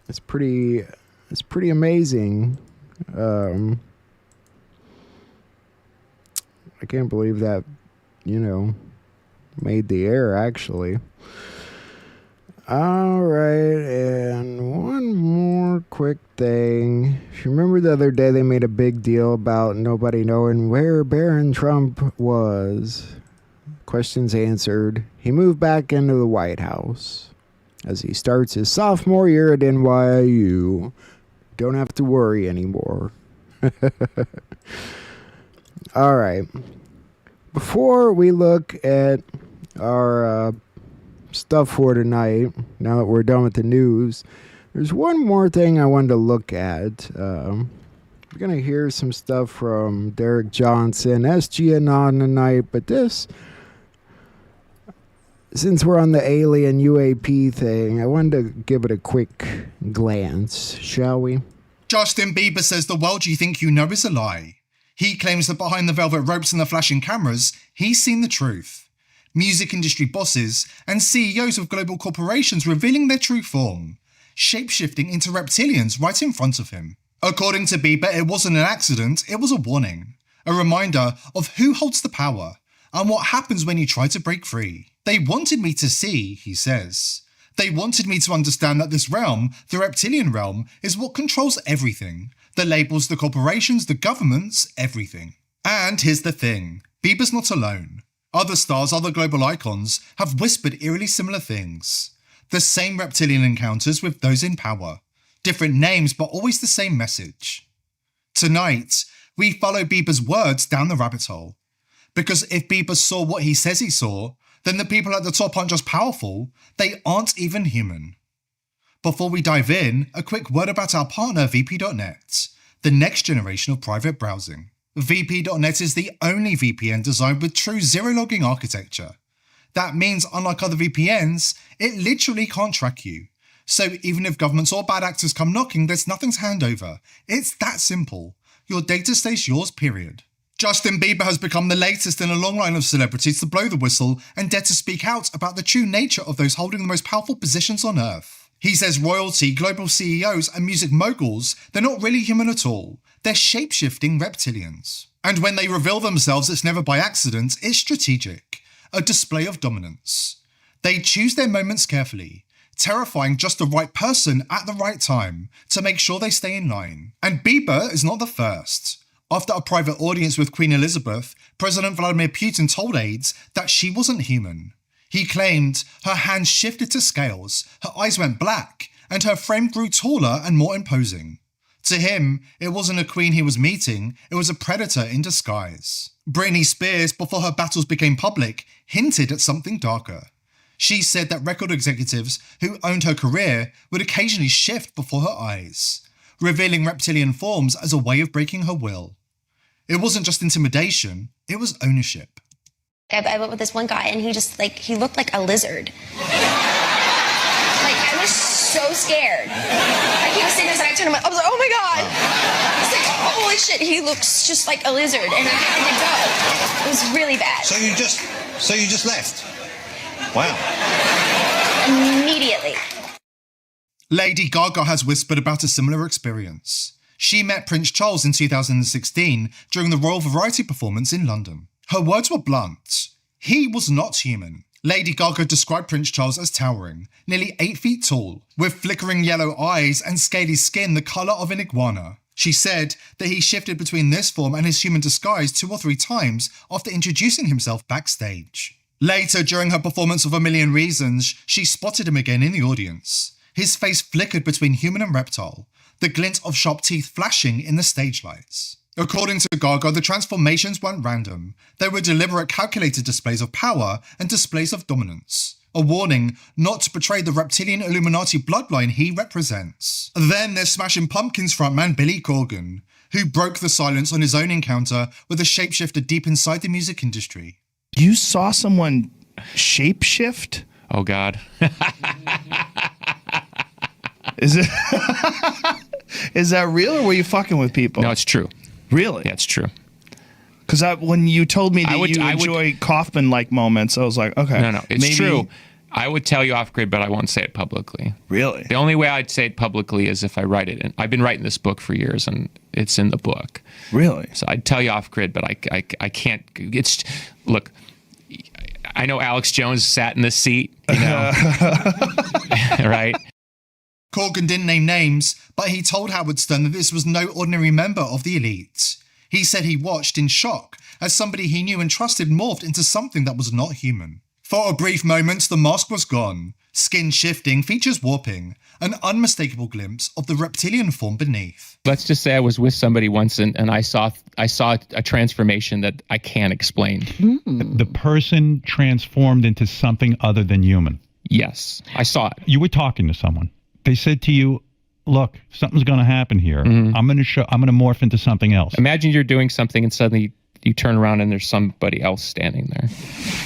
It's pretty amazing. I can't believe that, made the air, actually. All right, and one more quick thing. If you remember the other day, they made a big deal about nobody knowing where Barron Trump was. Questions answered. He moved back into the White House as he starts his sophomore year at NYU. Don't have to worry anymore. All right. Before we look at our stuff for tonight, now that we're done with the news, there's one more thing I wanted to look at. We're going to hear some stuff from Derek Johnson, SGN tonight, but this, since we're on the alien UAP thing, I wanted to give it a quick glance, shall we? Justin Bieber says the world you think you know is a lie. He claims that behind the velvet ropes and the flashing cameras, he's seen the truth. Music industry bosses and CEOs of global corporations revealing their true form, shapeshifting into reptilians right in front of him. According to Bieber, it wasn't an accident, it was a warning. A reminder of who holds the power and what happens when you try to break free. They wanted me to see, he says. They wanted me to understand that this realm, the reptilian realm, is what controls everything. The labels, the corporations, the governments, everything. And here's the thing, Bieber's not alone. Other stars, other global icons, have whispered eerily similar things. The same reptilian encounters with those in power. Different names, but always the same message. Tonight, we follow Bieber's words down the rabbit hole. Because if Bieber saw what he says he saw, then the people at the top aren't just powerful, they aren't even human. Before we dive in, a quick word about our partner VP.net, the next generation of private browsing. VP.net is the only VPN designed with true zero-logging architecture. That means, unlike other VPNs, it literally can't track you. So even if governments or bad actors come knocking, there's nothing to hand over. It's that simple. Your data stays yours, period. Justin Bieber has become the latest in a long line of celebrities to blow the whistle and dare to speak out about the true nature of those holding the most powerful positions on Earth. He says royalty, global CEOs, and music moguls, they're not really human at all. They're shape-shifting reptilians. And when they reveal themselves, it's never by accident, it's strategic. A display of dominance. They choose their moments carefully, terrifying just the right person at the right time to make sure they stay in line. And Bieber is not the first. After a private audience with Queen Elizabeth, President Vladimir Putin told aides that she wasn't human. He claimed her hands shifted to scales, her eyes went black, and her frame grew taller and more imposing. To him, it wasn't a queen he was meeting, it was a predator in disguise. Britney Spears, before her battles became public, hinted at something darker. She said that record executives who owned her career would occasionally shift before her eyes, revealing reptilian forms as a way of breaking her will. It wasn't just intimidation, it was ownership. I went with this one guy and he looked like a lizard. I was so scared. He was sitting there and I turned him, I was like, oh my God. I was like, holy shit, he looks just like a lizard. And I had to go. It was really bad. So you just left? Wow. Immediately. Lady Gaga has whispered about a similar experience. She met Prince Charles in 2016 during the Royal Variety performance in London. Her words were blunt. He was not human. Lady Gaga described Prince Charles as towering, nearly 8 feet tall, with flickering yellow eyes and scaly skin the colour of an iguana. She said that he shifted between this form and his human disguise 2 or 3 times after introducing himself backstage. Later, during her performance of A Million Reasons, she spotted him again in the audience. His face flickered between human and reptile, the glint of sharp teeth flashing in the stage lights. According to Gaga, the transformations weren't random. They were deliberate, calculated displays of power and displays of dominance. A warning not to betray the reptilian Illuminati bloodline he represents. Then there's Smashing Pumpkins frontman Billy Corgan, who broke the silence on his own encounter with a shapeshifter deep inside the music industry. You saw someone shapeshift? Oh, God. Is it? Is that real, or were you fucking with people? No, it's true. Really? Yeah, it's true. Because when you told me that you enjoy Kaufman-like moments, I was like, okay. No, it's true. I would tell you off grid, but I won't say it publicly. Really? The only way I'd say it publicly is if I write it. And I've been writing this book for years, and it's in the book. Really? So I'd tell you off grid, but I can't. Look, I know Alex Jones sat in this seat, you know, right? Corgan didn't name names, but he told Howard Stern that this was no ordinary member of the elite. He said he watched in shock as somebody he knew and trusted morphed into something that was not human. For a brief moment, the mask was gone. Skin shifting, features warping, an unmistakable glimpse of the reptilian form beneath. Let's just say I was with somebody once and I saw a transformation that I can't explain. The person transformed into something other than human. Yes, I saw it. You were talking to someone. They said to you, look, something's going to happen here. Mm-hmm. I'm going to morph into something else. Imagine you're doing something and suddenly you turn around and there's somebody else standing there.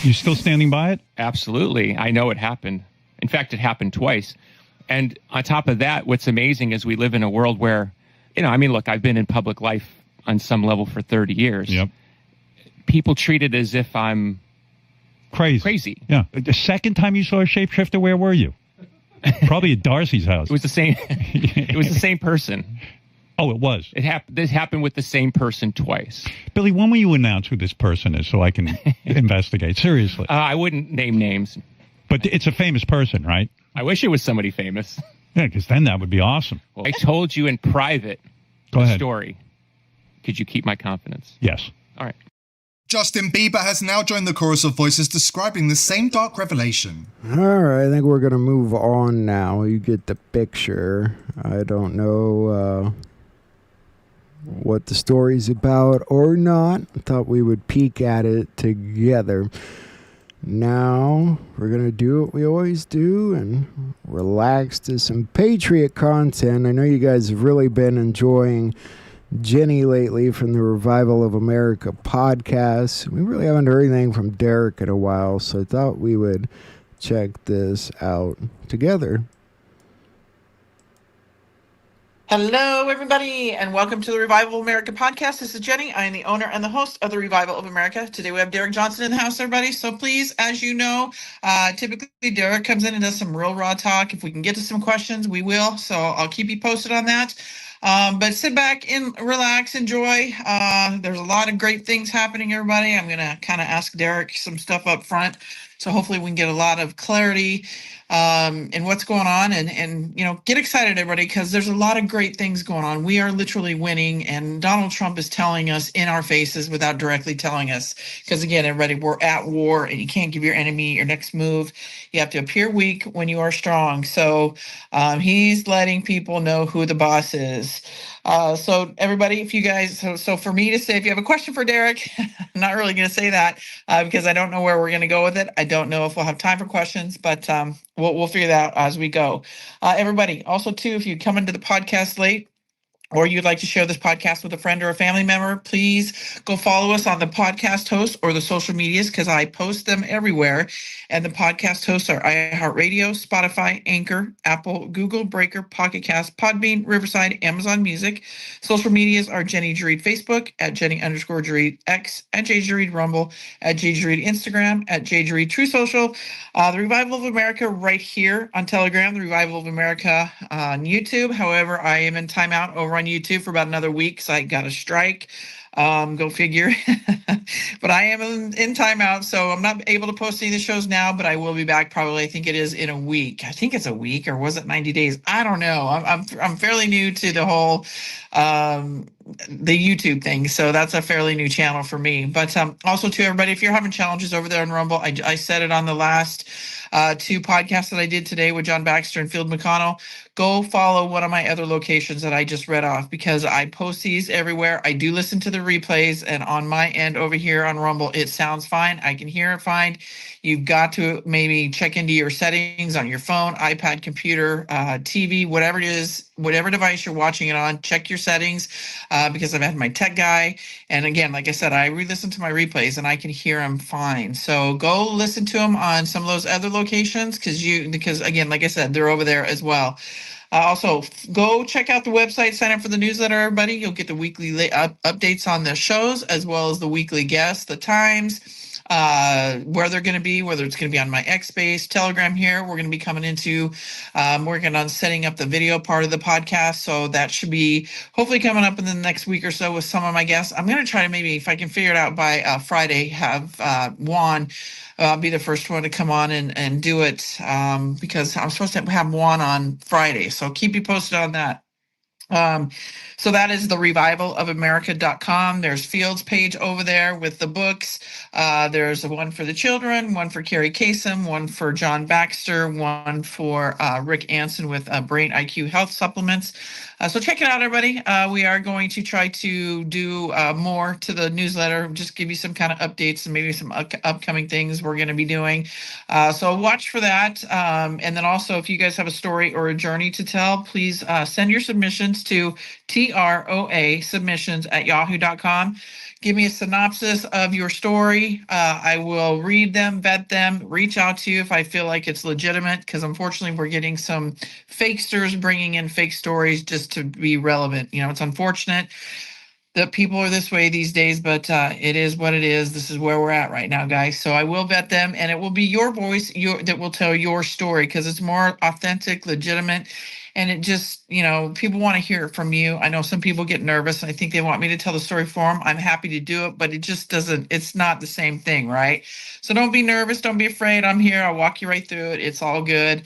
You still standing by it? Absolutely. I know it happened. In fact, it happened twice. And on top of that, what's amazing is we live in a world where, look, I've been in public life on some level for 30 years. Yep. People treat it as if I'm crazy. Yeah. The second time you saw a shapeshifter, where were you? Probably at Darcy's house. It was the same. It was the same person. Oh, it was. This happened with the same person twice. Billy, when will you announce who this person is so I can investigate? Seriously. I wouldn't name names. But it's a famous person, right? I wish it was somebody famous. Yeah, because then that would be awesome. Well, I told you in private the story. Could you keep my confidence? Yes. All right. Justin Bieber has now joined the chorus of voices describing the same dark revelation. All right, I think we're going to move on now. You get the picture. I don't know what the story's about or not. I thought we would peek at it together. Now, we're going to do what we always do and relax to some Patriot content. I know you guys have really been enjoying Jenny lately from the Revival of America podcast. We really haven't heard anything from Derek in a while, so I thought we would check this out together. Hello, everybody, and welcome to the Revival of America podcast. This is Jenny. I am the owner and the host of the Revival of America. Today we have Derek Johnson in the house, everybody. So please, as you know, typically Derek comes in and does some real raw talk. If we can get to some questions, we will. So I'll keep you posted on that. But sit back and relax, enjoy. There's a lot of great things happening, everybody. I'm going to kind of ask Derek some stuff up front. So hopefully we can get a lot of clarity in what's going on and get excited, everybody, because there's a lot of great things going on. We are literally winning, and Donald Trump is telling us in our faces without directly telling us. Because again, everybody, we're at war, and you can't give your enemy your next move. You have to appear weak when you are strong. So he's letting people know who the boss is. So everybody, if you guys, so for me to say, if you have a question for Derek, I'm not really going to say that because I don't know where we're going to go with it. I don't know if we'll have time for questions, but we'll figure that out as we go. Everybody, also too, if you come into the podcast late, or you'd like to share this podcast with a friend or a family member, please go follow us on the podcast host or the social medias, because I post them everywhere. And the podcast hosts are iHeartRadio, Spotify, Anchor, Apple, Google, Breaker, Pocket Cast, Podbean, Riverside, Amazon Music. Social medias are Jenny Jareed Facebook, at Jenny_Jareed X, at J Jareed Rumble, at J Jareed Instagram, at J Jareed True Social. The Revival of America right here on Telegram, the Revival of America on YouTube. However, I am in timeout over on YouTube for about another week, so I got a strike. Go figure. But I am in timeout, so I'm not able to post any of the shows now, but I will be back probably, I think it is in a week. I think it's a week, or was it 90 days? I don't know. I'm fairly new to the whole the YouTube thing, so that's a fairly new channel for me. But also to everybody, if you're having challenges over there on Rumble, I said it on the last 2 podcasts that I did today with John Baxter and Field McConnell. Go follow one of my other locations that I just read off, because I post these everywhere. I do listen to the replays, and on my end over here on Rumble, it sounds fine. I can hear it fine. You've got to maybe check into your settings on your phone, iPad, computer, TV, whatever it is, whatever device you're watching it on, check your settings, because I've had my tech guy. And again, like I said, I re-listen to my replays and I can hear them fine. So go listen to them on some of those other locations, because again, like I said, they're over there as well. Also, go check out the website, sign up for the newsletter, everybody. You'll get the weekly updates on the shows, as well as the weekly guests, the times, where they're going to be, whether it's going to be on my X Space, Telegram here. We're going to be coming into, working on setting up the video part of the podcast. So that should be hopefully coming up in the next week or so with some of my guests. I'm going to try to maybe, if I can figure it out by Friday, have Juan be the first one to come on and do it, because I'm supposed to have Juan on Friday. So keep you posted on that. So that is the revivalofamerica.com. There's Fields page over there with the books. There's one for the children, one for Carrie Kasem, one for John Baxter, one for Rick Anson with Brain IQ Health Supplements. So check it out, everybody. We are going to try to do more to the newsletter, just give you some kind of updates and maybe some upcoming things we're going to be doing. So watch for that. And then also, if you guys have a story or a journey to tell, please send your submissions to TROA submissions@yahoo.com. Give me a synopsis of your story. I will read them, vet them, reach out to you if I feel like it's legitimate, because unfortunately we're getting some fakesters bringing in fake stories just to be relevant. You know, it's unfortunate that people are this way these days, but it is what it is. This is where we're at right now, guys. So I will vet them, and it will be your voice that will tell your story, because it's more authentic, legitimate. And it just, you know, people want to hear it from you. I know some people get nervous. I think they want me to tell the story for them. I'm happy to do it, but it just doesn't, it's not the same thing, right? So don't be nervous. Don't be afraid. I'm here. I'll walk you right through it. It's all good.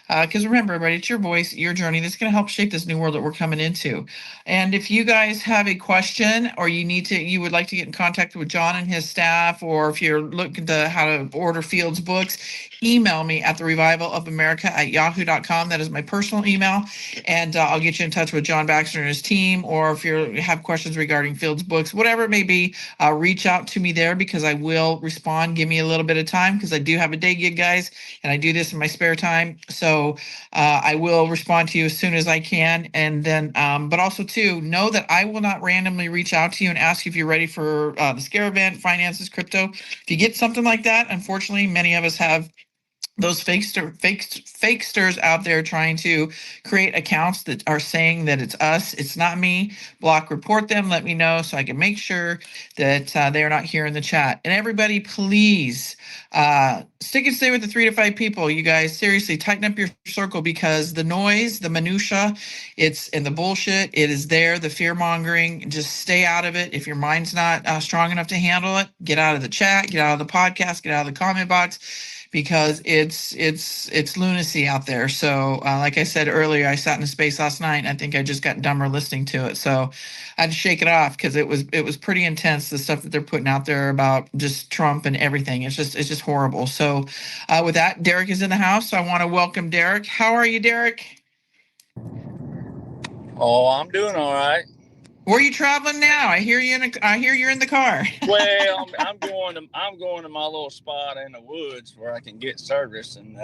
Because remember, everybody, it's your voice, your journey that's going to help shape this new world that we're coming into. And if you guys have a question, or you would like to get in contact with John and his staff, or if you're looking to how to order Fields books, email me at therevivalofamerica@yahoo.com. That is my personal email, and I'll get you in touch with John Baxter and his team. Or if you have questions regarding Fields books, whatever it may be, reach out to me there, because I will respond. Give me a little bit of time, because I do have a day gig, guys, and I do this in my spare time. So I will respond to you as soon as I can. And then, but also too, know that I will not randomly reach out to you and ask if you're ready for the scare event, finances, crypto. If you get something like that, unfortunately, many of us have those fakesters out there trying to create accounts that are saying that it's us. It's not me. Block, report them. Let me know so I can make sure that they're not here in the chat. And everybody, please stick and stay with the 3 to 5 people. You guys, seriously, tighten up your circle, because the noise, the minutia, and the bullshit, it is there. The fear mongering, just stay out of it. If your mind's not strong enough to handle it, get out of the chat, get out of the podcast, get out of the comment box, because it's lunacy out there. So like I said earlier, I sat in a space last night, and I think I just got dumber listening to it. So I had to shake it off, because it was pretty intense, the stuff that they're putting out there about just Trump and everything. It's just horrible. So with that, Derek is in the house. So I want to welcome Derek. How are you, Derek? Oh, I'm doing all right. Where are you traveling now? I hear you're in the car. Well, I'm going to my little spot in the woods where I can get service and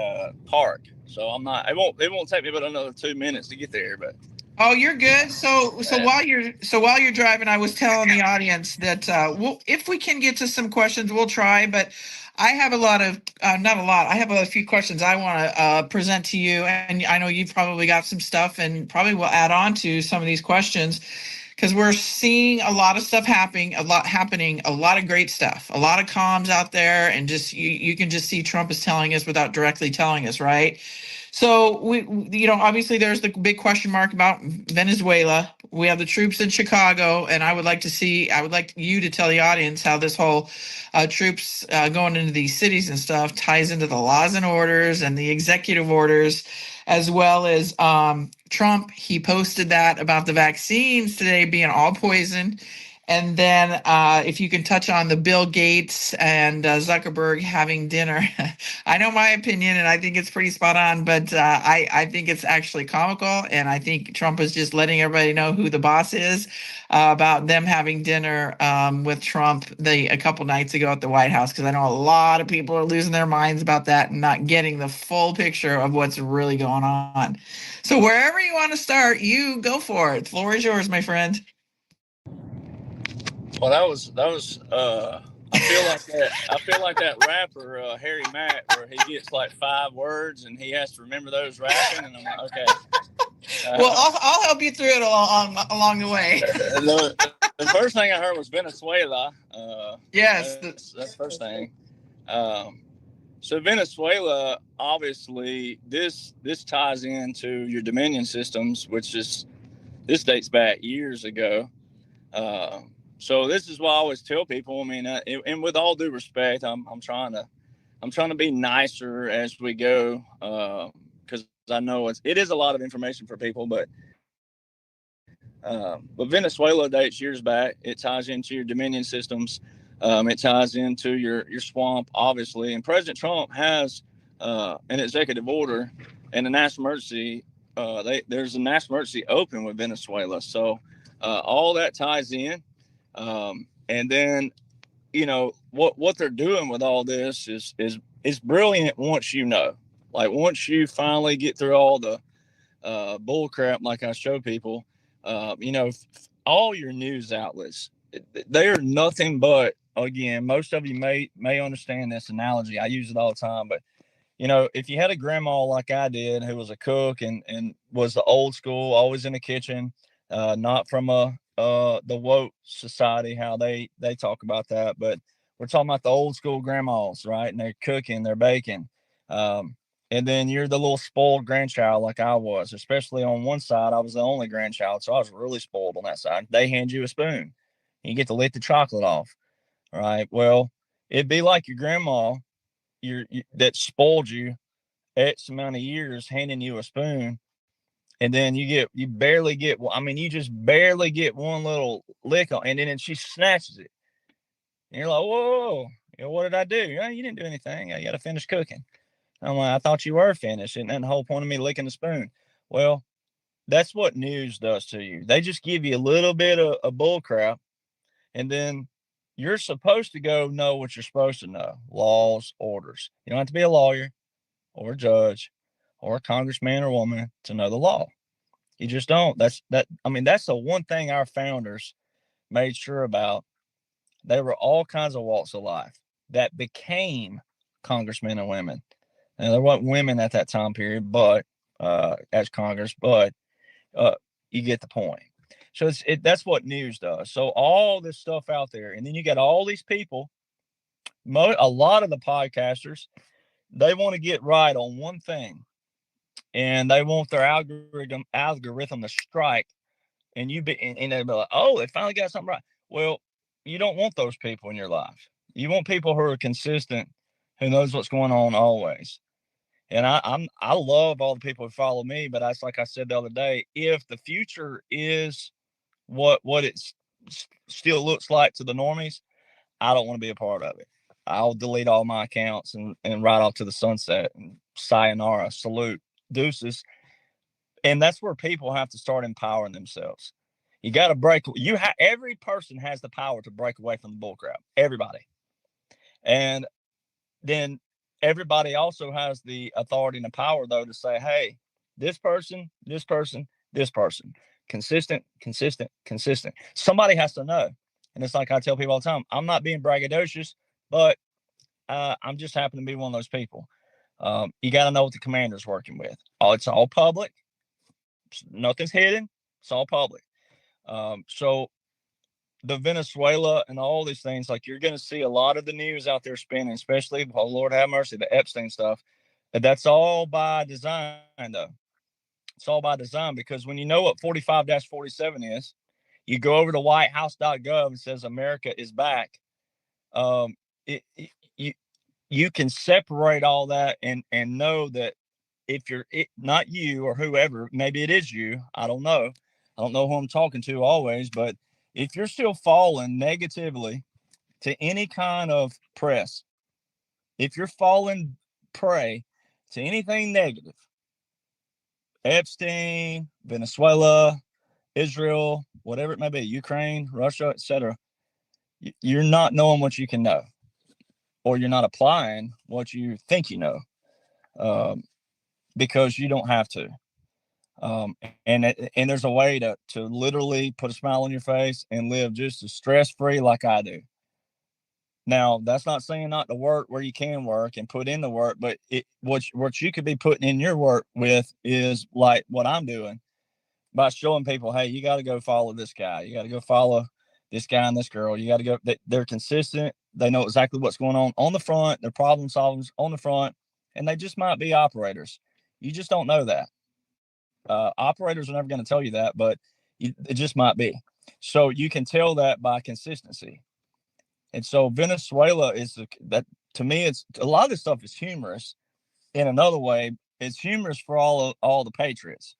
park. So I'm not. It won't take me but another 2 minutes to get there. But oh, you're good. So while you're driving, I was telling the audience that if we can get to some questions, we'll try. But I have I have a few questions I want to present to you, and I know you've probably got some stuff, and probably will add on to some of these questions. Because we're seeing a lot of stuff happening, a lot of great stuff, a lot of comms out there, and just you can just see Trump is telling us without directly telling us, right? So we obviously there's the big question mark about Venezuela. we have the troops in Chicago, and I would like you to tell the audience how this whole troops going into these cities and stuff ties into the laws and orders and the executive orders, as well as Trump. He posted that about the vaccines today being all poison. And then if you can touch on the Bill Gates and Zuckerberg having dinner. I know my opinion, and I think it's pretty spot on, but I think it's actually comical. And I think Trump is just letting everybody know who the boss is about them having dinner with Trump a couple nights ago at the White House, because I know a lot of people are losing their minds about that and not getting the full picture of what's really going on. So wherever you want to start, you go for it. The floor is yours, my friend. Well, that was. I feel like that rapper Harry Mack, where he gets like 5 words and he has to remember those rapping, and I'm like, okay. Well, I'll help you through it along the way. The first thing I heard was Venezuela. Yes, that's the first thing. So Venezuela, obviously, this ties into your Dominion systems, this dates back years ago. So this is what I always tell people. I mean, and with all due respect, I'm trying to be nicer as we go, because I know it is a lot of information for people. But Venezuela dates years back. It ties into your Dominion systems. It ties into your swamp, obviously. And President Trump has an executive order and a national emergency. There's a national emergency open with Venezuela. So all that ties in. And then, what they're doing with all this is brilliant once once you finally get through all the bull crap, like I show people, all your news outlets, they are nothing but, again, most of you may understand this analogy. I use it all the time, but if you had a grandma like I did, who was a cook and was the old school, always in the kitchen, not from the woke society, how they talk about that, but we're talking about the old school grandmas, right? And they're cooking, they're baking. And then you're the little spoiled grandchild like I was, especially on one side. I was the only grandchild, so I was really spoiled on that side. They hand you a spoon. You get to lick the chocolate off, right? Well, it'd be like your grandma that spoiled you X amount of years, handing you a spoon. And then you barely get, you just barely get one little lick on, and then she snatches it. And you're like, whoa, what did I do? You didn't do anything. You got to finish cooking. I'm like, I thought you were finished. And the whole point of me licking the spoon. Well, that's what news does to you. They just give you a little bit of bull crap. And then you're supposed to go know what you're supposed to know. Laws, orders. You don't have to be a lawyer or a judge or a congressman or woman to know the law. You just don't. That's the one thing our founders made sure about. They were all kinds of walks of life that became congressmen and women. And there weren't women at that time period, but as Congress, but you get the point. So that's what news does. So all this stuff out there, and then you got all these people. A lot of the podcasters, they want to get right on one thing, and they want their algorithm to strike, and they'll be like, oh, they finally got something right. Well, you don't want those people in your life. You want people who are consistent, who knows what's going on always. And I love all the people who follow me, but that's like I said the other day, if the future is what it still looks like to the normies, I don't want to be a part of it. I'll delete all my accounts and ride off to the sunset and sayonara, salute, deuces. And that's where people have to start empowering themselves. You got to every person has the power to break away from the bullcrap. Everybody. And then everybody also has the authority and the power, though, to say, hey, this person, this person, this person, consistent. Somebody has to know. And it's like I tell people all the time, I'm not being braggadocious, but I'm just happen to be one of those people. You got to know what the commander's working with. It's all public. Nothing's hidden. It's all public. So the Venezuela and all these things, like you're going to see a lot of the news out there spinning, especially, oh, Lord have mercy, the Epstein stuff. But that's all by design, though. It's all by design, because when you know what 45-47 is, you go over to whitehouse.gov and says America is back. You can separate all that and know that if you're not you or whoever, maybe it is you. I don't know who I'm talking to always, but if you're still falling negatively to any kind of press, if you're falling prey to anything negative, Epstein, Venezuela, Israel, whatever it may be, Ukraine, Russia, etc., you're not knowing what you can know, or you're not applying what you think you know, because you don't have to. And there's a way to literally put a smile on your face and live just as stress-free like I do. Now, that's not saying not to work where you can work and put in the work, but what you could be putting in your work with is like what I'm doing, by showing people, hey, you got to go follow this guy. You got to go follow this guy and this girl. You got to go. They're consistent. They know exactly what's going on the front. They're problem solvers on the front, and they just might be operators. You just don't know that. Operators are never going to tell you that, but it just might be. So you can tell that by consistency. And so Venezuela that to me, it's a lot of this stuff is humorous. In another way, it's humorous for all the patriots,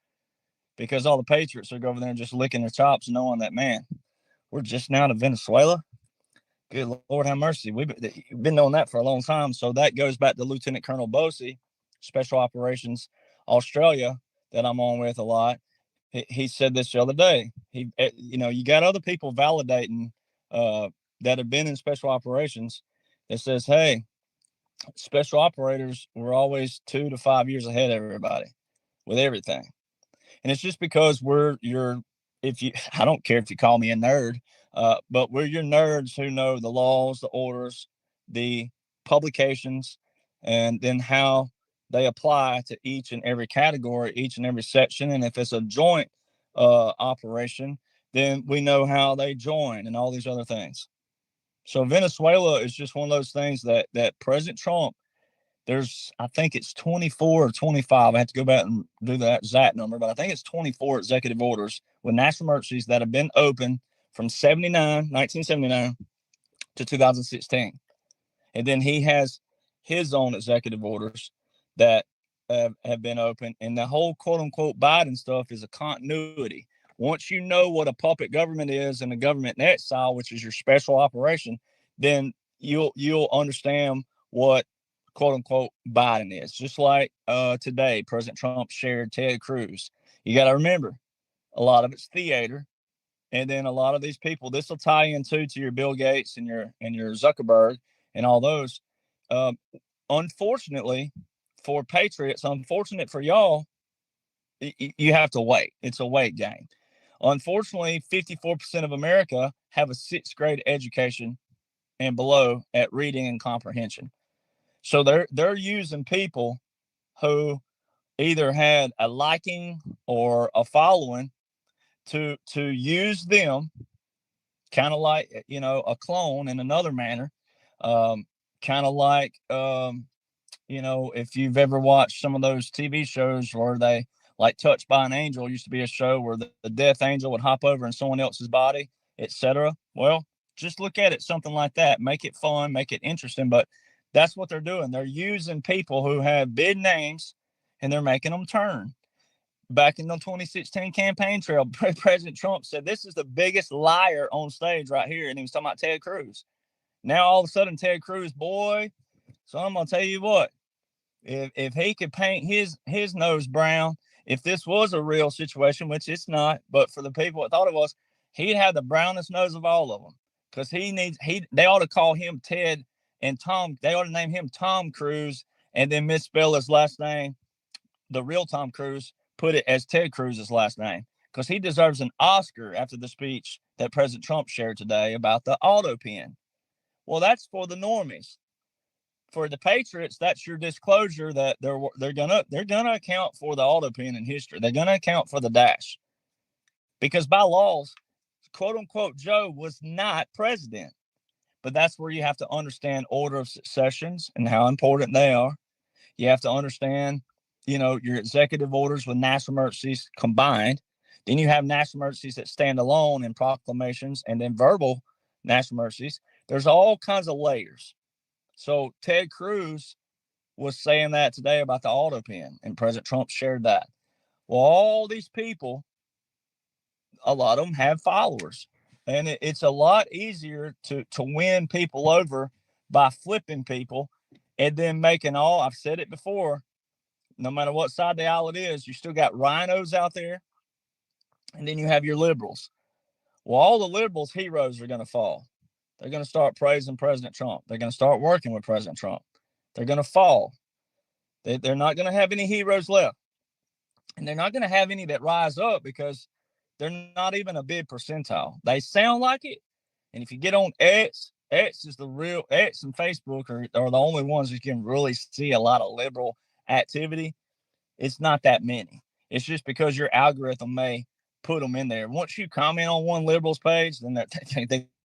because all the patriots are over there and just licking their chops, knowing that, man, we're just now to Venezuela. Good Lord have mercy. We've been knowing that for a long time. So that goes back to Lieutenant Colonel Bosey, Special Operations Australia, that I'm on with a lot. He said this the other day. You got other people validating that have been in special operations that says, hey, special operators were always 2 to 5 years ahead of everybody with everything. And it's just because I don't care if you call me a nerd, but we're your nerds who know the laws, the orders, the publications, and then how they apply to each and every category, each and every section. And if it's a joint operation, then we know how they join and all these other things. So Venezuela is just one of those things that President Trump, I think it's 24 or 25. I have to go back and do that exact number, but I think it's 24 executive orders with national emergencies that have been open from 1979 to 2016. And then he has his own executive orders that have been open. And the whole quote unquote Biden stuff is a continuity. Once you know what a puppet government is and a government in exile, which is your special operation, then you'll understand what quote unquote Biden is. Just like today, President Trump shared Ted Cruz. You got to remember, a lot of it's theater, and then a lot of these people. This will tie into your Bill Gates and your Zuckerberg and all those. Unfortunately for patriots, unfortunate for y'all, you have to wait. It's a wait game. Unfortunately, 54% of America have a 6th grade education and below at reading and comprehension. So they're using people who either had a liking or a following to use them, kind of like, a clone in another manner, kind of like, if you've ever watched some of those TV shows where they, like Touched by an Angel, used to be a show where the death angel would hop over in someone else's body, etc. Well, just look at it, something like that. Make it fun, make it interesting. But that's what they're doing. They're using people who have big names, and they're making them turn. Back in the 2016 campaign trail, President Trump said, this is the biggest liar on stage right here. And he was talking about Ted Cruz. Now, all of a sudden, Ted Cruz, boy. So I'm going to tell you what, if he could paint his nose brown, if this was a real situation, which it's not, but for the people that thought it was, he'd have the brownest nose of all of them, because they ought to call him Ted and Tom. They ought to name him Tom Cruise and then misspell his last name, the real Tom Cruise, put it as Ted Cruz's last name, because he deserves an Oscar after the speech that President Trump shared today about the auto pen. Well, that's for the normies. For the patriots, that's your disclosure that they're gonna account for the auto pen in history. They're gonna account for the dash, because by laws, quote unquote, Joe was not president. But that's where you have to understand order of successions and how important they are. You have to understand your executive orders with national emergencies combined. Then you have national emergencies that stand alone in proclamations, and then verbal national emergencies. There's all kinds of layers. So Ted Cruz was saying that today about the auto pen, and President Trump shared that. Well, all these people, a lot of them have followers, and it's a lot easier to win people over by flipping people and then making I've said it before, no matter what side of the aisle it is, you still got rhinos out there, and then you have your liberals. Well, all the liberals' heroes are going to fall. They're going to start praising President Trump. They're going to start working with President Trump. They're going to fall. They're not going to have any heroes left. And they're not going to have any that rise up because they're not even a big percentile. They sound like it. And if you get on X is the real X, and Facebook are the only ones you can really see a lot of liberal activity. It's not that many. It's just because your algorithm may put them in there. Once you comment on one liberal's page, then they're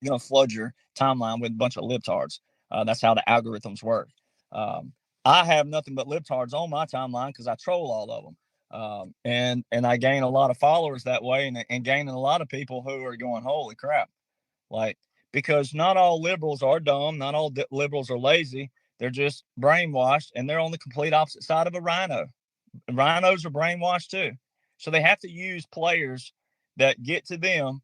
going to flood your timeline with a bunch of libtards. That's how the algorithms work. I have nothing but libtards on my timeline because I troll all of them. And I gain a lot of followers that way, and gaining a lot of people who are going, holy crap. Because not all liberals are dumb. Not all liberals are lazy. They're just brainwashed, and they're on the complete opposite side of a rhino. Rhinos are brainwashed too. So they have to use players that get to them,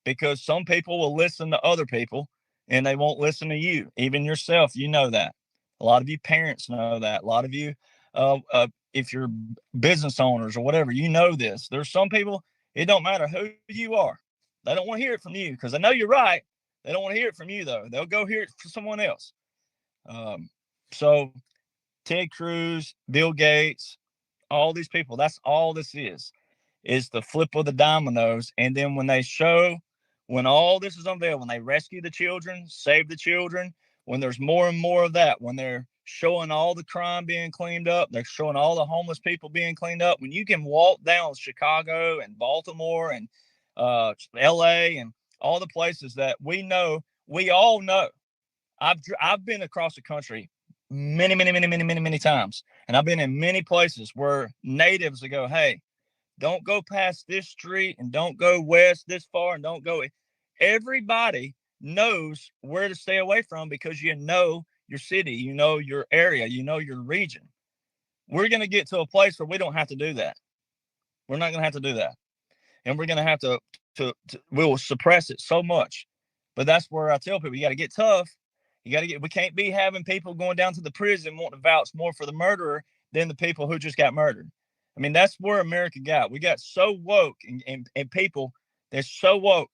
because some people will listen to other people and they won't listen to you. Even yourself, you know that. A lot of you parents know that. A lot of you, if you're business owners or whatever, you know this. There's some people, it don't matter who you are. They don't want to hear it from you because they know you're right. They don't want to hear it from you, though. They'll go hear it from someone else. So Ted Cruz, Bill Gates, all these people, that's all this is the flip of the dominoes. And then when all this is unveiled, when they rescue the children, save the children, when there's more and more of that, when they're showing all the crime being cleaned up, they're showing all the homeless people being cleaned up, when you can walk down Chicago and Baltimore and LA and all the places that we all know. I've been across the country many times, and I've been in many places where natives will go, hey, don't go past this street and don't go west this far and don't go. Everybody knows where to stay away from because you know your city, you know your area, you know your region. We're going to get to a place where we don't have to do that. We're not going to have to do that. And we're going to have to we will suppress it so much. But that's where I tell people, you got to get tough. We can't be having people going down to the prison wanting to vouch more for the murderer than the people who just got murdered. I mean, that's where America got. We got so woke and people, they're so woke.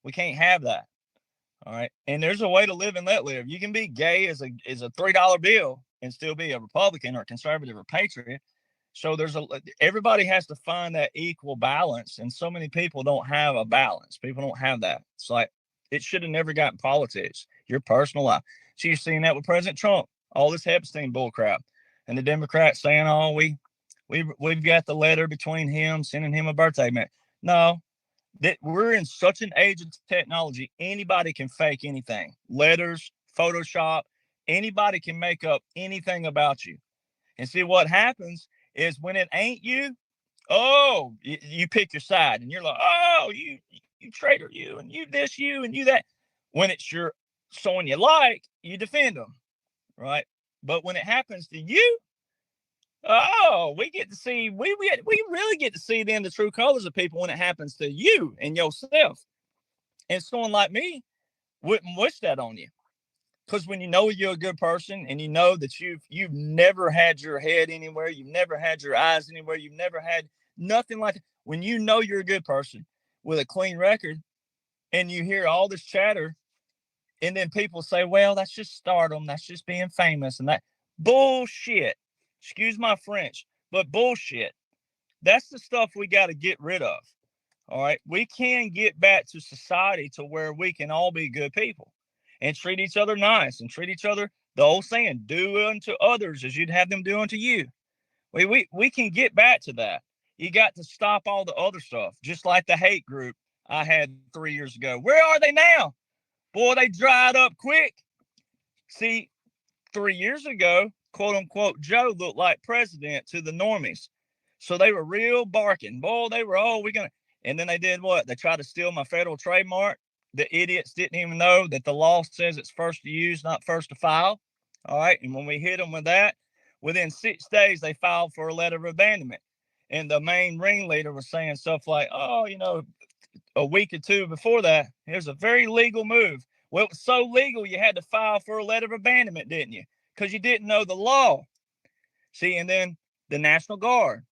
We can't have that. All right. And there's a way to live and let live. You can be gay as a $3 bill and still be a Republican or a conservative or patriot. So everybody has to find that equal balance. And so many people don't have a balance. People don't have that. It's like, it should have never gotten politics, your personal life. So you're seeing that with President Trump, all this Epstein bullcrap, and the Democrats saying, oh, we've got the letter between him, sending him a birthday man. No, that we're in such an age of technology, anybody can fake anything. Letters, Photoshop, anybody can make up anything about you. And see, what happens is when it ain't you, you pick your side, and you're like, oh, you traitor, you, and you this, you, and you that. When it's someone you like, you defend them, right? But when it happens to you, we get to see, we really get to see then the true colors of people when it happens to you and yourself. And someone like me wouldn't wish that on you. Because when you know you're a good person and you know that you've never had your head anywhere, you've never had your eyes anywhere, you've never had nothing like that. When you know you're a good person with a clean record and you hear all this chatter, and then people say, well, that's just stardom, that's just being famous, and that bullshit. Excuse my French, but bullshit. That's the stuff we got to get rid of. All right. We can get back to society to where we can all be good people and treat each other nice and treat each other. The old saying, do unto others as you'd have them do unto you. We can get back to that. You got to stop all the other stuff, just like the hate group I had 3 years ago. Where are they now? Boy, they dried up quick. See, 3 years ago, quote unquote, Joe looked like president to the normies. So they were real barking. Boy, they were, we're going to. And then they did what? They tried to steal my federal trademark. The idiots didn't even know that the law says it's first to use, not first to file. All right. And when we hit them with that, within 6 days, they filed for a letter of abandonment. And the main ringleader was saying stuff like, a week or two before that, here's a very legal move. Well, it was so legal, you had to file for a letter of abandonment, didn't you? Because you didn't know the law. See, and then the National Guard,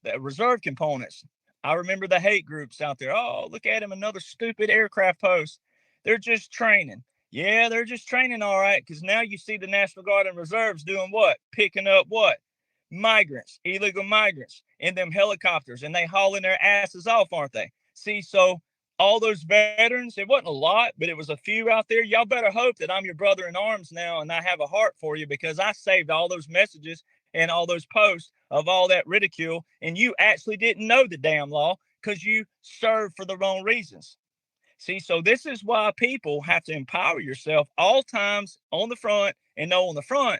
the reserve components. I remember the hate groups out there. Oh, look at him, another stupid aircraft post. They're just training. Yeah, they're just training, all right, because now you see the National Guard and reserves doing what? Picking up what? Migrants, illegal migrants in them helicopters, and they hauling their asses off, aren't they? See, so all those veterans, it wasn't a lot, but it was a few out there. Y'all better hope that I'm your brother in arms now, and I have a heart for you, because I saved all those messages and all those posts of all that ridicule, and you actually didn't know the damn law because you served for the wrong reasons. See, so this is why people have to empower yourself all times on the front, and know on the front.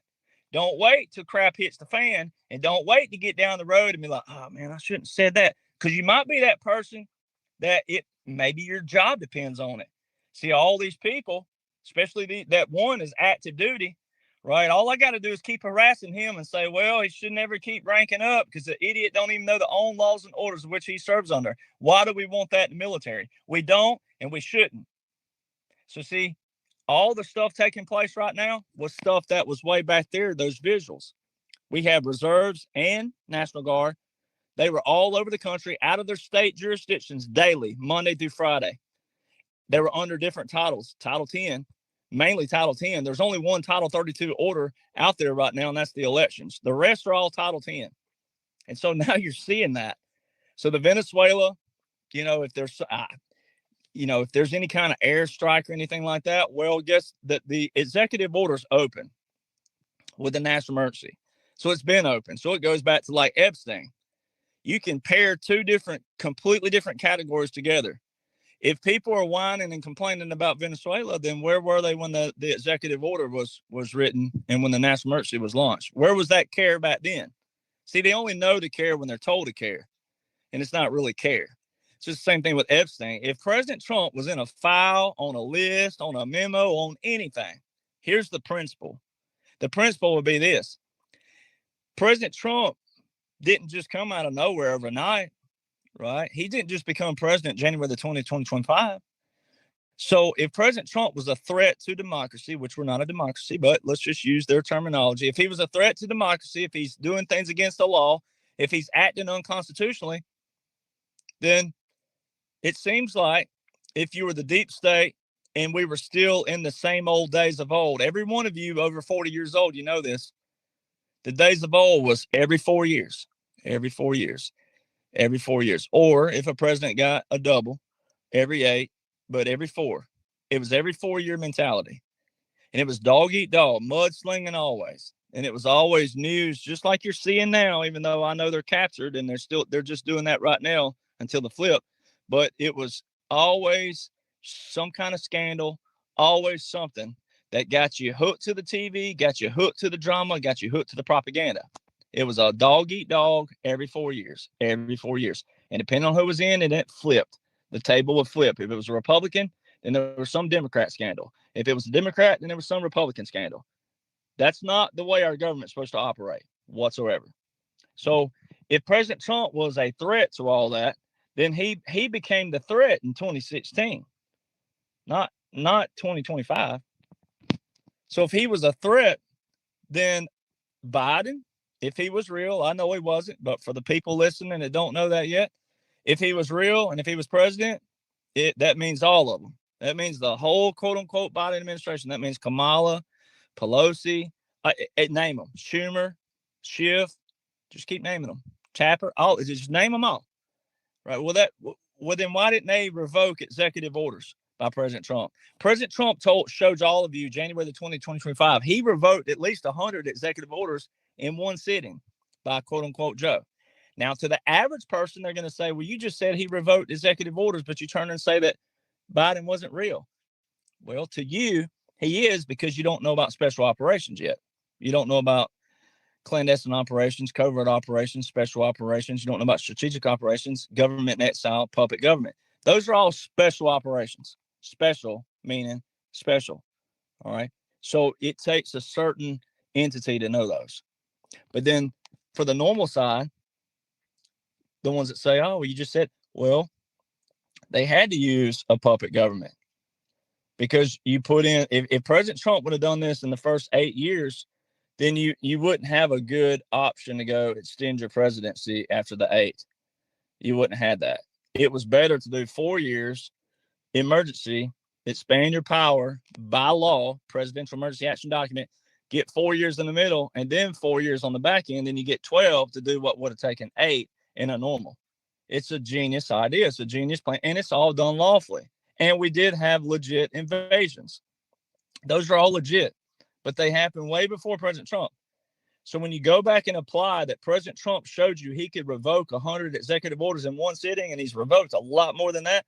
Don't wait till crap hits the fan, and don't wait to get down the road and be like, oh man, I shouldn't have said that, because you might be that person that maybe your job depends on it. See, all these people, especially that one is active duty, right? All I got to do is keep harassing him and say, well, he should never keep ranking up because the idiot don't even know the own laws and orders of which he serves under. Why do we want that in the military? We don't, and we shouldn't. So see, all the stuff taking place right now was stuff that was way back there, those visuals. We have reserves and National Guard. They were all over the country, out of their state jurisdictions daily, Monday through Friday. They were under different titles, Title 10, mainly Title 10. There's only one Title 32 order out there right now, and that's the elections. The rest are all Title 10. And so now you're seeing that. So the Venezuela, if there's any kind of airstrike or anything like that, well, guess that the executive order's open with the national emergency. So it's been open. So it goes back to like Epstein. You can pair two completely different categories together. If people are whining and complaining about Venezuela, then where were they when the executive order was written and when the national emergency was launched? Where was that care back then? See, they only know to care when they're told to care, and it's not really care. It's just the same thing with Epstein. If President Trump was in a file, on a list, on a memo, on anything, here's the principle. The principle would be this. President Trump didn't just come out of nowhere overnight, right? He didn't just become president January the 20th, 2025. So if President Trump was a threat to democracy, which we're not a democracy, but let's just use their terminology. If he was a threat to democracy, if he's doing things against the law, if he's acting unconstitutionally, then it seems like if you were the deep state and we were still in the same old days of old, every one of you over 40 years old, you know this, the days of old was every 4 years. Every 4 years, every 4 years. Or if a president got a double, every 8, but every 4. It was every 4-year mentality. And it was dog eat dog, mudslinging always. And it was always news, just like you're seeing now, even though I know they're captured and they're just doing that right now until the flip. But it was always some kind of scandal, always something that got you hooked to the TV, got you hooked to the drama, got you hooked to the propaganda. It was a dog eat dog every 4 years, every 4 years. And depending on who was in, it flipped. The table would flip. If it was a Republican, then there was some Democrat scandal. If it was a Democrat, then there was some Republican scandal. That's not the way our government's supposed to operate whatsoever. So if President Trump was a threat to all that, then he became the threat in 2016, not 2025. So if he was a threat, then Biden, if he was real, I know he wasn't, but for the people listening that don't know that yet, if he was real and if he was president, that means all of them. That means the whole quote unquote Biden administration. That means Kamala, Pelosi, name them, Schumer, Schiff, just keep naming them, Tapper, just name them all. Right. Well, then why didn't they revoke executive orders by President Trump? President Trump showed all of you January the 20th, 2025. He revoked at least 100 executive orders in one sitting by quote unquote Joe. Now, to the average person, they're going to say, well, you just said he revoked executive orders, but you turn and say that Biden wasn't real. Well, to you, he is, because you don't know about special operations yet. You don't know about clandestine operations, covert operations, special operations. You don't know about strategic operations, government in exile, puppet government. Those are all special operations. Special meaning special. All right. So it takes a certain entity to know those. But then for the normal side, the ones that say, oh, you just said, well, they had to use a puppet government because you put in, if President Trump would have done this in the first 8 years, then you wouldn't have a good option to go extend your presidency after the 8th. You wouldn't have had that. It was better to do 4 years emergency, expand your power by law, presidential emergency action document, get 4 years in the middle, and then 4 years on the back end. Then you get 12 to do what would have taken 8 in a normal. It's a genius idea. It's a genius plan, and it's all done lawfully. And we did have legit invasions. Those are all legit, but they happened way before President Trump. So when you go back and apply that President Trump showed you he could revoke 100 executive orders in one sitting, and he's revoked a lot more than that,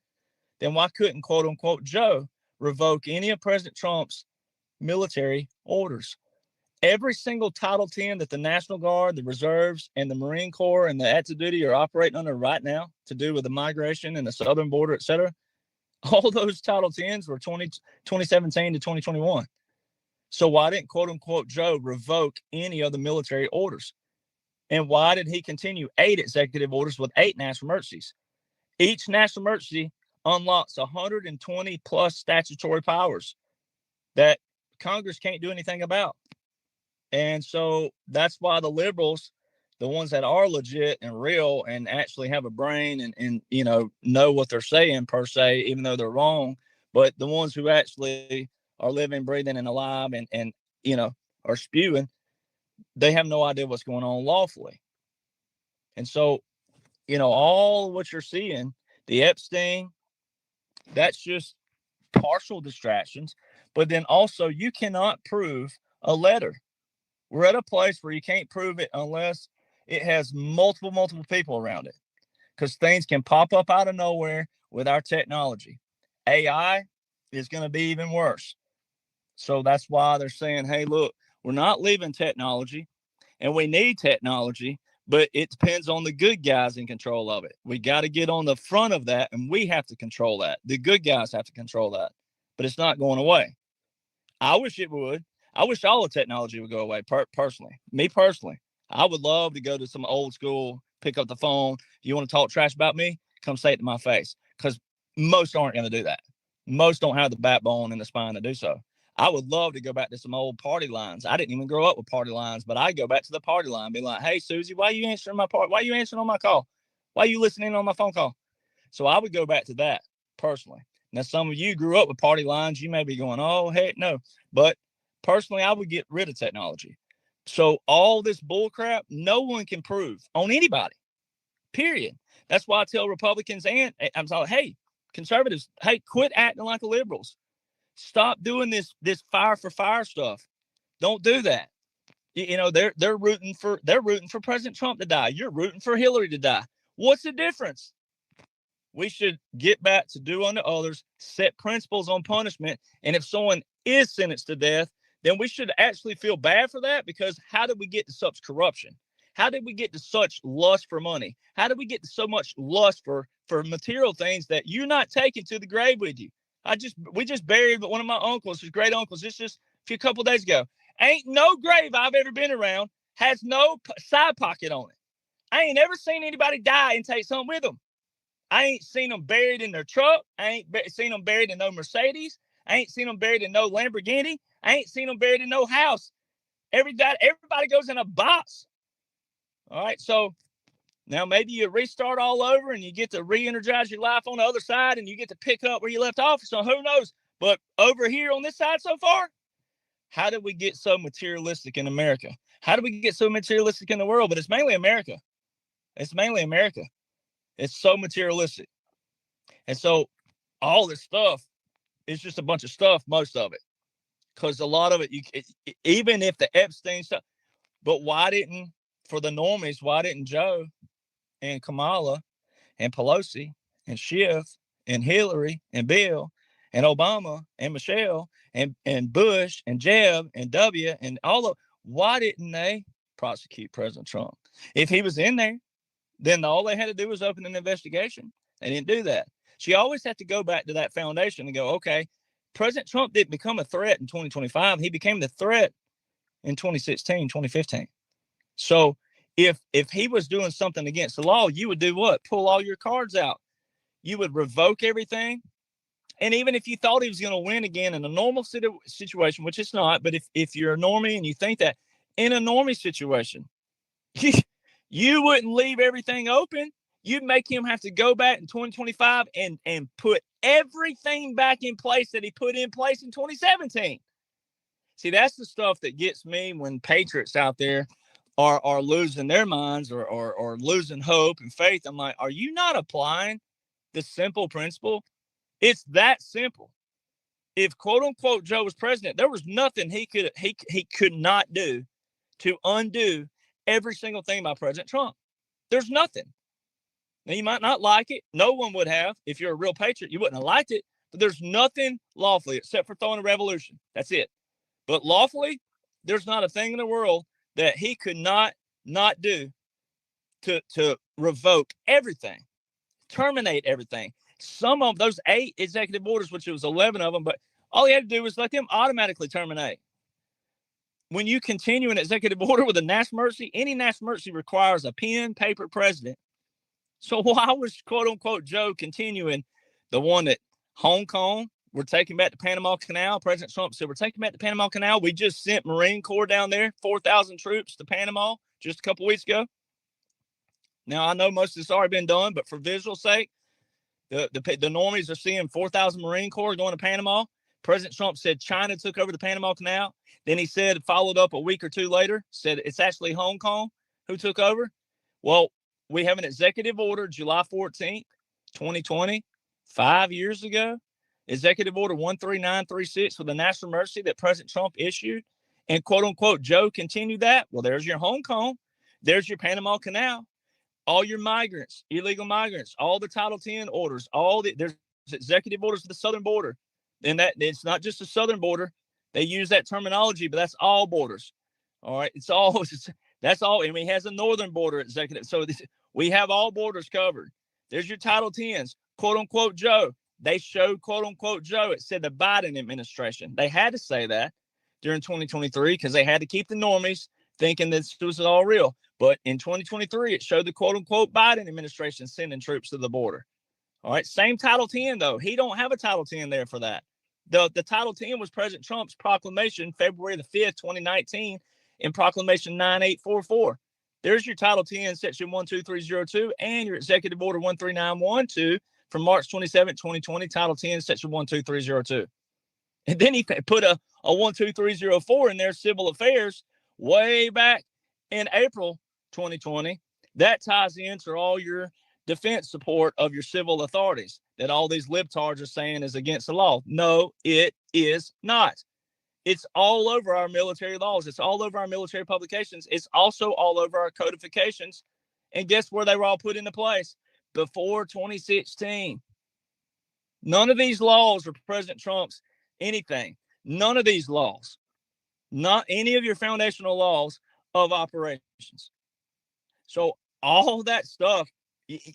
then why couldn't, quote unquote, Joe revoke any of President Trump's military orders? Every single Title 10 that the National Guard, the Reserves, and the Marine Corps and the active duty are operating under right now to do with the migration and the southern border, et cetera, all those Title 10s were 2017 to 2021. So why didn't, quote unquote, Joe revoke any of the military orders? And why did he continue 8 executive orders with 8 national emergencies? Each national emergency unlocks 120 plus statutory powers that Congress can't do anything about. And so that's why the liberals, the ones that are legit and real and actually have a brain and you know what they're saying per se, even though they're wrong, but the ones who actually are living, breathing, and alive and you know are spewing, they have no idea what's going on lawfully. And so, you know, all what you're seeing, the Epstein, that's just partial distractions. But then also you cannot prove a letter. We're at a place where you can't prove it unless it has multiple people around it, because things can pop up out of nowhere with our technology. AI is going to be even worse. So that's why they're saying, hey, look, we're not leaving technology, and we need technology, but it depends on the good guys in control of it. We got to get on the front of that, and we have to control that. The good guys have to control that, but it's not going away. I wish it would. I wish all the technology would go away, personally. Me personally. I would love to go to some old school, pick up the phone. You want to talk trash about me? Come say it to my face, because most aren't going to do that. Most don't have the backbone and the spine to do so. I would love to go back to some old party lines. I didn't even grow up with party lines, but I go back to the party line and be like, hey, Susie, why are you answering my part? Why are you answering on my call? Why are you listening on my phone call? So I would go back to that personally. Now, some of you grew up with party lines. You may be going, oh, heck no. But personally, I would get rid of technology. So all this bull crap, no one can prove on anybody, period. That's why I tell Republicans and I'm saying, hey, conservatives, hey, quit acting like the liberals. Stop doing this fire for fire stuff. Don't do that. You know, they're rooting for President Trump to die. You're rooting for Hillary to die. What's the difference? We should get back to do unto others, set principles on punishment. And if someone is sentenced to death, then we should actually feel bad for that, because how did we get to such corruption? How did we get to such lust for money? How did we get to so much lust for material things that you're not taking to the grave with you? We just buried one of my uncles, his great uncles, just a couple of days ago. Ain't no grave I've ever been around has no side pocket on it. I ain't ever seen anybody die and take something with them. I ain't seen them buried in their truck. I ain't seen them buried in no Mercedes. I ain't seen them buried in no Lamborghini. I ain't seen them buried in no house. Everybody goes in a box. All right, so now maybe you restart all over and you get to re-energize your life on the other side and you get to pick up where you left off. So who knows? But over here on this side so far, how did we get so materialistic in America? How did we get so materialistic in the world? But it's mainly America. It's mainly America. It's so materialistic. And so all this stuff is just a bunch of stuff, most of it. Because a lot of it, even if the Epstein stuff, but for the normies, why didn't Joe and Kamala and Pelosi and Schiff and Hillary and Bill and Obama and Michelle and Bush and Jeb and W and all of, Why didn't they prosecute President Trump? If he was in there, then all they had to do was open an investigation. They didn't do that. She always had to go back to that foundation and go, okay, President Trump didn't become a threat in 2025. He became the threat in 2016, 2015. So if he was doing something against the law, you would do what? Pull all your cards out. You would revoke everything. And even if you thought he was going to win again in a normal situation, which it's not, but if you're a normie and you think that in a normie situation, you wouldn't leave everything open. You'd make him have to go back in 2025 and put everything back in place that he put in place in 2017. See, that's the stuff that gets me when patriots out there are losing their minds or losing hope and faith. I'm like, are you not applying the simple principle? It's that simple. If quote unquote Joe was president, there was nothing he could not do to undo every single thing by President Trump. There's nothing. Now, you might not like it. No one would have. If you're a real patriot, you wouldn't have liked it. But there's nothing lawfully except for throwing a revolution. That's it. But lawfully, there's not a thing in the world that he could not do to revoke everything, terminate everything. Some of those 8 executive orders, which it was 11 of them, but all he had to do was let them automatically terminate. When you continue an executive order with a national emergency, any national emergency requires a pen, paper president. So why was quote unquote Joe continuing the one that Hong Kong, we're taking back the Panama Canal? President Trump said, we're taking back the Panama Canal. We just sent Marine Corps down there, 4,000 troops to Panama just a couple weeks ago. Now, I know most of this already been done, but for visual sake, the normies are seeing 4,000 Marine Corps going to Panama. President Trump said China took over the Panama Canal. Then he said, followed up a week or two later, said it's actually Hong Kong who took over. Well, we have an executive order, July 14th, 2020, 5 years ago, executive order 13936 with a national emergency that President Trump issued, and quote unquote Joe continued that. Well, there's your Hong Kong, there's your Panama Canal, all your migrants, illegal migrants, all the Title 10 orders, there's executive orders for the southern border. And that it's not just the southern border. They use that terminology, but that's all borders. All right. That's all. And he has a northern border executive. So we have all borders covered. There's your Title 10s, quote unquote Joe. They showed quote unquote Joe. It said the Biden administration. They had to say that during 2023 because they had to keep the normies thinking this was all real. But in 2023, it showed the quote unquote Biden administration sending troops to the border. All right. Same Title 10, though. He don't have a Title 10 there for that. The Title 10 was President Trump's proclamation, February the 5th, 2019, in Proclamation 9844. There's your Title 10, Section 12302, and your Executive Order 13912 from March 27, 2020, Title 10, Section 12302. And then he put a 12304 in there, Civil Affairs, way back in April 2020. That ties into all your defense support of your civil authorities that all these libtards are saying is against the law. No, it is not. It's all over our military laws. It's all over our military publications. It's also all over our codifications. And guess where they were all put into place? Before 2016. None of these laws are President Trump's anything. None of these laws. Not any of your foundational laws of operations. So all that stuff,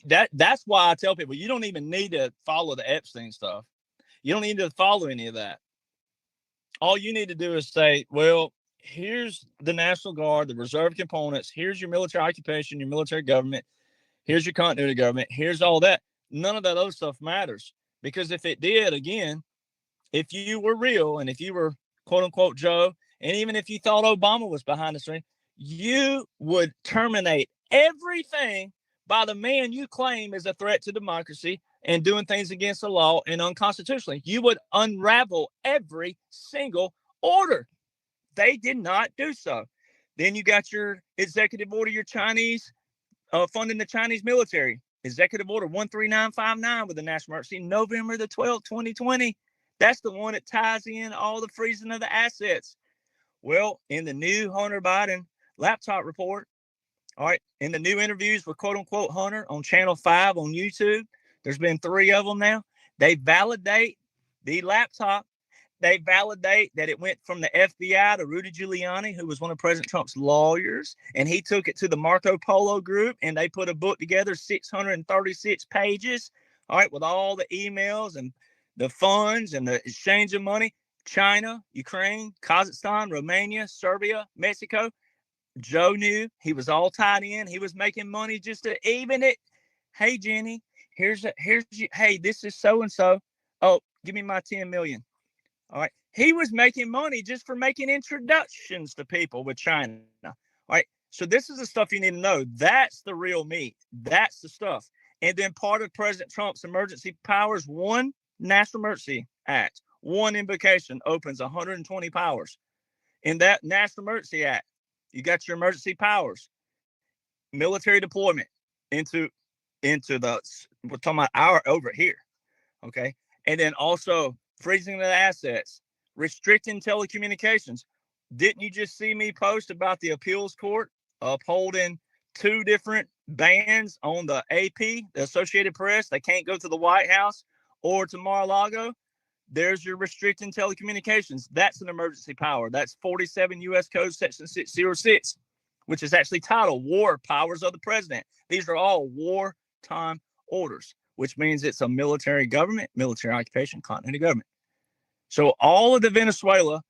that's why I tell people you don't even need to follow the Epstein stuff. You don't need to follow any of that. All you need to do is say, well, here's the National Guard, the reserve components. Here's your military occupation, your military government. Here's your continuity government. Here's all that. None of that other stuff matters. Because if it did, again, if you were real and if you were, quote unquote, Joe, and even if you thought Obama was behind the screen, you would terminate everything by the man you claim is a threat to democracy and doing things against the law and unconstitutionally. You would unravel every single order. They did not do so. Then you got your executive order, your Chinese, funding the Chinese military. Executive order 13959 with the national emergency, November the 12th, 2020. That's the one that ties in all the freezing of the assets. Well, in the new Hunter Biden laptop report, all right, in the new interviews with quote unquote Hunter on Channel 5 on YouTube, there's been 3 of them now. They validate the laptop they validate that it went from the FBI to Rudy Giuliani, who was one of President Trump's lawyers, and he took it to the Marco Polo group, and they put a book together, 636 pages, all right, with all the emails and the funds and the exchange of money. China, Ukraine, Kazakhstan, Romania, Serbia, Mexico. Joe knew he was all tied in. He was making money just to even it. Hey, Jenny, hey, this is so and so. Oh, give me my 10 million. All right. He was making money just for making introductions to people with China. All right. So this is the stuff you need to know. That's the real meat. That's the stuff. And then part of President Trump's emergency powers, one National Emergency Act, one invocation opens 120 powers. In that National Emergency Act, you got your emergency powers, military deployment into the, we're talking about our over here. Okay. And then also freezing the assets, restricting telecommunications. Didn't you just see me post about the appeals court upholding 2 different bans on the AP, the Associated Press? They can't go to the White House or to Mar-a-Lago. There's your restricting telecommunications. That's an emergency power. That's 47 U.S. Code Section 606, which is actually titled War Powers of the President. These are all wartime orders, which means it's a military government, military occupation, continuity government. So all of the Venezuela,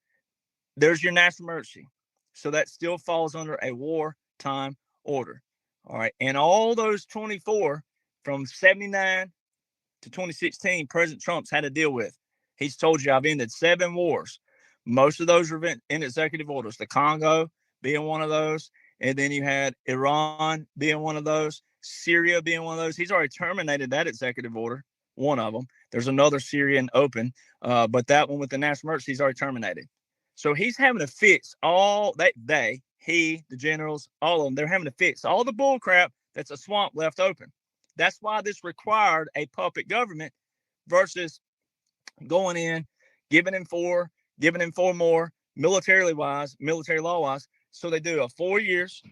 there's your national emergency. So that still falls under a wartime order. All right. And all those 24 from 79 to 2016, President Trump's had to deal with. He's told you I've ended 7 wars. Most of those are in executive orders. The Congo being one of those. And then you had Iran being one of those. Syria being one of those. He's already terminated that executive order, one of them. There's another Syrian open, but that one with the national emergency, he's already terminated. So he's having to fix all that the generals, all of them, they're having to fix all the bull crap that's a swamp left open. That's why this required a puppet government versus going in, giving him four more, militarily wise, military law wise. So they do a 4 years,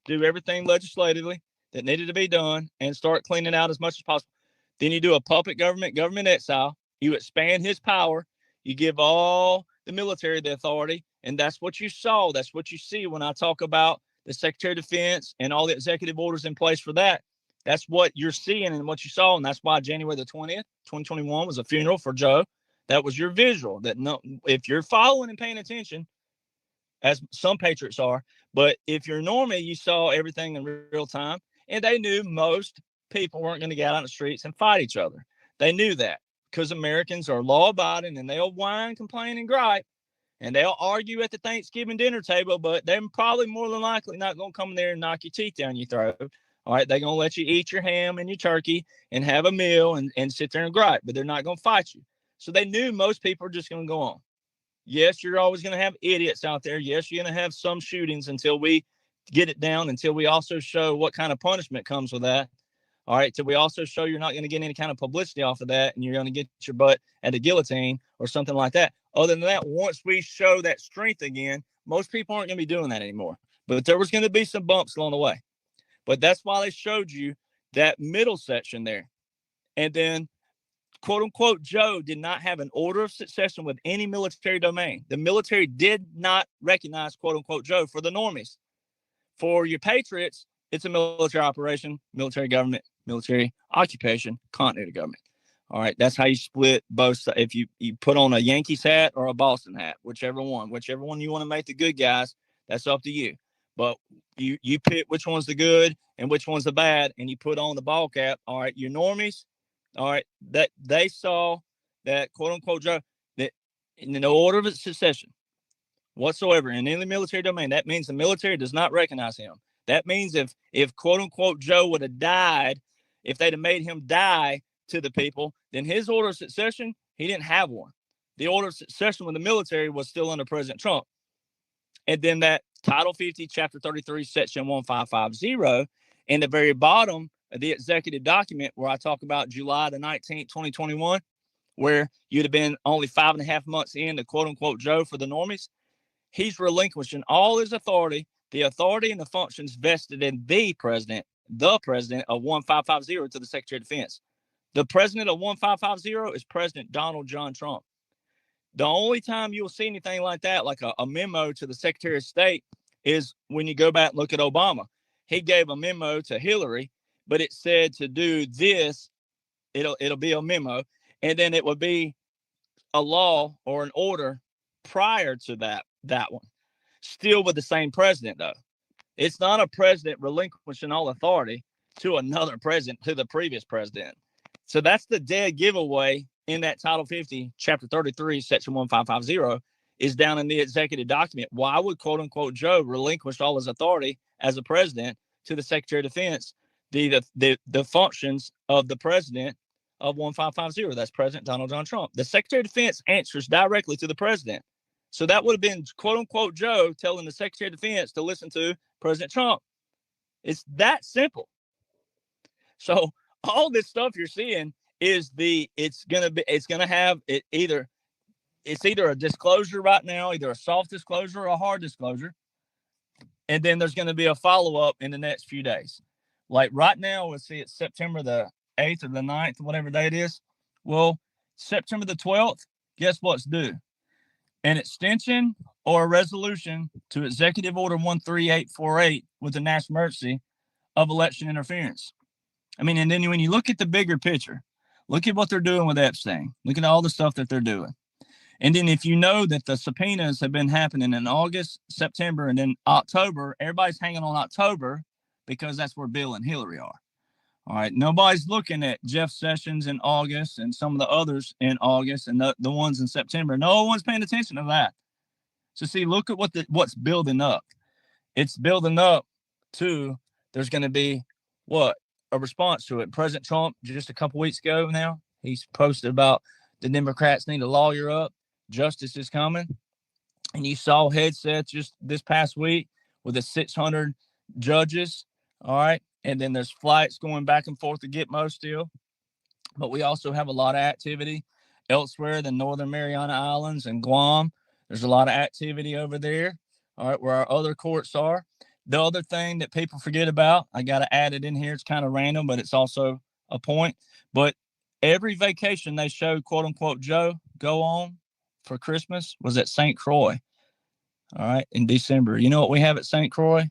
do everything legislatively that needed to be done, and start cleaning out as much as possible. Then you do a puppet government exile. You expand his power. You give all the military the authority, and that's what you saw. That's what you see when I talk about the Secretary of Defense and all the executive orders in place for that. That's what you're seeing and what you saw, and that's why January the 20th, 2021 was a funeral for Joe. That was your visual. That no, if you're following and paying attention, as some patriots are, but if you're normie, you saw everything in real time, and they knew most people weren't going to get out on the streets and fight each other. They knew that because Americans are law-abiding, and they'll whine, complain, and gripe, and they'll argue at the Thanksgiving dinner table, but they're probably more than likely not going to come in there and knock your teeth down your throat. All right, they're going to let you eat your ham and your turkey and have a meal and sit there and gripe, but they're not going to fight you. So they knew most people are just going to go on. Yes, you're always going to have idiots out there. Yes, you're going to have some shootings until we get it down, until we also show what kind of punishment comes with that. All right, till we also show you're not going to get any kind of publicity off of that, and you're going to get your butt at the guillotine or something like that. Other than that, once we show that strength again, most people aren't going to be doing that anymore. But there was going to be some bumps along the way. But that's why they showed you that middle section there. And then, quote unquote, Joe did not have an order of succession with any military domain. The military did not recognize, quote unquote, Joe for the normies. For your patriots, it's a military operation, military government, military occupation, continuity government. All right. That's how you split both. If you put on a Yankees hat or a Boston hat, whichever one you want to make the good guys, that's up to you. But you pick which one's the good and which one's the bad, and you put on the ball cap. All right, your normies, all right, that they saw that, quote unquote, Joe, that in no order of succession whatsoever in any military domain, that means the military does not recognize him. That means if quote unquote Joe would have died, if they'd have made him die to the people, then his order of succession, he didn't have one. The order of succession with the military was still under President Trump. And then that Title 50, Chapter 33, Section 1550, in the very bottom of the executive document where I talk about July the 19th, 2021, where you'd have been only 5.5 months in to quote unquote Joe for the normies, he's relinquishing all his authority, the authority and the functions vested in the president of 1550 to the Secretary of Defense. The president of 1550 is President Donald John Trump. The only time you'll see anything like that, like a memo to the Secretary of State, is when you go back and look at Obama. He gave a memo to Hillary, but it said to do this. It'll be a memo, and then it would be a law or an order prior to that one. Still with the same president, though. It's not a president relinquishing all authority to another president, to the previous president. So that's the dead giveaway in that Title 50, Chapter 33, Section 1550, is down in the executive document. Why would quote unquote Joe relinquish all his authority as a president to the Secretary of Defense, the functions of the president of 1550? That's President Donald John Trump. The Secretary of Defense answers directly to the president. So that would have been quote unquote Joe telling the Secretary of Defense to listen to President Trump. It's that simple. So all this stuff you're seeing is it's either a disclosure right now, either a soft disclosure or a hard disclosure. And then there's going to be a follow-up in the next few days. Like right now, let's see, it's September the 8th or the 9th, whatever day it is. Well, September the 12th, guess what's due? An extension or a resolution to Executive Order 13848 with the national emergency of election interference. I mean, and then when you look at the bigger picture, look at what they're doing with Epstein. Look at all the stuff that they're doing. And then if you know that the subpoenas have been happening in August, September, and then October, everybody's hanging on October because that's where Bill and Hillary are. All right. Nobody's looking at Jeff Sessions in August and some of the others in August and the ones in September. No one's paying attention to that. So see, look at what's building up. It's building up to there's going to be a response to it. President Trump, just a couple weeks ago now, he's posted about the Democrats need to lawyer up. Justice is coming. And you saw headsets just this past week with the 600 judges. All right. And then there's flights going back and forth to Gitmo still. But we also have a lot of activity elsewhere than Northern Mariana Islands and Guam. There's a lot of activity over there, all right, where our other courts are. The other thing that people forget about, I got to add it in here. It's kind of random, but it's also a point. But every vacation they showed, quote unquote, Joe go on for Christmas was at St. Croix, all right, in December. You know what we have at St. Croix?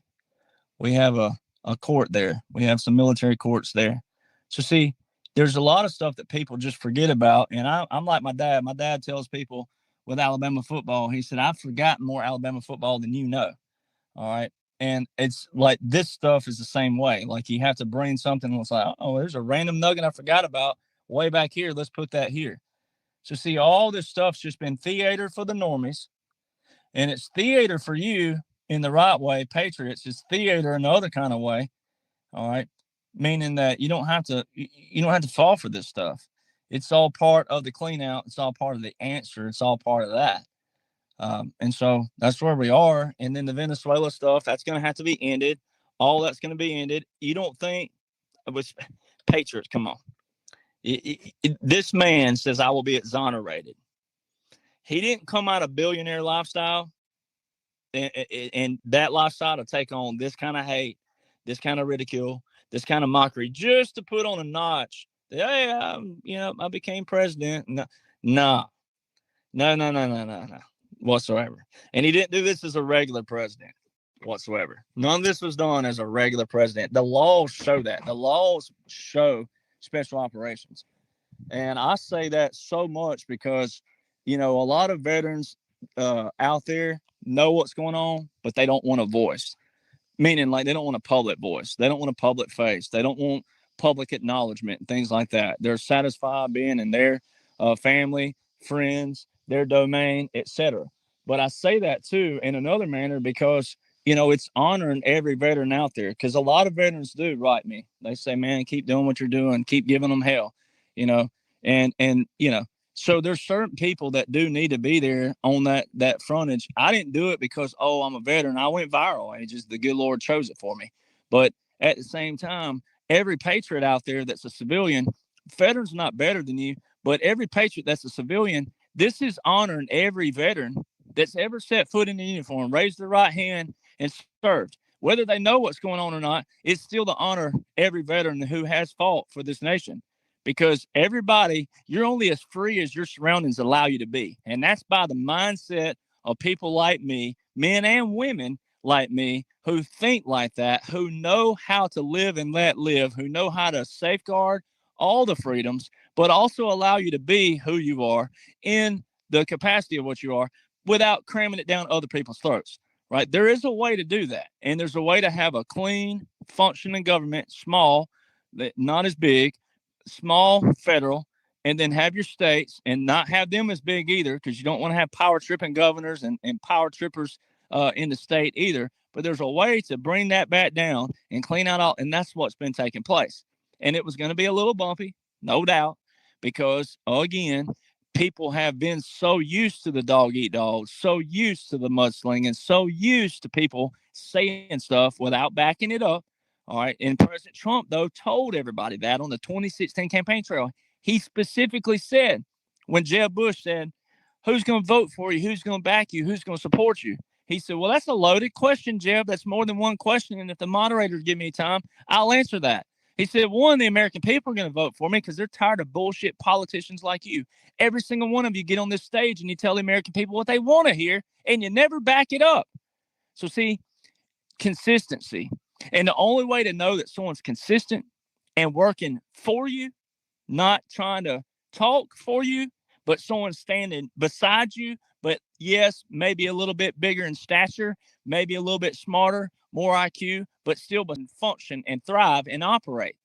We have a court there. We have some military courts there. So see, there's a lot of stuff that people just forget about. And I'm like my dad. My dad tells people with Alabama football, he said, I've forgotten more Alabama football than you know. All right. And it's like this stuff is the same way. Like you have to bring something and it's like, oh, there's a random nugget I forgot about way back here. Let's put that here. So see, all this stuff's just been theater for the normies. And it's theater for you in the right way. Patriots is theater in the other kind of way. All right. Meaning that you don't have to fall for this stuff. It's all part of the clean out. It's all part of the answer. It's all part of that. And so that's where we are. And then the Venezuela stuff, that's going to have to be ended. All that's going to be ended. You don't think with Patriots, come on. This man says, I will be exonerated. He didn't come out of billionaire lifestyle and that lifestyle to take on this kind of hate, this kind of ridicule, this kind of mockery, just to put on a notch that, hey, I became president. No, whatsoever. And he didn't do this as a regular president whatsoever. None of this was done as a regular president. The laws show that. The laws show special operations. And I say that so much because, a lot of veterans out there know what's going on, but they don't want a voice. Meaning, like, they don't want a public voice. They don't want a public face. They don't want public acknowledgement and things like that. They're satisfied being in their family, friends, their domain, etc. But I say that, too, in another manner because, it's honoring every veteran out there. Because a lot of veterans do write me. They say, man, keep doing what you're doing. Keep giving them hell, So there's certain people that do need to be there on that frontage. I didn't do it because, I'm a veteran. I went viral. It's just the good Lord chose it for me. But at the same time, every patriot out there that's a civilian, veterans are not better than you, but every patriot that's a civilian, this is honoring every veteran that's ever set foot in the uniform, raised their right hand and served. Whether they know what's going on or not, it's still to honor every veteran who has fought for this nation. because everybody, you're only as free as your surroundings allow you to be. And that's by the mindset of people like me, men and women like me, who think like that, who know how to live and let live, who know how to safeguard all the freedoms, but also allow you to be who you are in the capacity of what you are without cramming it down other people's throats, right? There is a way to do that. And there's a way to have a clean, functioning government, small, not as big, small, federal, and then have your states and not have them as big either, because you don't want to have power tripping governors and power trippers in the state either. But there's a way to bring that back down and clean out all, and that's what's been taking place. And it was going to be a little bumpy, no doubt, because again, people have been so used to the dog eat dog, so used to the mudslinging, so used to people saying stuff without backing it up. All right. And President Trump, though, told everybody that on the 2016 campaign trail. He specifically said, when Jeb Bush said, who's going to vote for you? Who's going to back you? Who's going to support you? He said, well, that's a loaded question, Jeb. That's more than one question. And if the moderators give me time, I'll answer that. He said, one, the American people are going to vote for me because they're tired of bullshit politicians like you. Every single one of you get on this stage and you tell the American people what they want to hear, and you never back it up. So see, consistency. And the only way to know that someone's consistent and working for you, not trying to talk for you, but someone standing beside you, but yes, maybe a little bit bigger in stature, maybe a little bit smarter, more IQ, but still function and thrive and operate.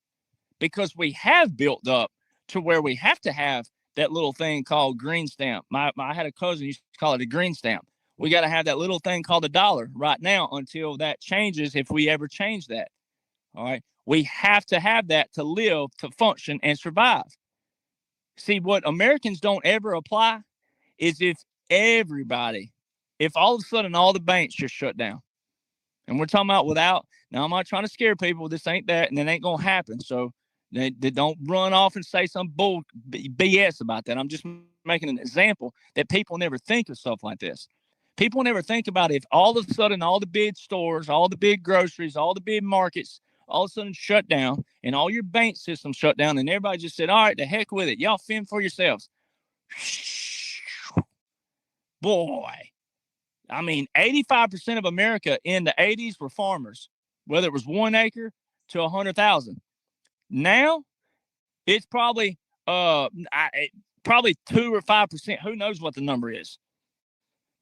Because we have built up to where we have to have that little thing called green stamp. I had a cousin used to call it a green stamp. We got to have that little thing called a dollar right now until that changes, if we ever change that. All right. We have to have that to live, to function, and survive. See, what Americans don't ever apply is if all of a sudden all the banks just shut down. And we're talking about without, now I'm not trying to scare people. This ain't that, and it ain't going to happen. So they don't run off and say some bull BS about that. I'm just making an example that people never think of stuff like this. People never think about if all of a sudden all the big stores, all the big groceries, all the big markets, all of a sudden shut down and all your bank systems shut down and everybody just said, all right, the heck with it. Y'all fend for yourselves. Boy, I mean, 85% of America in the 80s were farmers, whether it was 1 acre to 100,000. Now it's probably 2 or 5%. Who knows what the number is?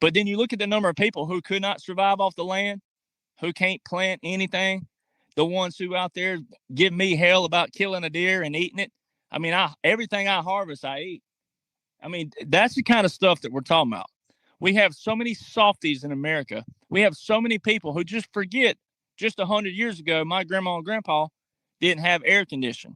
But then you look at the number of people who could not survive off the land, who can't plant anything, the ones who out there give me hell about killing a deer and eating it. I mean, everything I harvest, I eat. I mean, that's the kind of stuff that we're talking about. We have so many softies in America. We have so many people who just forget just 100 years ago, my grandma and grandpa didn't have air conditioning.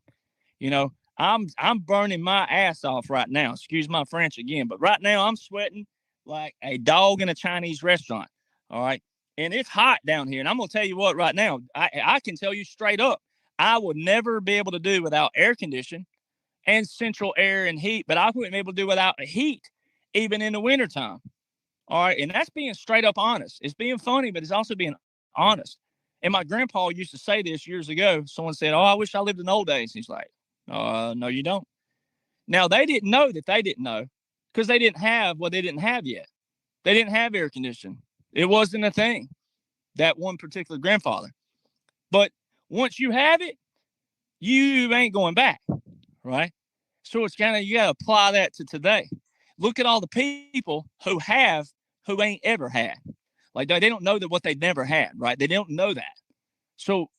You know, I'm burning my ass off right now. Excuse my French again, but right now I'm sweating like a dog in a Chinese restaurant. All right. And it's hot down here. And I'm going to tell you what, right now, I can tell you straight up, I would never be able to do without air conditioning and central air and heat, but I wouldn't be able to do without heat, even in the wintertime. All right. And that's being straight up honest. It's being funny, but it's also being honest. And my grandpa used to say this years ago. Someone said, oh, I wish I lived in the old days. He's like, no, you don't. Now, they didn't know that they didn't know because they didn't have what they didn't have yet. They didn't have air conditioning. It wasn't a thing, that one particular grandfather. But once you have it, you ain't going back, right? So it's kind of, you got to apply that to today. Look at all the people who ain't ever had. Like, they don't know that what they never had, right? They don't know that. So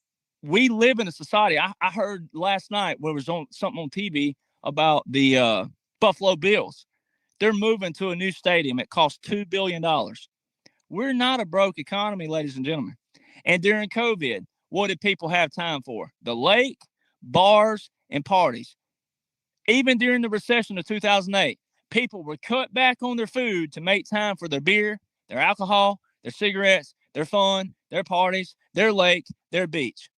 we live in a society. I heard last night where it was something on TV about the Buffalo Bills. They're moving to a new stadium. It costs $2 billion. We're not a broke economy, ladies and gentlemen. And during COVID, what did people have time for? The lake, bars, and parties. Even during the recession of 2008, people were cut back on their food to make time for their beer, their alcohol, their cigarettes, their fun, their parties, their lake, their beach.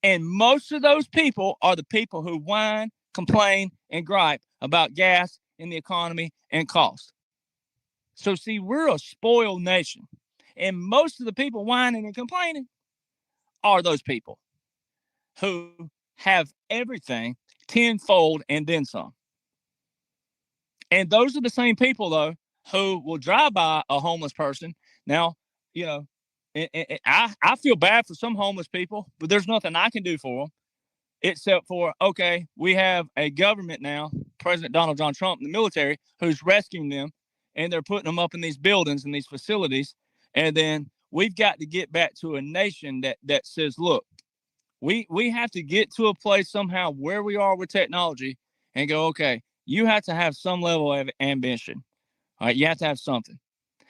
And most of those people are the people who whine, complain, and gripe about gas and the economy and cost. So see, we're a spoiled nation. And most of the people whining and complaining are those people who have everything tenfold and then some. And those are the same people, though, who will drive by a homeless person. Now, I feel bad for some homeless people, but there's nothing I can do for them except for, okay, we have a government now, President Donald John Trump, and the military, who's rescuing them, and they're putting them up in these buildings and these facilities. And then we've got to get back to a nation that says, look, we have to get to a place somehow where we are with technology and go, okay, you have to have some level of ambition. All right, you have to have something.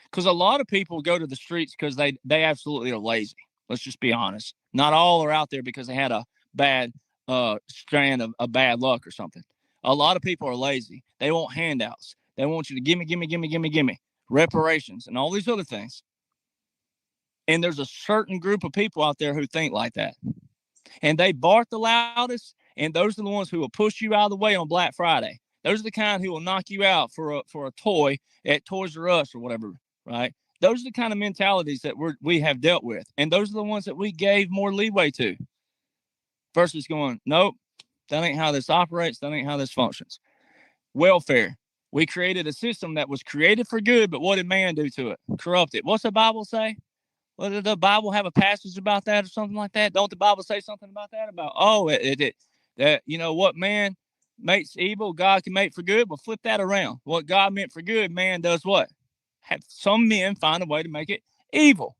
Because a lot of people go to the streets because they absolutely are lazy. Let's just be honest. Not all are out there because they had a bad strand of bad luck or something. A lot of people are lazy. They want handouts. They want you to give me reparations and all these other things. And there's a certain group of people out there who think like that. And they bark the loudest, and those are the ones who will push you out of the way on Black Friday. Those are the kind who will knock you out for a toy at Toys R Us or whatever, right? Those are the kind of mentalities that we have dealt with. And those are the ones that we gave more leeway to versus going, nope, that ain't how this operates. That ain't how this functions. Welfare. We created a system that was created for good, but what did man do to it? Corrupt it. What's the Bible say? Well, did the Bible have a passage about that or something like that? Don't the Bible say something about that? About, that, what man makes evil, God can make for good. Well, flip that around. What God meant for good, man does what? Have some men find a way to make it evil.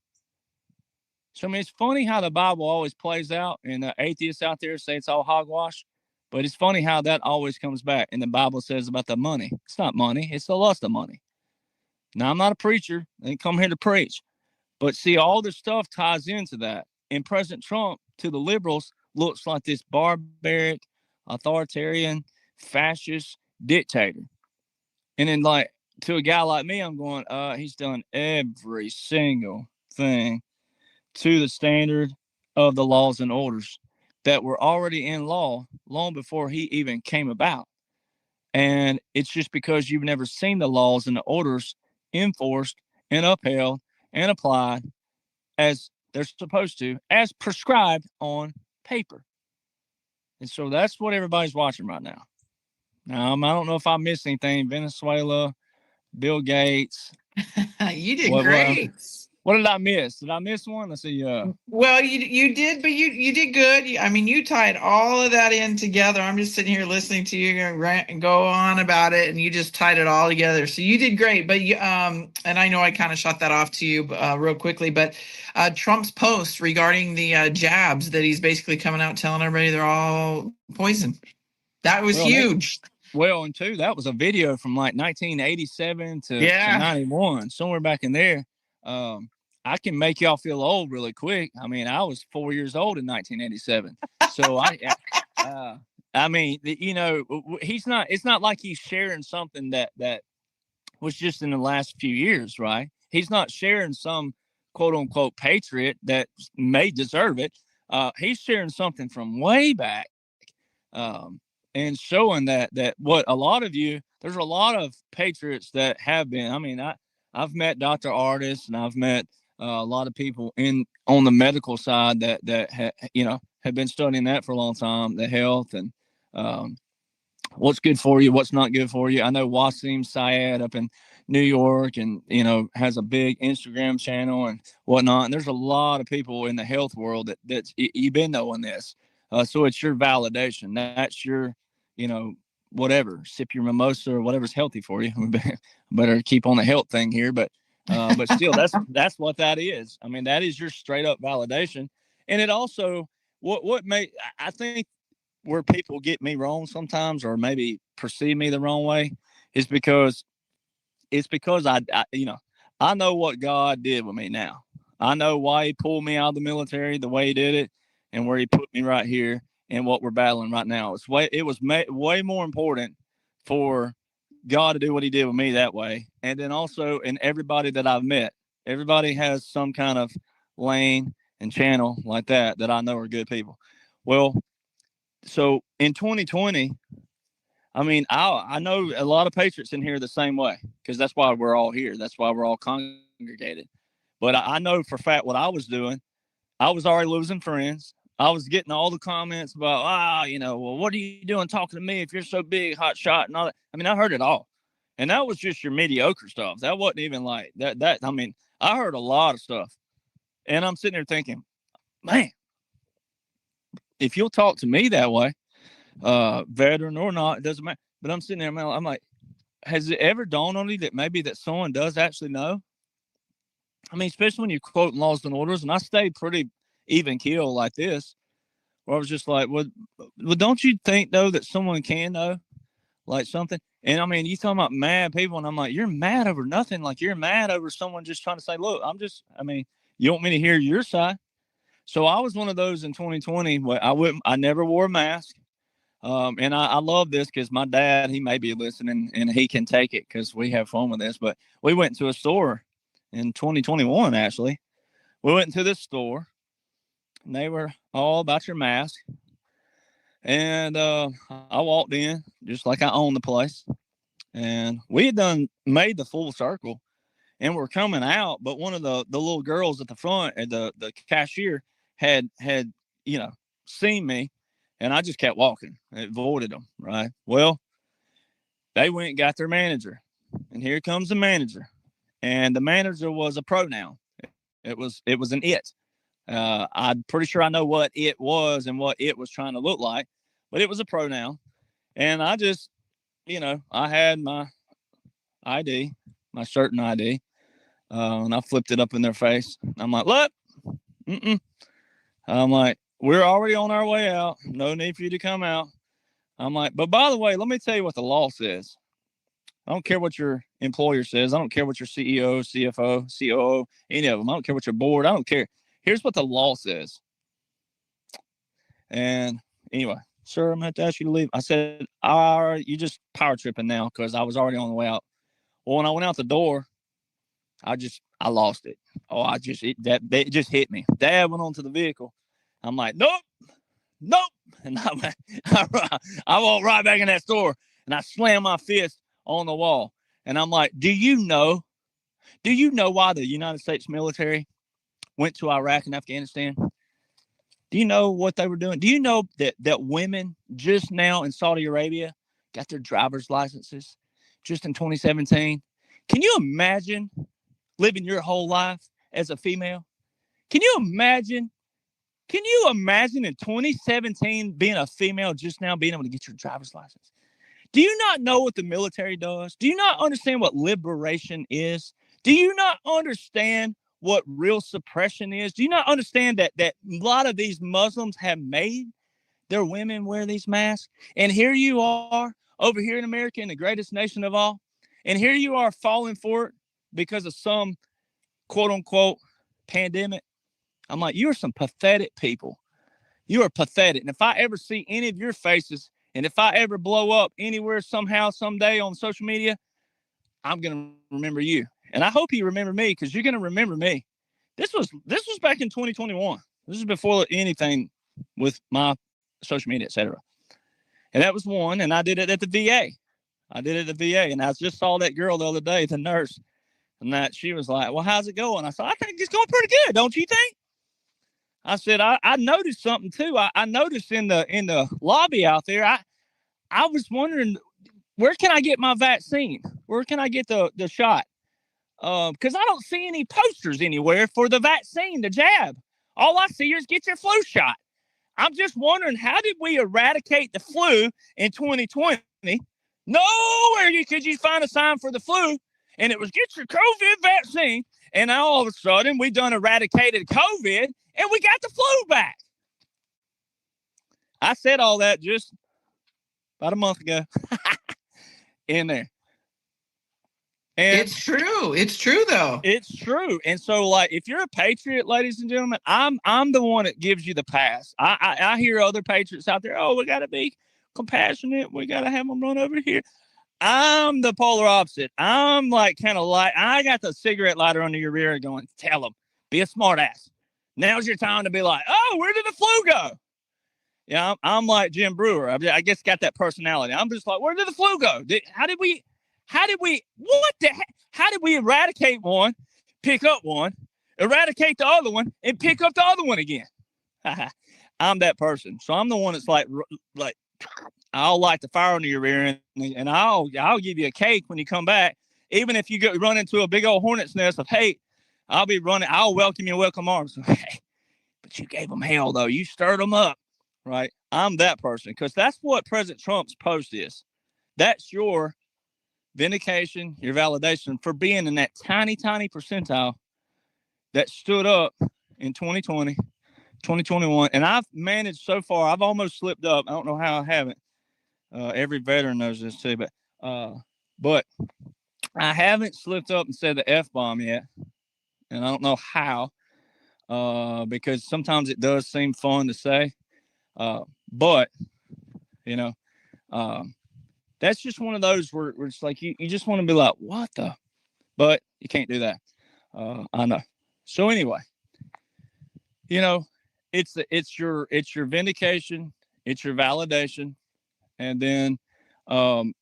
So, I mean, it's funny how the Bible always plays out, and the atheists out there say it's all hogwash. But it's funny how that always comes back. And the Bible says about the money. It's not money. It's the lust of money. Now, I'm not a preacher. I didn't come here to preach. But see, all this stuff ties into that. And President Trump, to the liberals, looks like this barbaric, authoritarian, fascist dictator. And then, like, to a guy like me, I'm going, he's done every single thing to the standard of the laws and orders that were already in law long before he even came about. And it's just because you've never seen the laws and the orders enforced and upheld and applied as they're supposed to, as prescribed on paper. And so that's what everybody's watching right now. I don't know if I missed anything. Venezuela, Bill Gates. You did great. What did I miss? Did I miss one? Let's see. Well, you did, but you did good. You tied all of that in together. I'm just sitting here listening to you rant and go on about it, and you just tied it all together. So you did great. But and I know I kind of shot that off to you real quickly. But Trump's post regarding the jabs, that he's basically coming out telling everybody they're all poison. That was huge. And two, that was a video from like 1987 to 91, somewhere back in there. I can make y'all feel old really quick. I mean, I was 4 years old in 1987. So he's not, it's not like he's sharing something that was just in the last few years, right? He's not sharing some quote unquote patriot that may deserve it. He's sharing something from way back, and showing that what a lot of you, there's a lot of patriots that have been, I mean, I've met Dr. Artists, and I've met a lot of people on the medical side that have been studying that for a long time, the health and what's good for you, what's not good for you. I know Wasim Syed up in New York, and has a big Instagram channel and whatnot. And there's a lot of people in the health world that you've been knowing this. So it's your validation. That's your, whatever. Sip your mimosa or whatever's healthy for you. Better keep on the health thing here, but still, that's what that is. I mean, that is your straight up validation. And it also, I think where people get me wrong sometimes, or maybe perceive me the wrong way, is because I know what God did with me now. I know why he pulled me out of the military the way he did it, and where he put me right here and what we're battling right now. It was way more important for God to do what he did with me that way. And then also in everybody that I've met, everybody has some kind of lane and channel like that I know are good people. Well, so in 2020, I mean, I know a lot of patriots in here the same way, because that's why we're all here. That's why we're all congregated. But I know for a fact what I was doing, I was already losing friends. I was getting all the comments about, well, what are you doing talking to me if you're so big, hot shot and all that? I mean, I heard it all. And that was just your mediocre stuff. That wasn't even like that. I mean, I heard a lot of stuff. And I'm sitting there thinking, man, if you'll talk to me that way, veteran or not, it doesn't matter. But I'm sitting there, man, I'm like, has it ever dawned on you that maybe that someone does actually know? I mean, especially when you're quoting laws and orders, and I stayed pretty even keel like this, where I was just like, well, don't you think, though, that someone can know, like something? And, I mean, you talking about mad people, and I'm like, you're mad over nothing. Like, you're mad over someone just trying to say, look, you want me to hear your side? So I was one of those in 2020 where I never wore a mask. And I love this because my dad, he may be listening and he can take it because we have fun with this. But we went to a store in 2021, actually. We went into this store and they were all about your mask. And I walked in just like I own the place. And we had made the full circle and we're coming out. But one of the little girls at the front, the cashier had seen me. And I just kept walking. It avoided them, right? Well, they went and got their manager. And here comes the manager. And the manager was a pronoun. It was an it. I'm pretty sure I know what it was and what it was trying to look like. But it was a pronoun. And I just, I had my ID, my certain ID. And I flipped it up in their face. I'm like, look. I'm like, we're already on our way out. No need for you to come out. I'm like, but by the way, let me tell you what the law says. I don't care what your employer says. I don't care what your CEO, CFO, COO, any of them. I don't care what your board. I don't care. Here's what the law says. And anyway, sir, I'm going to ask you to leave. I said, all right, you just power tripping now because I was already on the way out. Well, when I went out the door, I lost it. Oh, it just hit me. Dad went onto the vehicle. I'm like, nope. And I walked right back in that store and I slammed my fist on the wall. And I'm like, do you know why the United States military went to Iraq and Afghanistan? Do you know what they were doing? Do you know that women just now in Saudi Arabia got their driver's licenses just in 2017? Can you imagine living your whole life as a female? Can you imagine in 2017 being a female just now being able to get your driver's license? Do you not know what the military does? Do you not understand what liberation is? Do you not understand what real suppression is? Do you not understand that a lot of these Muslims have made their women wear these masks? And here you are over here in America, in the greatest nation of all. And here you are falling for it because of some quote unquote pandemic. I'm like, you are some pathetic people. You are pathetic. And if I ever see any of your faces, and if I ever blow up anywhere, somehow, someday on social media, I'm going to remember you. And I hope you remember me because you're going to remember me. This was back in 2021. This is before anything with my social media, etc. And that was one. And I did it at the VA. And I just saw that girl the other day, the nurse, and that she was like, well, how's it going? I said, I think it's going pretty good. Don't you think? I said, I noticed something too. I noticed in the lobby out there, I was wondering, where can I get my vaccine? Where can I get the shot? Because I don't see any posters anywhere for the vaccine, the jab. All I see is get your flu shot. I'm just wondering, how did we eradicate the flu in 2020? Nowhere could you find a sign for the flu. And it was get your COVID vaccine. And now all of a sudden we done eradicated COVID and we got the flu back. I said all that just about a month ago in there. And it's true. It's true, though. It's true. And so, like, if you're a patriot, ladies and gentlemen, I'm the one that gives you the pass. I hear other patriots out there, oh, we got to be compassionate. We got to have them run over here. I'm the polar opposite. I'm like kind of like, I got the cigarette lighter under your rear going, tell them, be a smart ass. Now's your time to be like, oh, where did the flu go? Yeah, I'm like Jim Brewer. I guess got that personality. I'm just like, where did the flu go? How did we eradicate one, pick up one, eradicate the other one, and pick up the other one again? I'm that person. So I'm the one that's like I'll light the fire under your rear, and I'll give you a cake when you come back. Even if you run into a big old hornet's nest of hate, I'll be running. I'll welcome you in welcome arms. But you gave them hell, though. You stirred them up, right? I'm that person, because that's what President Trump's post is. That's your vindication, your validation for being in that tiny, tiny percentile that stood up in 2020, 2021. And I've managed so far, I've almost slipped up. I don't know how I haven't. Every veteran knows this too, but I haven't slipped up and said the F-bomb yet. And I don't know how, because sometimes it does seem fun to say. But, you know, that's just one of those where it's like you just want to be like, what the? But you can't do that. I know. So anyway, you know, it's your vindication, it's your validation, and then, I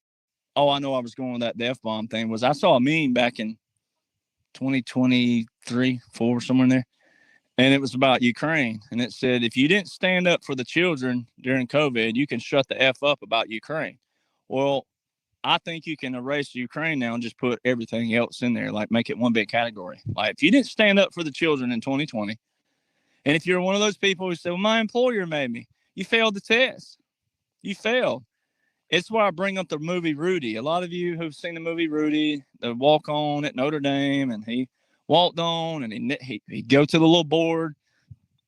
know I was going with that F-bomb thing. Was I saw a meme back in 2023, 4, somewhere in there, and it was about Ukraine, and it said, if you didn't stand up for the children during COVID, you can shut the F up about Ukraine. Well, I think you can erase Ukraine now and just put everything else in there, like make it one big category. Like, if you didn't stand up for the children in 2020, and if you're one of those people who say, well, my employer made me, you failed the test. You failed. It's why I bring up the movie Rudy. A lot of you who've seen the movie Rudy, the walk on at Notre Dame, and he walked on, and he'd go to the little board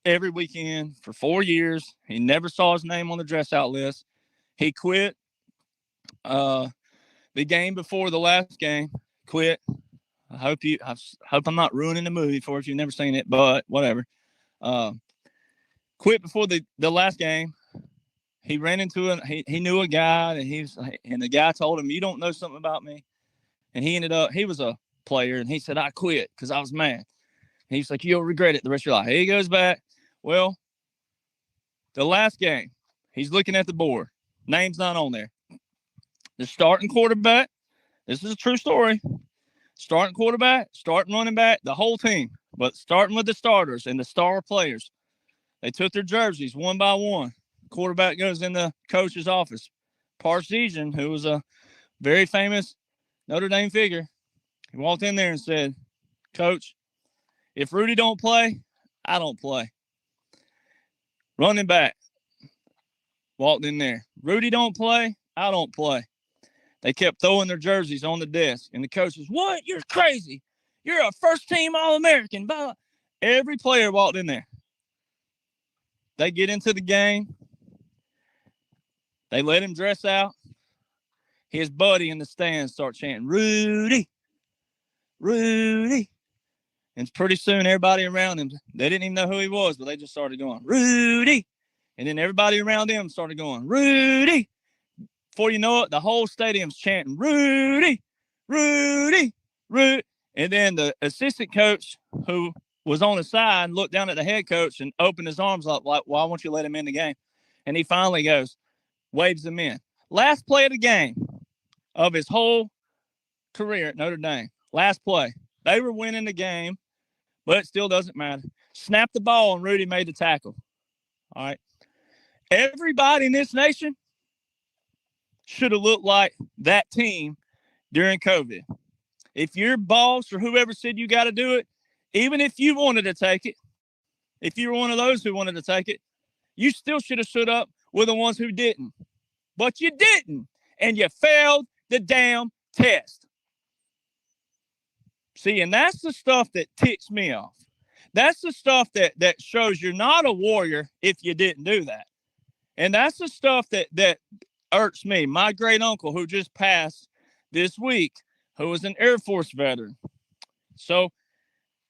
every weekend for 4 years. He never saw his name on the dress out list. He quit the game before the last game. Quit. I hope I'm not ruining the movie for you if you've never seen it, but whatever. Quit before the last game. He ran into he knew a guy, and the guy told him, you don't know something about me. And he was a player, and he said, I quit because I was mad. And he's like, you'll regret it the rest of your life. He goes back. Well, the last game, he's looking at the board. Name's not on there. The starting quarterback, this is a true story. Starting quarterback, starting running back, the whole team, but starting with the starters and the star players. They took their jerseys one by one. Quarterback goes in the coach's office. Parseghian, who was a very famous Notre Dame figure, he walked in there and said, Coach, if Rudy don't play, I don't play. Running back walked in there. Rudy don't play, I don't play. They kept throwing their jerseys on the desk, and the coach says, what? You're crazy. You're a first-team All-American. Every player walked in there. They get into the game. They let him dress out. His buddy in the stands start chanting, Rudy, Rudy. And pretty soon, everybody around him, they didn't even know who he was, but they just started going, Rudy. And then everybody around him started going, Rudy. Before you know it, the whole stadium's chanting, Rudy, Rudy, Rudy. And then the assistant coach, who was on the side, looked down at the head coach and opened his arms up like, why won't you let him in the game? And he finally goes, waves them in. Last play of the game of his whole career at Notre Dame. Last play. They were winning the game, but it still doesn't matter. Snapped the ball, and Rudy made the tackle. All right. Everybody in this nation should have looked like that team during COVID. If your boss or whoever said you got to do it, even if you wanted to take it, if you were one of those who wanted to take it, you still should have stood up with the ones who didn't. But you didn't, and you failed the damn test. See, and that's the stuff that ticks me off. That's the stuff that shows you're not a warrior if you didn't do that. And that's the stuff that irks me. My great uncle, who just passed this week, who was an Air Force veteran. So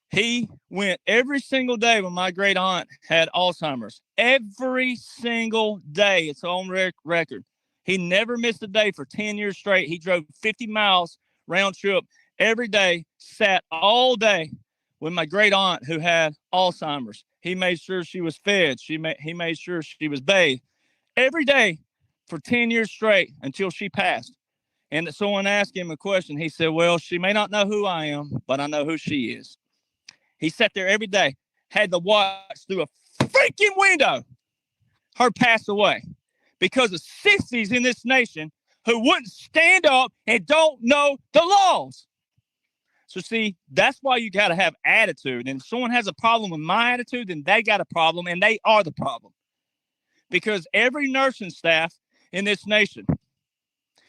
he went every single day when my great aunt had Alzheimer's. Every single day. It's on record. He never missed a day for 10 years straight. He drove 50 miles round trip every day, sat all day with my great aunt who had Alzheimer's. He made sure she was fed. He made sure she was bathed every day for 10 years straight until she passed. And someone asked him a question. He said, well, she may not know who I am, but I know who she is. He sat there every day, had to watch through a freaking window her pass away because of sissies in this nation who wouldn't stand up and don't know the laws. So see, that's why you got to have attitude. And if someone has a problem with my attitude, then they got a problem, and they are the problem. Because every nursing staff in this nation,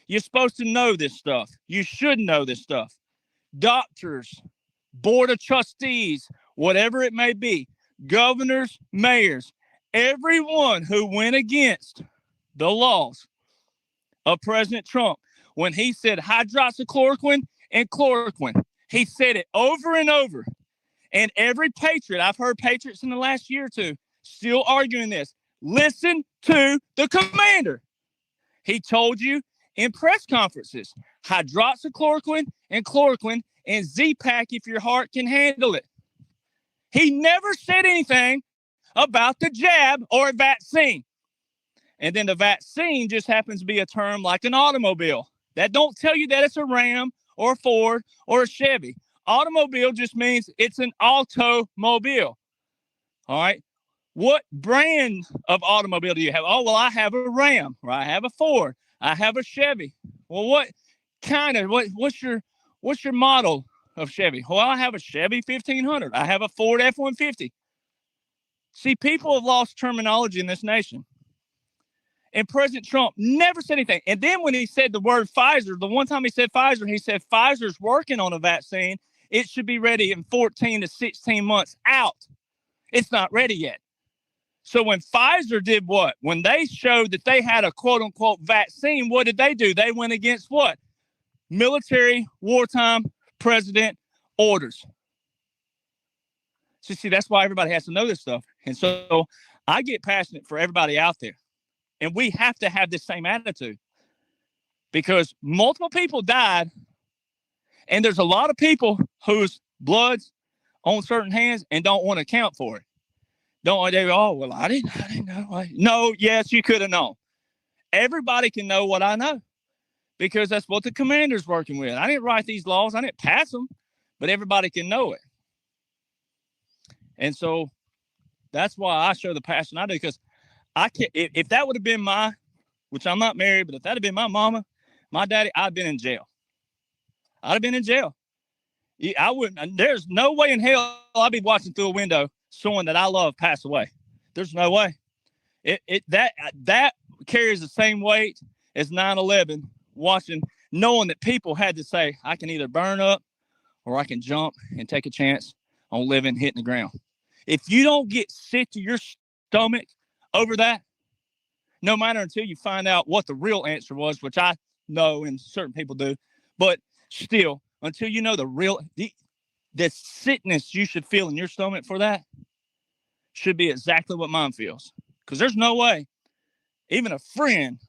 you're supposed to know this stuff. You should know this stuff. Doctors, board of trustees, whatever it may be, governors, mayors, everyone who went against the laws of President Trump when he said hydroxychloroquine and chloroquine. He said it over and over. And every patriot, I've heard patriots in the last year or two still arguing this. Listen to the commander. He told you in press conferences, hydroxychloroquine and chloroquine and Z-Pack if your heart can handle it. He never said anything about the jab or a vaccine. And then the vaccine just happens to be a term like an automobile. That don't tell you that it's a Ram or a Ford or a Chevy. Automobile just means it's an automobile. All right. What brand of automobile do you have? Oh, well, I have a Ram, or I have a Ford, I have a Chevy. Well, what kind of what's your model of Chevy? Well, I have a Chevy 1500. I have a Ford F-150. See, people have lost terminology in this nation. And President Trump never said anything. And then when he said the word Pfizer, the one time he said Pfizer's working on a vaccine. It should be ready in 14 to 16 months out. It's not ready yet. So when Pfizer did what? When they showed that they had a quote unquote vaccine, what did they do? They went against what? Military wartime president orders. So see, that's why everybody has to know this stuff. And so I get passionate for everybody out there. And we have to have this same attitude because multiple people died. And there's a lot of people whose blood's on certain hands and don't want to account for it. Don't they? Oh, well, I didn't know. No, yes, you could have known. Everybody can know what I know because that's what the commander's working with. I didn't write these laws. I didn't pass them, but everybody can know it. And so that's why I show the passion I do because I can't, if that would have been which I'm not married, but if that had been my mama, my daddy, I'd been in jail. I'd have been in jail. I wouldn't. There's no way in hell I'd be watching through a window someone that I love pass away. There's no way. That carries the same weight as 9/11. Watching, knowing that people had to say, I can either burn up or I can jump and take a chance on living hitting the ground. If you don't get sick to your stomach over that, no matter until you find out what the real answer was, which I know and certain people do, but still, until you know the sickness you should feel in your stomach for that should be exactly what mine feels. Because there's no way, even a friend,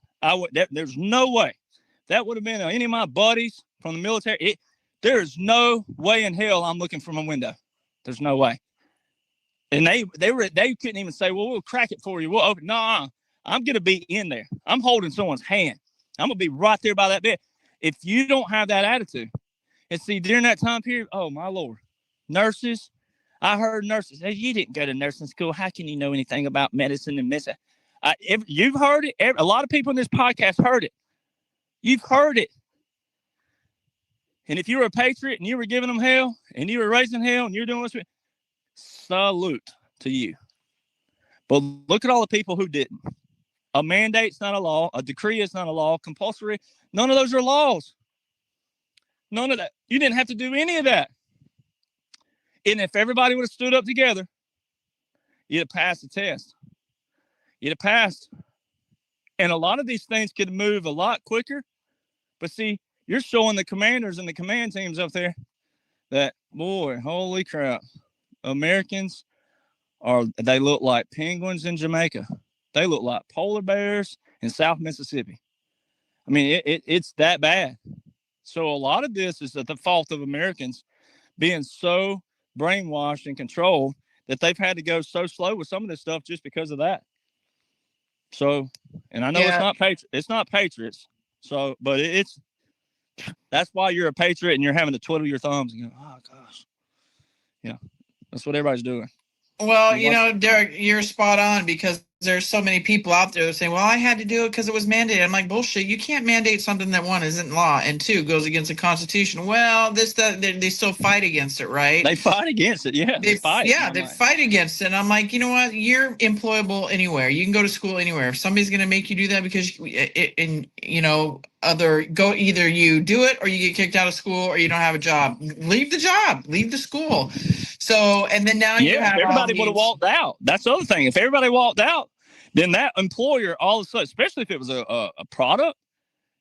there's no way. That would have been any of my buddies from the military. There's no way in hell I'm looking from a window. There's no way. And they couldn't even say, well, we'll crack it for you. We'll open. No, I'm going to be in there. I'm holding someone's hand. I'm going to be right there by that bed. If you don't have that attitude, and see, during that time period, oh, my Lord, nurses, I heard nurses, hey, you didn't go to nursing school. How can you know anything about medicine and medicine? You've heard it. A lot of people in this podcast heard it. You've heard it. And if you were a patriot and you were giving them hell and you were raising hell and you're doing what's salute to you. But look at all the people who didn't. A mandate's not a law. A decree is not a law. Compulsory. None of those are laws. None of that. You didn't have to do any of that. And if everybody would have stood up together, you'd have passed the test. You'd have passed. And a lot of these things could move a lot quicker. But see, you're showing the commanders and the command teams up there that, boy, holy crap. Americans they look like penguins in Jamaica. They look like polar bears in South Mississippi. I mean, it's that bad. So a lot of this is at the fault of Americans being so brainwashed and controlled that they've had to go so slow with some of this stuff just because of that. So, and I know it's not patriots. So, but that's why you're a patriot and you're having to twiddle your thumbs and go, oh gosh. Yeah. That's what everybody's doing. Well, Derek, you're spot on because there's so many people out there that say, well, I had to do it because it was mandated. I'm like, bullshit. You can't mandate something that, one, isn't law, and two, goes against the Constitution. Well, they still fight against it, right? They fight against it. Yeah, they fight. Yeah, they fight against it. And I'm like, you know what? You're employable anywhere. You can go to school anywhere. If somebody's going to make you do that because, either you do it or you get kicked out of school or you don't have a job. Leave the job. Leave the school. So, and then now you have everybody would have walked out. That's the other thing. If everybody walked out, then that employer all of a sudden, especially if it was a product,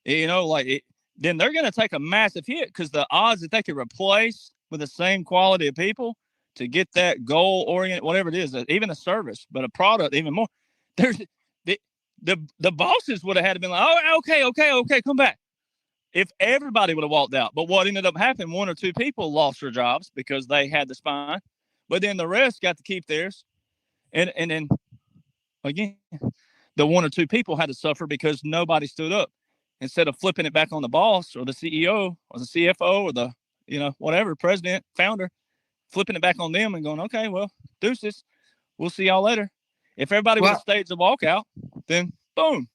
then they're going to take a massive hit because the odds that they could replace with the same quality of people to get that goal-oriented, whatever it is, even a service, but a product even more. There's the bosses would have had to be like, oh, okay, come back. If everybody would have walked out. But what ended up happening, one or two people lost their jobs because they had the spine, but then the rest got to keep theirs. And then, again, the one or two people had to suffer because nobody stood up. Instead of flipping it back on the boss or the CEO or the CFO or the, whatever, president, founder, flipping it back on them and going, okay, well, deuces, we'll see y'all later. If everybody would have staged a walkout, then boom.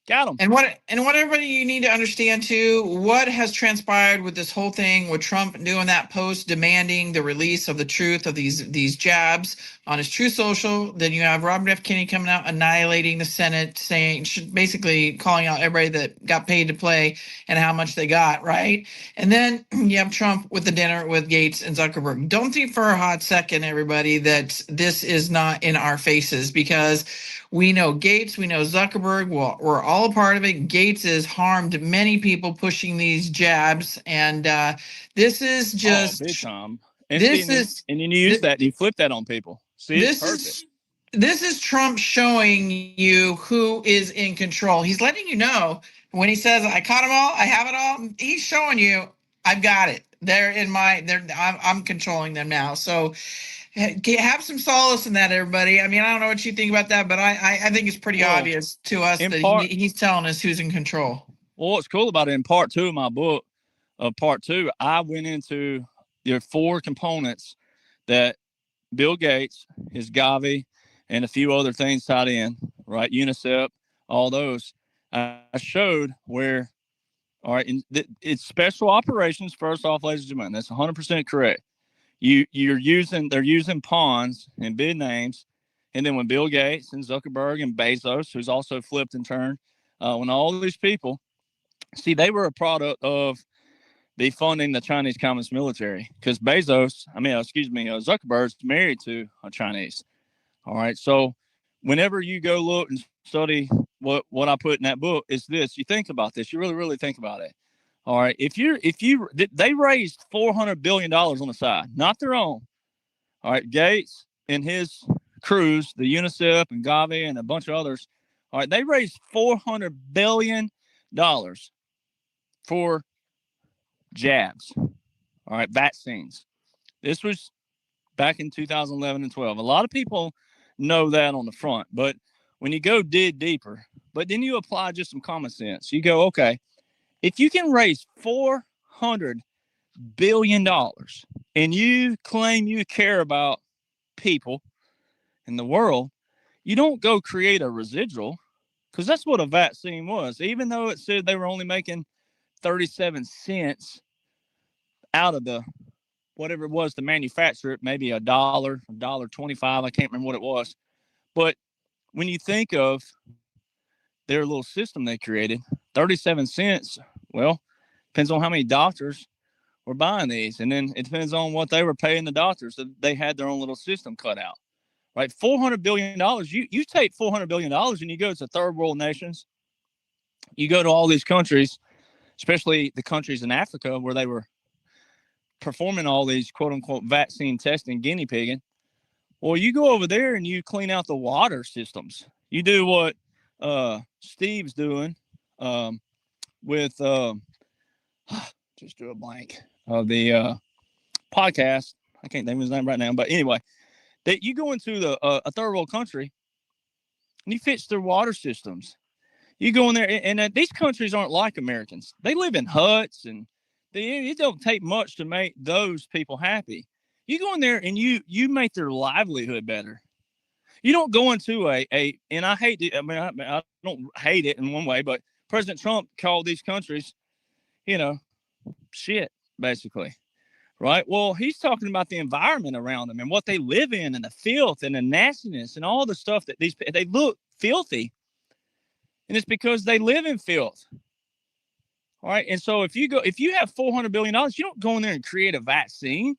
Got them. And what everybody you need to understand too, what has transpired with this whole thing with Trump doing that post demanding the release of the truth of these jabs on his True Social. Then you have Robert F. Kennedy coming out annihilating the Senate, saying, basically calling out everybody that got paid to play and how much they got, right? And then you have Trump with the dinner with Gates and Zuckerberg. Don't think for a hot second, everybody, that this is not in our faces, because we know Gates, we know Zuckerberg, we're all a part of it. Gates has harmed many people pushing these jabs, and this is just big time. And then you use that and you flip that on people. See, this is Trump showing you who is in control. He's letting you know when he says, "I caught them all, I have it all." He's showing you, "I've got it. I'm controlling them now." So have some solace in that, everybody. I mean, I don't know what you think about that, but I think it's pretty obvious to us that he's telling us who's in control. Well, what's cool about it, in part 2 of my book, part 2, I went into the 4 components that Bill Gates, his Gavi, and a few other things tied in, right? UNICEF, all those. I showed where, all right, it's special operations, first off, ladies and gentlemen. That's 100% correct. They're using pawns and big names. And then when Bill Gates and Zuckerberg and Bezos, who's also flipped and turned, when all these people, see, they were a product of defunding the Chinese Communist military, because Zuckerberg's married to a Chinese. All right. So whenever you go look and study what I put in that book, is this, you think about this, you really, really think about it. All right. They raised $400 billion on the side, not their own. All right. Gates and his crews, the UNICEF and Gavi and a bunch of others. All right. They raised $400 billion for jabs. All right. Vaccines. This was back in 2011 and 12. A lot of people know that on the front, but when you go dig deeper, but then you apply just some common sense, you go, okay, if you can raise $400 billion and you claim you care about people in the world, you don't go create a residual, because that's what a vaccine was. Even though it said they were only making 37 cents out of the whatever it was to manufacture it, maybe $1.25, I can't remember what it was. But when you think of their little system they created, 37 cents, well, depends on how many doctors were buying these. And then it depends on what they were paying the doctors. They had their own little system cut out, right? $400 billion. You take $400 billion and you go to third world nations. You go to all these countries, especially the countries in Africa where they were performing all these quote unquote vaccine testing, guinea pigging. Well, you go over there and you clean out the water systems. You do what Steve's doing with just drew a blank of the podcast. I can't think of his name right now, but anyway, that you go into a third world country and you fix their water systems. You go in there, and these countries aren't like Americans. They live in huts, and it don't take much to make those people happy. You go in there and you make their livelihood better. You don't go into and I hate it. I mean, I don't hate it in one way, but President Trump called these countries, shit, basically. Right. Well, he's talking about the environment around them and what they live in and the filth and the nastiness and all the stuff that they look filthy. And it's because they live in filth. All right. And so if you have $400 billion, you don't go in there and create a vaccine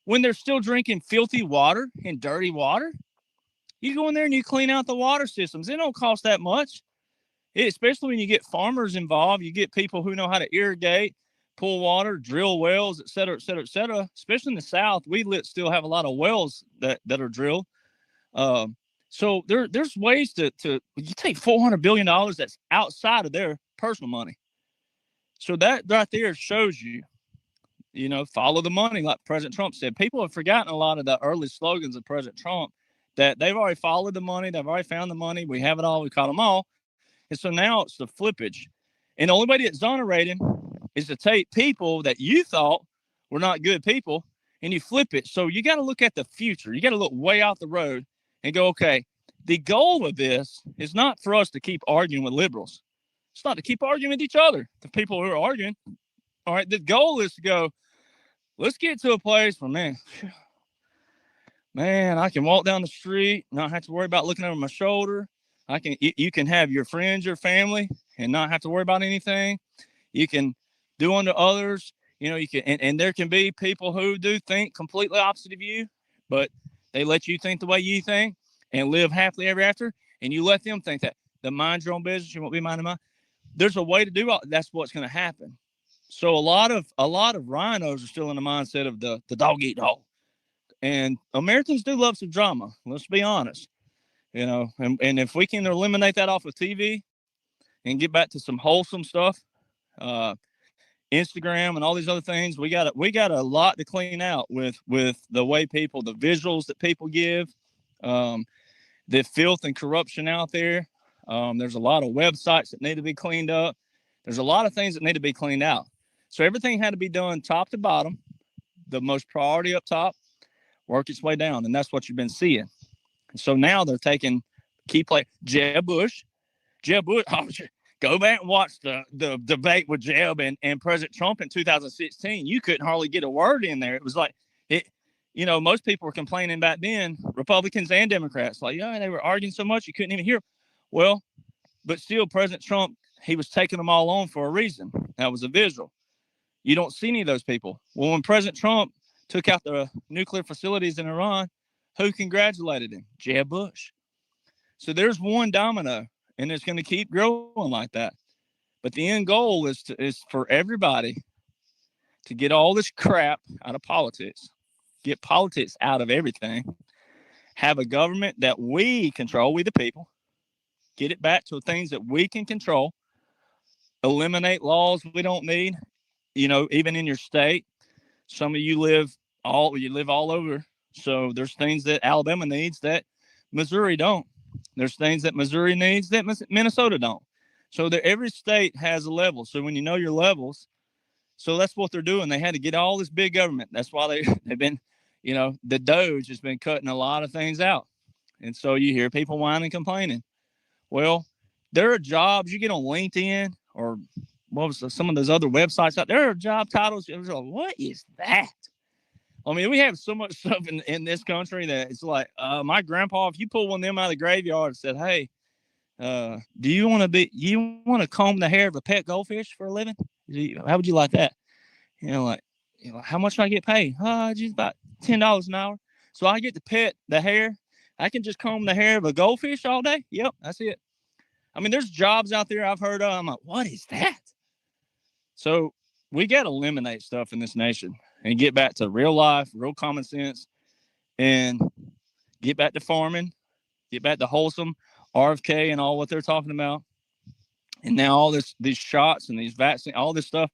when they're still drinking filthy water and dirty water. You go in there and you clean out the water systems. It don't cost that much. Especially when you get farmers involved, you get people who know how to irrigate, pull water, drill wells, et cetera, et cetera, et cetera. Especially in the South, we still have a lot of wells that are drilled. So there's ways to you take $400 billion that's outside of their personal money. So that right there shows you, follow the money, like President Trump said. People have forgotten a lot of the early slogans of President Trump, that they've already followed the money. They've already found the money. We have it all. We caught them all. And so now it's the flippage. And the only way to exonerate him is to take people that you thought were not good people and you flip it. So you got to look at the future. You got to look way out the road and go, okay, the goal of this is not for us to keep arguing with liberals. It's not to keep arguing with each other, the people who are arguing. All right. The goal is to go, let's get to a place where, man, I can walk down the street, not have to worry about looking over my shoulder. You can have your friends, your family, and not have to worry about anything. You can do unto others. You can, and there can be people who do think completely opposite of you, but they let you think the way you think and live happily ever after. And you let them think that. The mind your own business, you won't be minding mine. There's a way to do all. That's what's going to happen. So a lot of rhinos are still in the mindset of the dog eat dog. And Americans do love some drama. Let's be honest. And if we can eliminate that off of TV and get back to some wholesome stuff, Instagram and all these other things, we got a lot to clean out with the way the visuals that people give, the filth and corruption out there. There's a lot of websites that need to be cleaned up. There's a lot of things that need to be cleaned out. So everything had to be done top to bottom, the most priority up top, work its way down. And that's what you've been seeing. So now they're taking key play. Jeb Bush. Go back and watch the debate with Jeb and President Trump in 2016. You couldn't hardly get a word in there. It was like most people were complaining back then, Republicans and Democrats, like, they were arguing so much you couldn't even hear. Well, but still, President Trump, he was taking them all on for a reason. That was a visual. You don't see any of those people. Well, when President Trump took out the nuclear facilities in Iran, who congratulated him? Jeb Bush. So there's one domino, and it's going to keep growing like that. But the end goal is for everybody to get all this crap out of politics, get politics out of everything, have a government that we control, we the people, get it back to things that we can control, eliminate laws we don't need, even in your state. Some of you live all over. So there's things that Alabama needs that Missouri don't. There's things that Missouri needs that Minnesota don't. So every state has a level. So when you know your levels, so that's what they're doing. They had to get all this big government. That's why they've been, the Doge has been cutting a lot of things out. And so you hear people whining and complaining. Well, there are jobs you get on LinkedIn or some of those other websites out there. There are job titles. What is that? I mean, we have so much stuff in this country that it's like, my grandpa, if you pull one of them out of the graveyard and said, hey, do you want to comb the hair of a pet goldfish for a living? How would you like that? How much do I get paid? Just about $10 an hour. So I get to pet the hair. I can just comb the hair of a goldfish all day. Yep, that's it. I mean, there's jobs out there I've heard of. I'm like, what is that? So we got to eliminate stuff in this nation and get back to real life, real common sense, and get back to farming, get back to wholesome, RFK and all what they're talking about. And now all these shots and these vaccines, all this stuff.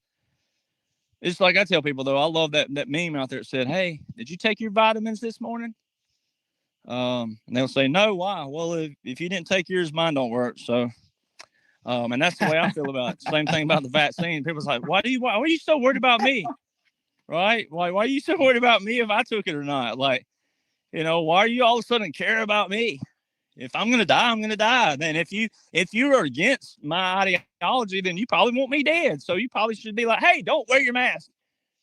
It's like I tell people, though, I love that meme out there that said, hey, did you take your vitamins this morning? And they'll say, no, why? Well, if you didn't take yours, mine don't work. So, and that's the way I feel about it. Same thing about the vaccine. People's like, why are you so worried about me? right? Why are you so worried about me if I took it or not? Like, why are you all of a sudden care about me? If I'm going to die, I'm going to die. Then if you are against my ideology, then you probably want me dead. So you probably should be like, hey, don't wear your mask.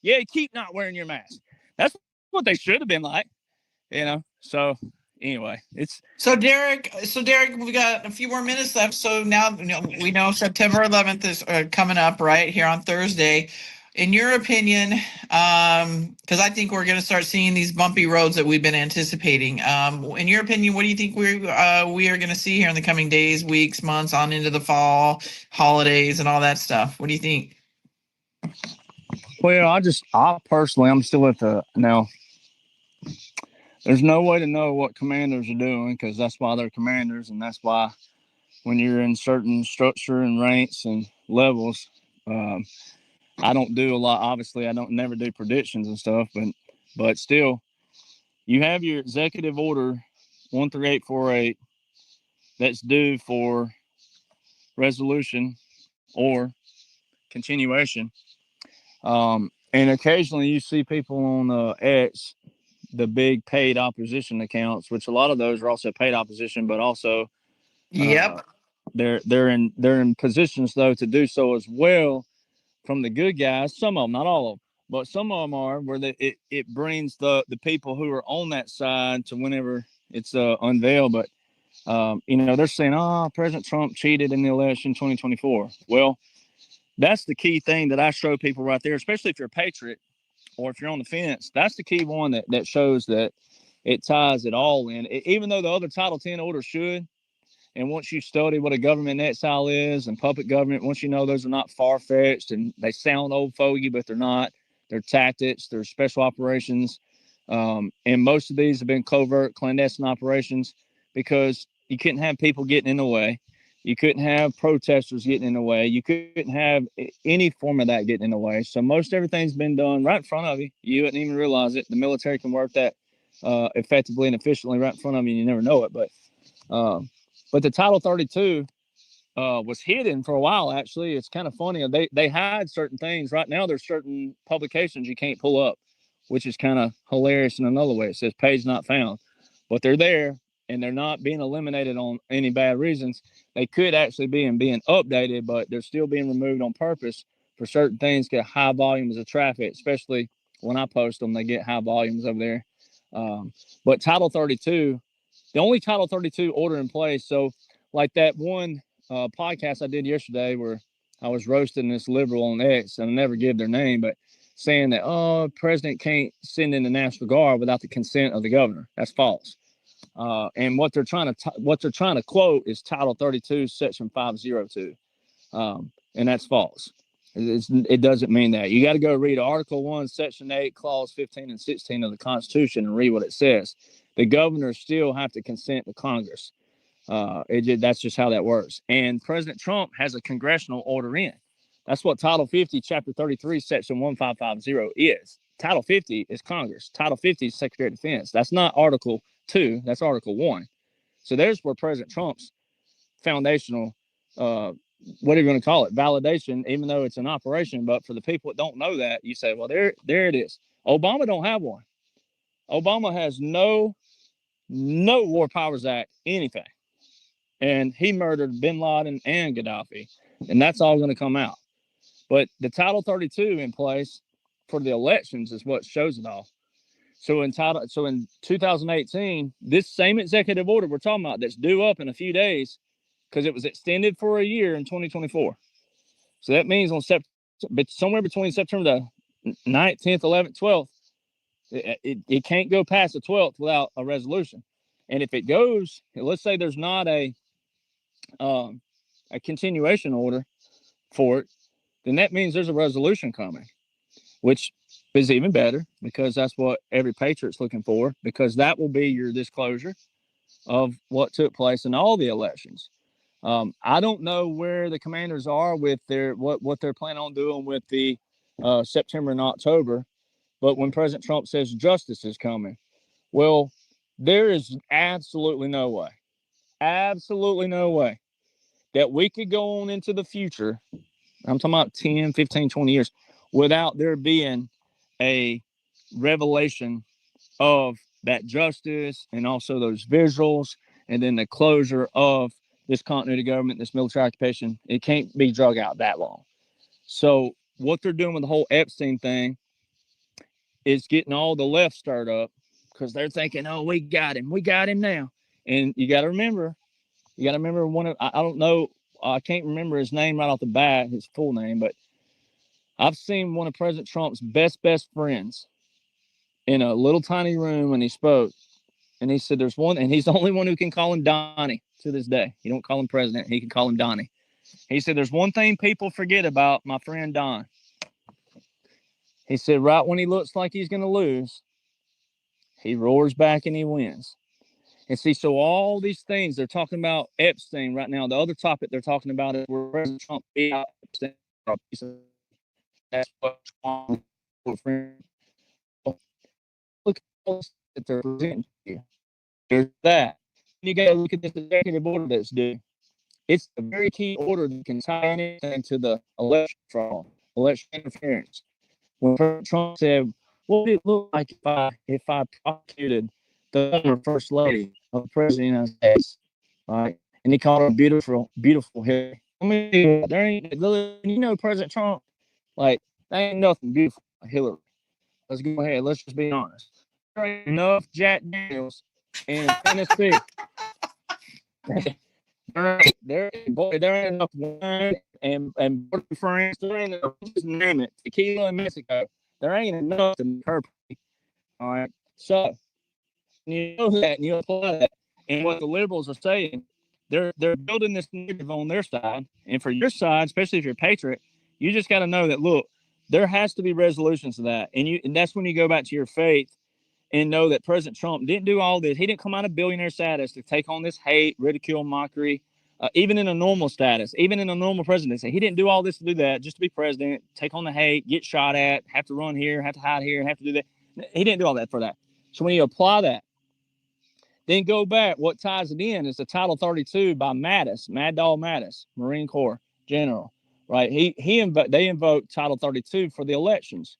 Yeah, keep not wearing your mask. That's what they should have been like, So anyway, so Derek, we got a few more minutes left. So now we know September 11th is coming up right here on Thursday. In your opinion, because I think we're going to start seeing these bumpy roads that we've been anticipating. In your opinion, what do you think we are going to see here in the coming days, weeks, months, on into the fall, holidays, and all that stuff? What do you think? Well, I personally, I'm still at now. There's no way to know what commanders are doing because that's why they're commanders, and that's why when you're in certain structure and ranks and levels, I don't do a lot. Obviously, I don't never do predictions and stuff, but still, you have your executive order 13848 that's due for resolution or continuation. And occasionally you see people on X, the big paid opposition accounts, which a lot of those are also paid opposition, but also they're in positions though to do so as well from the good guys. Some of them, not all of them, but some of them are where it brings the people who are on that side to whenever it's unveiled. But they're saying, President Trump cheated in the election 2024. Well, that's the key thing that I show people right there, especially if you're a patriot or if you're on the fence. That's the key one that shows that it ties it all in. Even though the other Title 10 orders should, and once you study what a government exile is and puppet government, once you know those are not far-fetched and they sound old fogey, but they're not. They're tactics. They're special operations. And most of these have been covert, clandestine operations because you couldn't have people getting in the way. You couldn't have protesters getting in the way. You couldn't have any form of that getting in the way. So most everything's been done right in front of you. You wouldn't even realize it. The military can work that effectively and efficiently right in front of you. And you never know it. But the Title 32 was hidden for a while, actually. It's kind of funny. They hide certain things. Right now, there's certain publications you can't pull up, which is kind of hilarious in another way. It says page not found. But they're there, and they're not being eliminated on any bad reasons. They could actually be being updated, but they're still being removed on purpose for certain things, get high volumes of traffic, especially when I post them, they get high volumes over there. But Title 32, the only Title 32 order in place. So like that one podcast I did yesterday where I was roasting this liberal on X, and I never give their name, but saying that, president can't send in the National Guard without the consent of the governor. That's false. And what they're trying to quote is Title 32, Section 502. And that's false. It doesn't mean that. You got to go read Article 1, Section 8, Clause 15 and 16 of the Constitution and read what it says. The governors still have to consent to Congress. That's just how that works. And President Trump has a congressional order in. That's what Title 50, Chapter 33, Section 1550 is. Title 50 is Congress. Title 50 is Secretary of Defense. That's not Article 2. That's Article 1. So there's where President Trump's foundational, what are you going to call it, validation, even though it's an operation. But for the people that don't know that, you say, well, there it is. Obama don't have one. Obama has no War Powers Act, anything. And he murdered bin Laden and Gaddafi. And that's all going to come out. But the Title 32 in place for the elections is what shows it all. So in 2018, this same executive order we're talking about that's due up in a few days, because it was extended for a year in 2024. So that means somewhere between September the 9th, 10th, 11th, 12th, it can't go past the 12th without a resolution. And if it goes, let's say there's not a continuation order for it, then that means there's a resolution coming, which is even better because that's what every patriot's looking for, because that will be your disclosure of what took place in all the elections. I don't know where the commanders are with what they're planning on doing with the September and October, but when President Trump says justice is coming, well, there is absolutely no way that we could go on into the future. I'm talking about 10, 15, 20 years without there being a revelation of that justice and also those visuals, and then the closure of this continuity government, this military occupation. It can't be drug out that long. So what they're doing with the whole Epstein thing is getting all the left stirred up because they're thinking, oh, we got him now. And you got to remember one of, I don't know, I can't remember his name right off the bat, his full name, but I've seen one of President Trump's best friends in a little tiny room when he spoke. And he said there's one, and he's the only one who can call him Donnie to this day. He don't call him president. He can call him Donnie. He said there's one thing people forget about my friend Don. He said right when he looks like he's going to lose, he roars back and he wins. And see, so all these things, they're talking about Epstein right now. The other topic they're talking about is where President Trump beat out Epstein. That's what's wrong with friends. Look at all this that they're presenting to you. There's that. You got to look at this executive order that's due. It's a very key order that can tie anything to the election fraud, election interference. When President Trump said, what would it look like if I prosecuted the former First Lady of the President of the United States, right? And he called her beautiful Hillary. I mean, there ain't, President Trump, like, there ain't nothing beautiful about Hillary. Let's go ahead. Let's just be honest. There ain't enough Jack Daniels in Tennessee. there ain't enough wine and France. There ain't enough, just name it, tequila in Mexico. There ain't enough to make her pretty. All right. So you know that and you apply that. And what the liberals are saying, they're building this narrative on their side. And for your side, especially if you're a patriot, you just got to know that, look, there has to be resolutions to that. And that's when you go back to your faith and know that President Trump didn't do all this. He didn't come out of billionaire status to take on this hate, ridicule, mockery, even in a normal status, even in a normal presidency. He didn't do all this to do that, just to be president, take on the hate, get shot at, have to run here, have to hide here, and have to do that. He didn't do all that for that. So when you apply that, then go back, what ties it in is the Title 32 by Mattis, Mad Dog Mattis, Marine Corps General, right? They invoked Title 32 for the elections.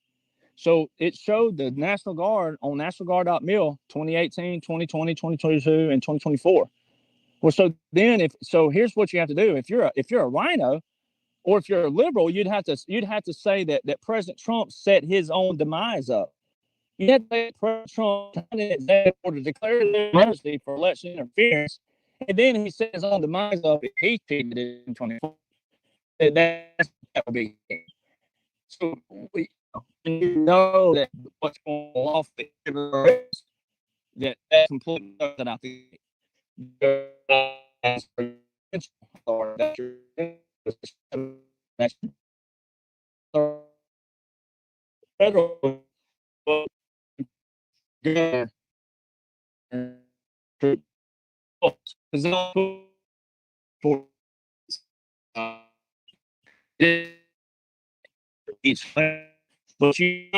So it showed the National Guard on nationalguard.mil 2018, 2020, 2022, and 2024. Well, so then here's what you have to do. If you're a rhino or if you're a liberal, you'd have to say that President Trump set his own demise up. You had to say President Trump to declare the emergency for election interference, and then he set his own demise up if he cheated in 2024. That would be. So you know that what's going off the that completely that I think federal each, but if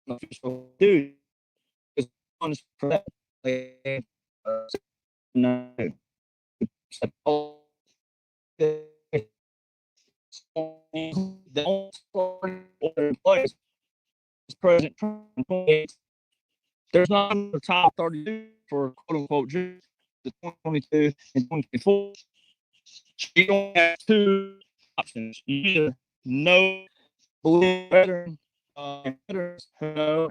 official dude is punished for that, no. The only order in place is President Trump. There's not a top 32 for quote unquote the 2022 and 2024. You don't have two options. You either know, believe veterans who know,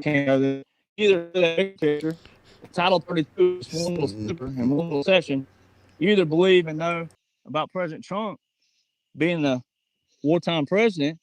can't know that either that picture. Title 32 is one little super and one little section. You either believe and know about President Trump being the wartime president,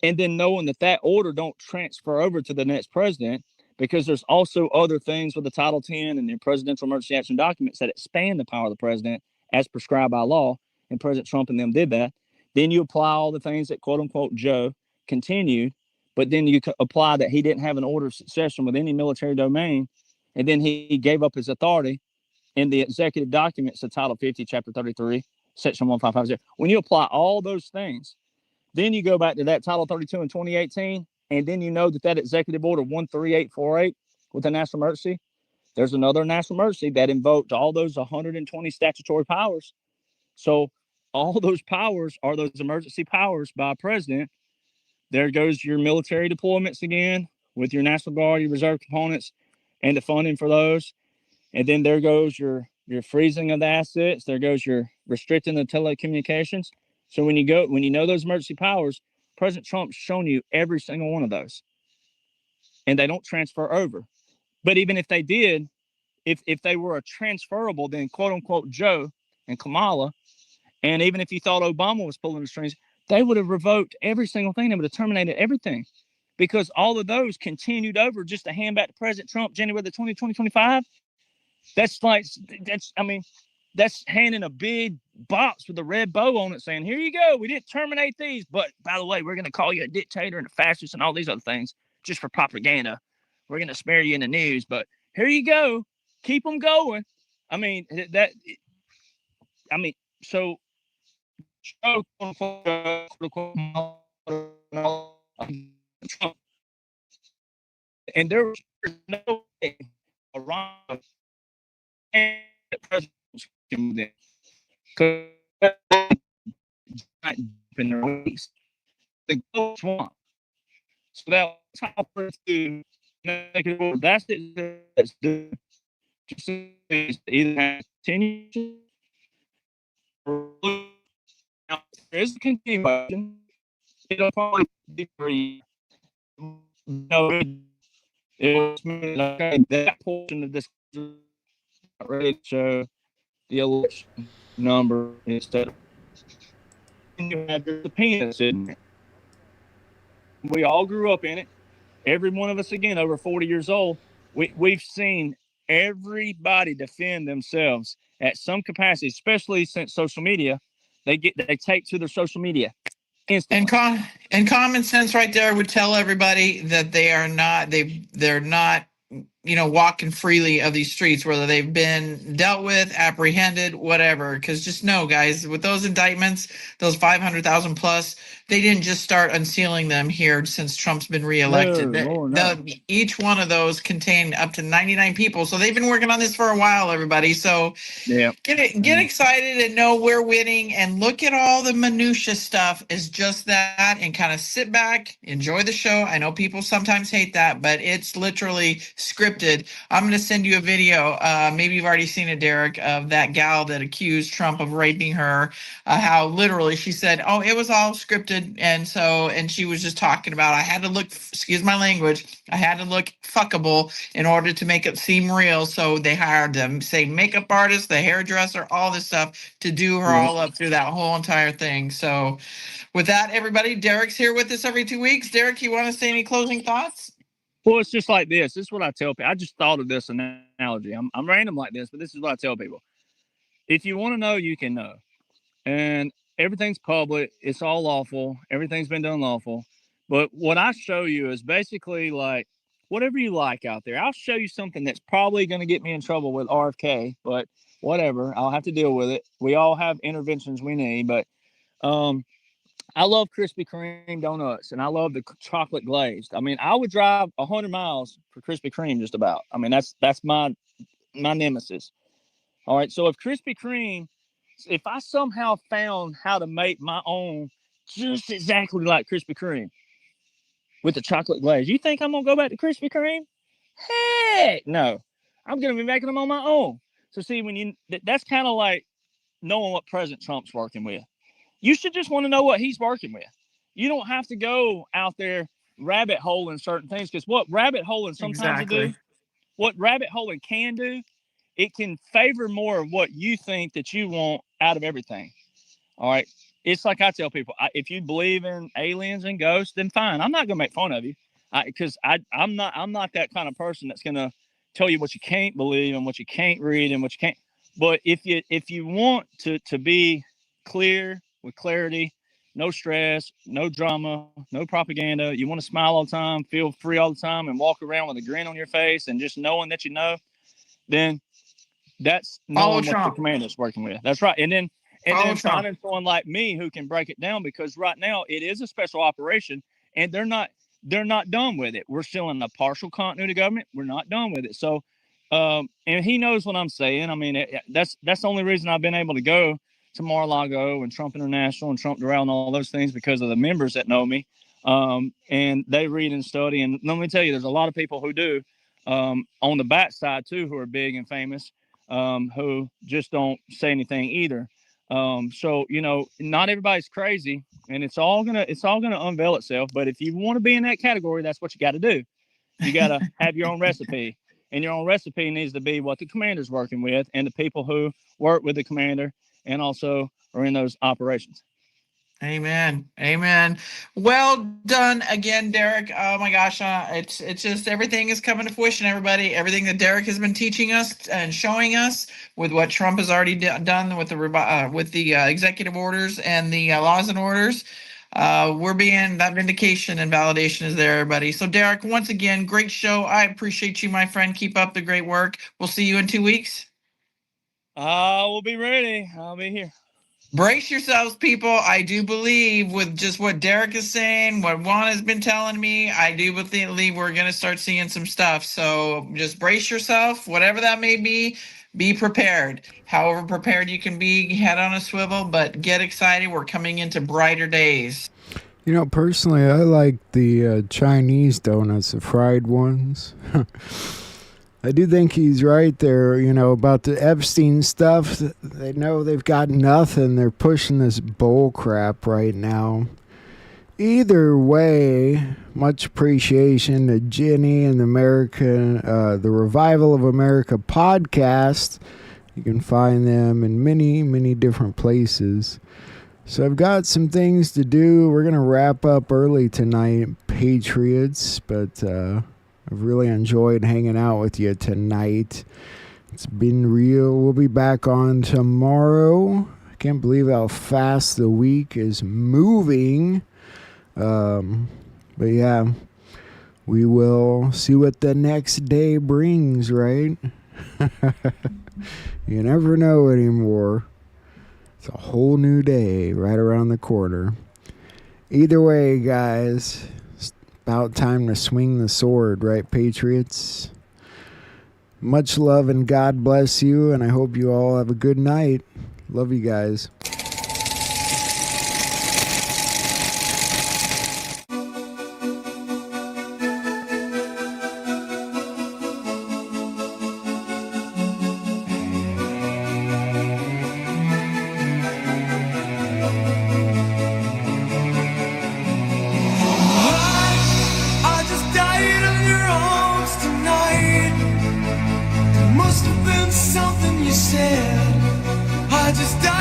and then knowing that order don't transfer over to the next president, because there's also other things with the Title 10 and the presidential emergency action documents that expand the power of the president as prescribed by law, and President Trump and them did that. Then you apply all the things that quote unquote Joe continued, but then you apply that he didn't have an order of succession with any military domain, and then he gave up his authority in the executive documents of Title 50, Chapter 33, Section 1550. When you apply all those things, then you go back to that Title 32 in 2018, and then you know that executive order 13848 with the national emergency, there's another national emergency that invoked all those 120 statutory powers. So all those powers are those emergency powers by a president. There goes your military deployments again with your National Guard, your reserve components, and the funding for those. And then there goes your freezing of the assets. There goes your restricting the telecommunications. So when you know those emergency powers, President Trump's shown you every single one of those, and they don't transfer over. But even if they did, if they were a transferable, then quote unquote Joe and Kamala, and even if you thought Obama was pulling the strings, they would have revoked every single thing. They would have terminated everything, because all of those continued over just to hand back to President Trump January the 2025. That's handing a big box with a red bow on it saying, here you go. We didn't terminate these, but by the way, we're going to call you a dictator and a fascist and all these other things just for propaganda. We're going to spare you in the news, but here you go. Keep them going. So and there was no way around president in their weeks. The gold swamp. So that's how to make it. That's it. That's the just either continue or now there is a continuation. It'll probably be free. No, it was that portion of this ready to show the election number instead of you have your subpoenas in there. We all grew up in it. Every one of us, again, over 40 years old, we've seen everybody defend themselves at some capacity, especially since social media. They take to their social media instantly. And common sense right there would tell everybody that they're not walking freely of these streets, whether they've been dealt with, apprehended, whatever. Because just know, guys, with those indictments, those 500,000 plus, they didn't just start unsealing them here since Trump's been reelected. No. Each one of those contained up to 99 people. So they've been working on this for a while, everybody. So get excited and know we're winning, and look at all the minutia stuff is just that, and kind of sit back, enjoy the show. I know people sometimes hate that, but it's literally scripted. I'm going to send you a video. Maybe you've already seen it, Derek, of that gal that accused Trump of raping her. How literally she said, "Oh, it was all scripted," and she was just talking about, I had to look, excuse my language, I had to look fuckable in order to make it seem real. So they hired them, say makeup artist, the hairdresser, all this stuff to do her all up through that whole entire thing. So with that, everybody, Derek's here with us every 2 weeks. Derek, you want to say any closing thoughts? Well, it's just like this. This is what I tell people. I just thought of this analogy. I'm random like this, but this is what I tell people. If you want to know, you can know. And everything's public. It's all lawful. Everything's been done lawful. But what I show you is basically like whatever you like out there. I'll show you something that's probably going to get me in trouble with RFK, but whatever. I'll have to deal with it. We all have interventions we need, but I love Krispy Kreme donuts, and I love the chocolate glazed. I mean, I would drive 100 miles for Krispy Kreme just about. I mean, that's my nemesis. All right, so if Krispy Kreme, if I somehow found how to make my own just exactly like Krispy Kreme with the chocolate glaze, you think I'm going to go back to Krispy Kreme? Heck no. I'm going to be making them on my own. So see, that's kind of like knowing what President Trump's working with. You should just want to know what he's working with. You don't have to go out there rabbit holing certain things, because what rabbit holing sometimes do, what rabbit holing can do, it can favor more of what you think that you want out of everything. All right. It's like I tell people, if you believe in aliens and ghosts, then fine. I'm not going to make fun of you, because I'm not that kind of person that's going to tell you what you can't believe and what you can't read and what you can't. But if you want to be clear, with clarity, no stress, no drama, no propaganda, you want to smile all the time, feel free all the time, and walk around with a grin on your face and just knowing that you know, then that's knowing what the commander's working with. That's right. And then finding someone like me who can break it down, because right now it is a special operation, and they're not done with it. We're still in a partial continuity government. We're not done with it. So, and he knows what I'm saying. I mean, that's the only reason I've been able to go Mar-a-Lago and Trump International and Trump Doral and all those things because of the members that know me. And they read and study. And let me tell you, there's a lot of people who do on the back side, too, who are big and famous, who just don't say anything either. So, you know, not everybody's crazy, and it's all gonna unveil itself. But if you want to be in that category, that's what you got to do. You got to have your own recipe. And your own recipe needs to be what the commander's working with and the people who work with the commander and also are in those operations. Amen. Amen. Well done again, Derek. Oh my gosh. It's just everything is coming to fruition, everybody. Everything that Derek has been teaching us and showing us with what Trump has already done with the executive orders and the laws and orders. We're being that vindication and validation is there, everybody. So Derek, once again, great show. I appreciate you, my friend. Keep up the great work. We'll see you in 2 weeks. We'll be ready. I'll be here. Brace yourselves, people. I do believe with just what Derek is saying, what Juan has been telling me, I do believe we're going to start seeing some stuff. So just brace yourself, whatever that may be prepared. However prepared you can be, head on a swivel, but get excited. We're coming into brighter days. You know, personally, I like the Chinese donuts, the fried ones. I do think he's right there, you know, about the Epstein stuff. They know they've got nothing. They're pushing this bull crap right now. Either way, much appreciation to Jenny and the Revival of America podcast. You can find them in many, many different places. So I've got some things to do. We're going to wrap up early tonight, Patriots, but I've really enjoyed hanging out with you tonight. It's been real. We'll be back on tomorrow. I can't believe how fast the week is moving. But yeah, we will see what the next day brings, right? You never know anymore. It's a whole new day right around the corner. Either way, guys, it's about time to swing the sword, right, Patriots? Much love and God bless you, and I hope you all have a good night. Love you guys. Something you said, I just died.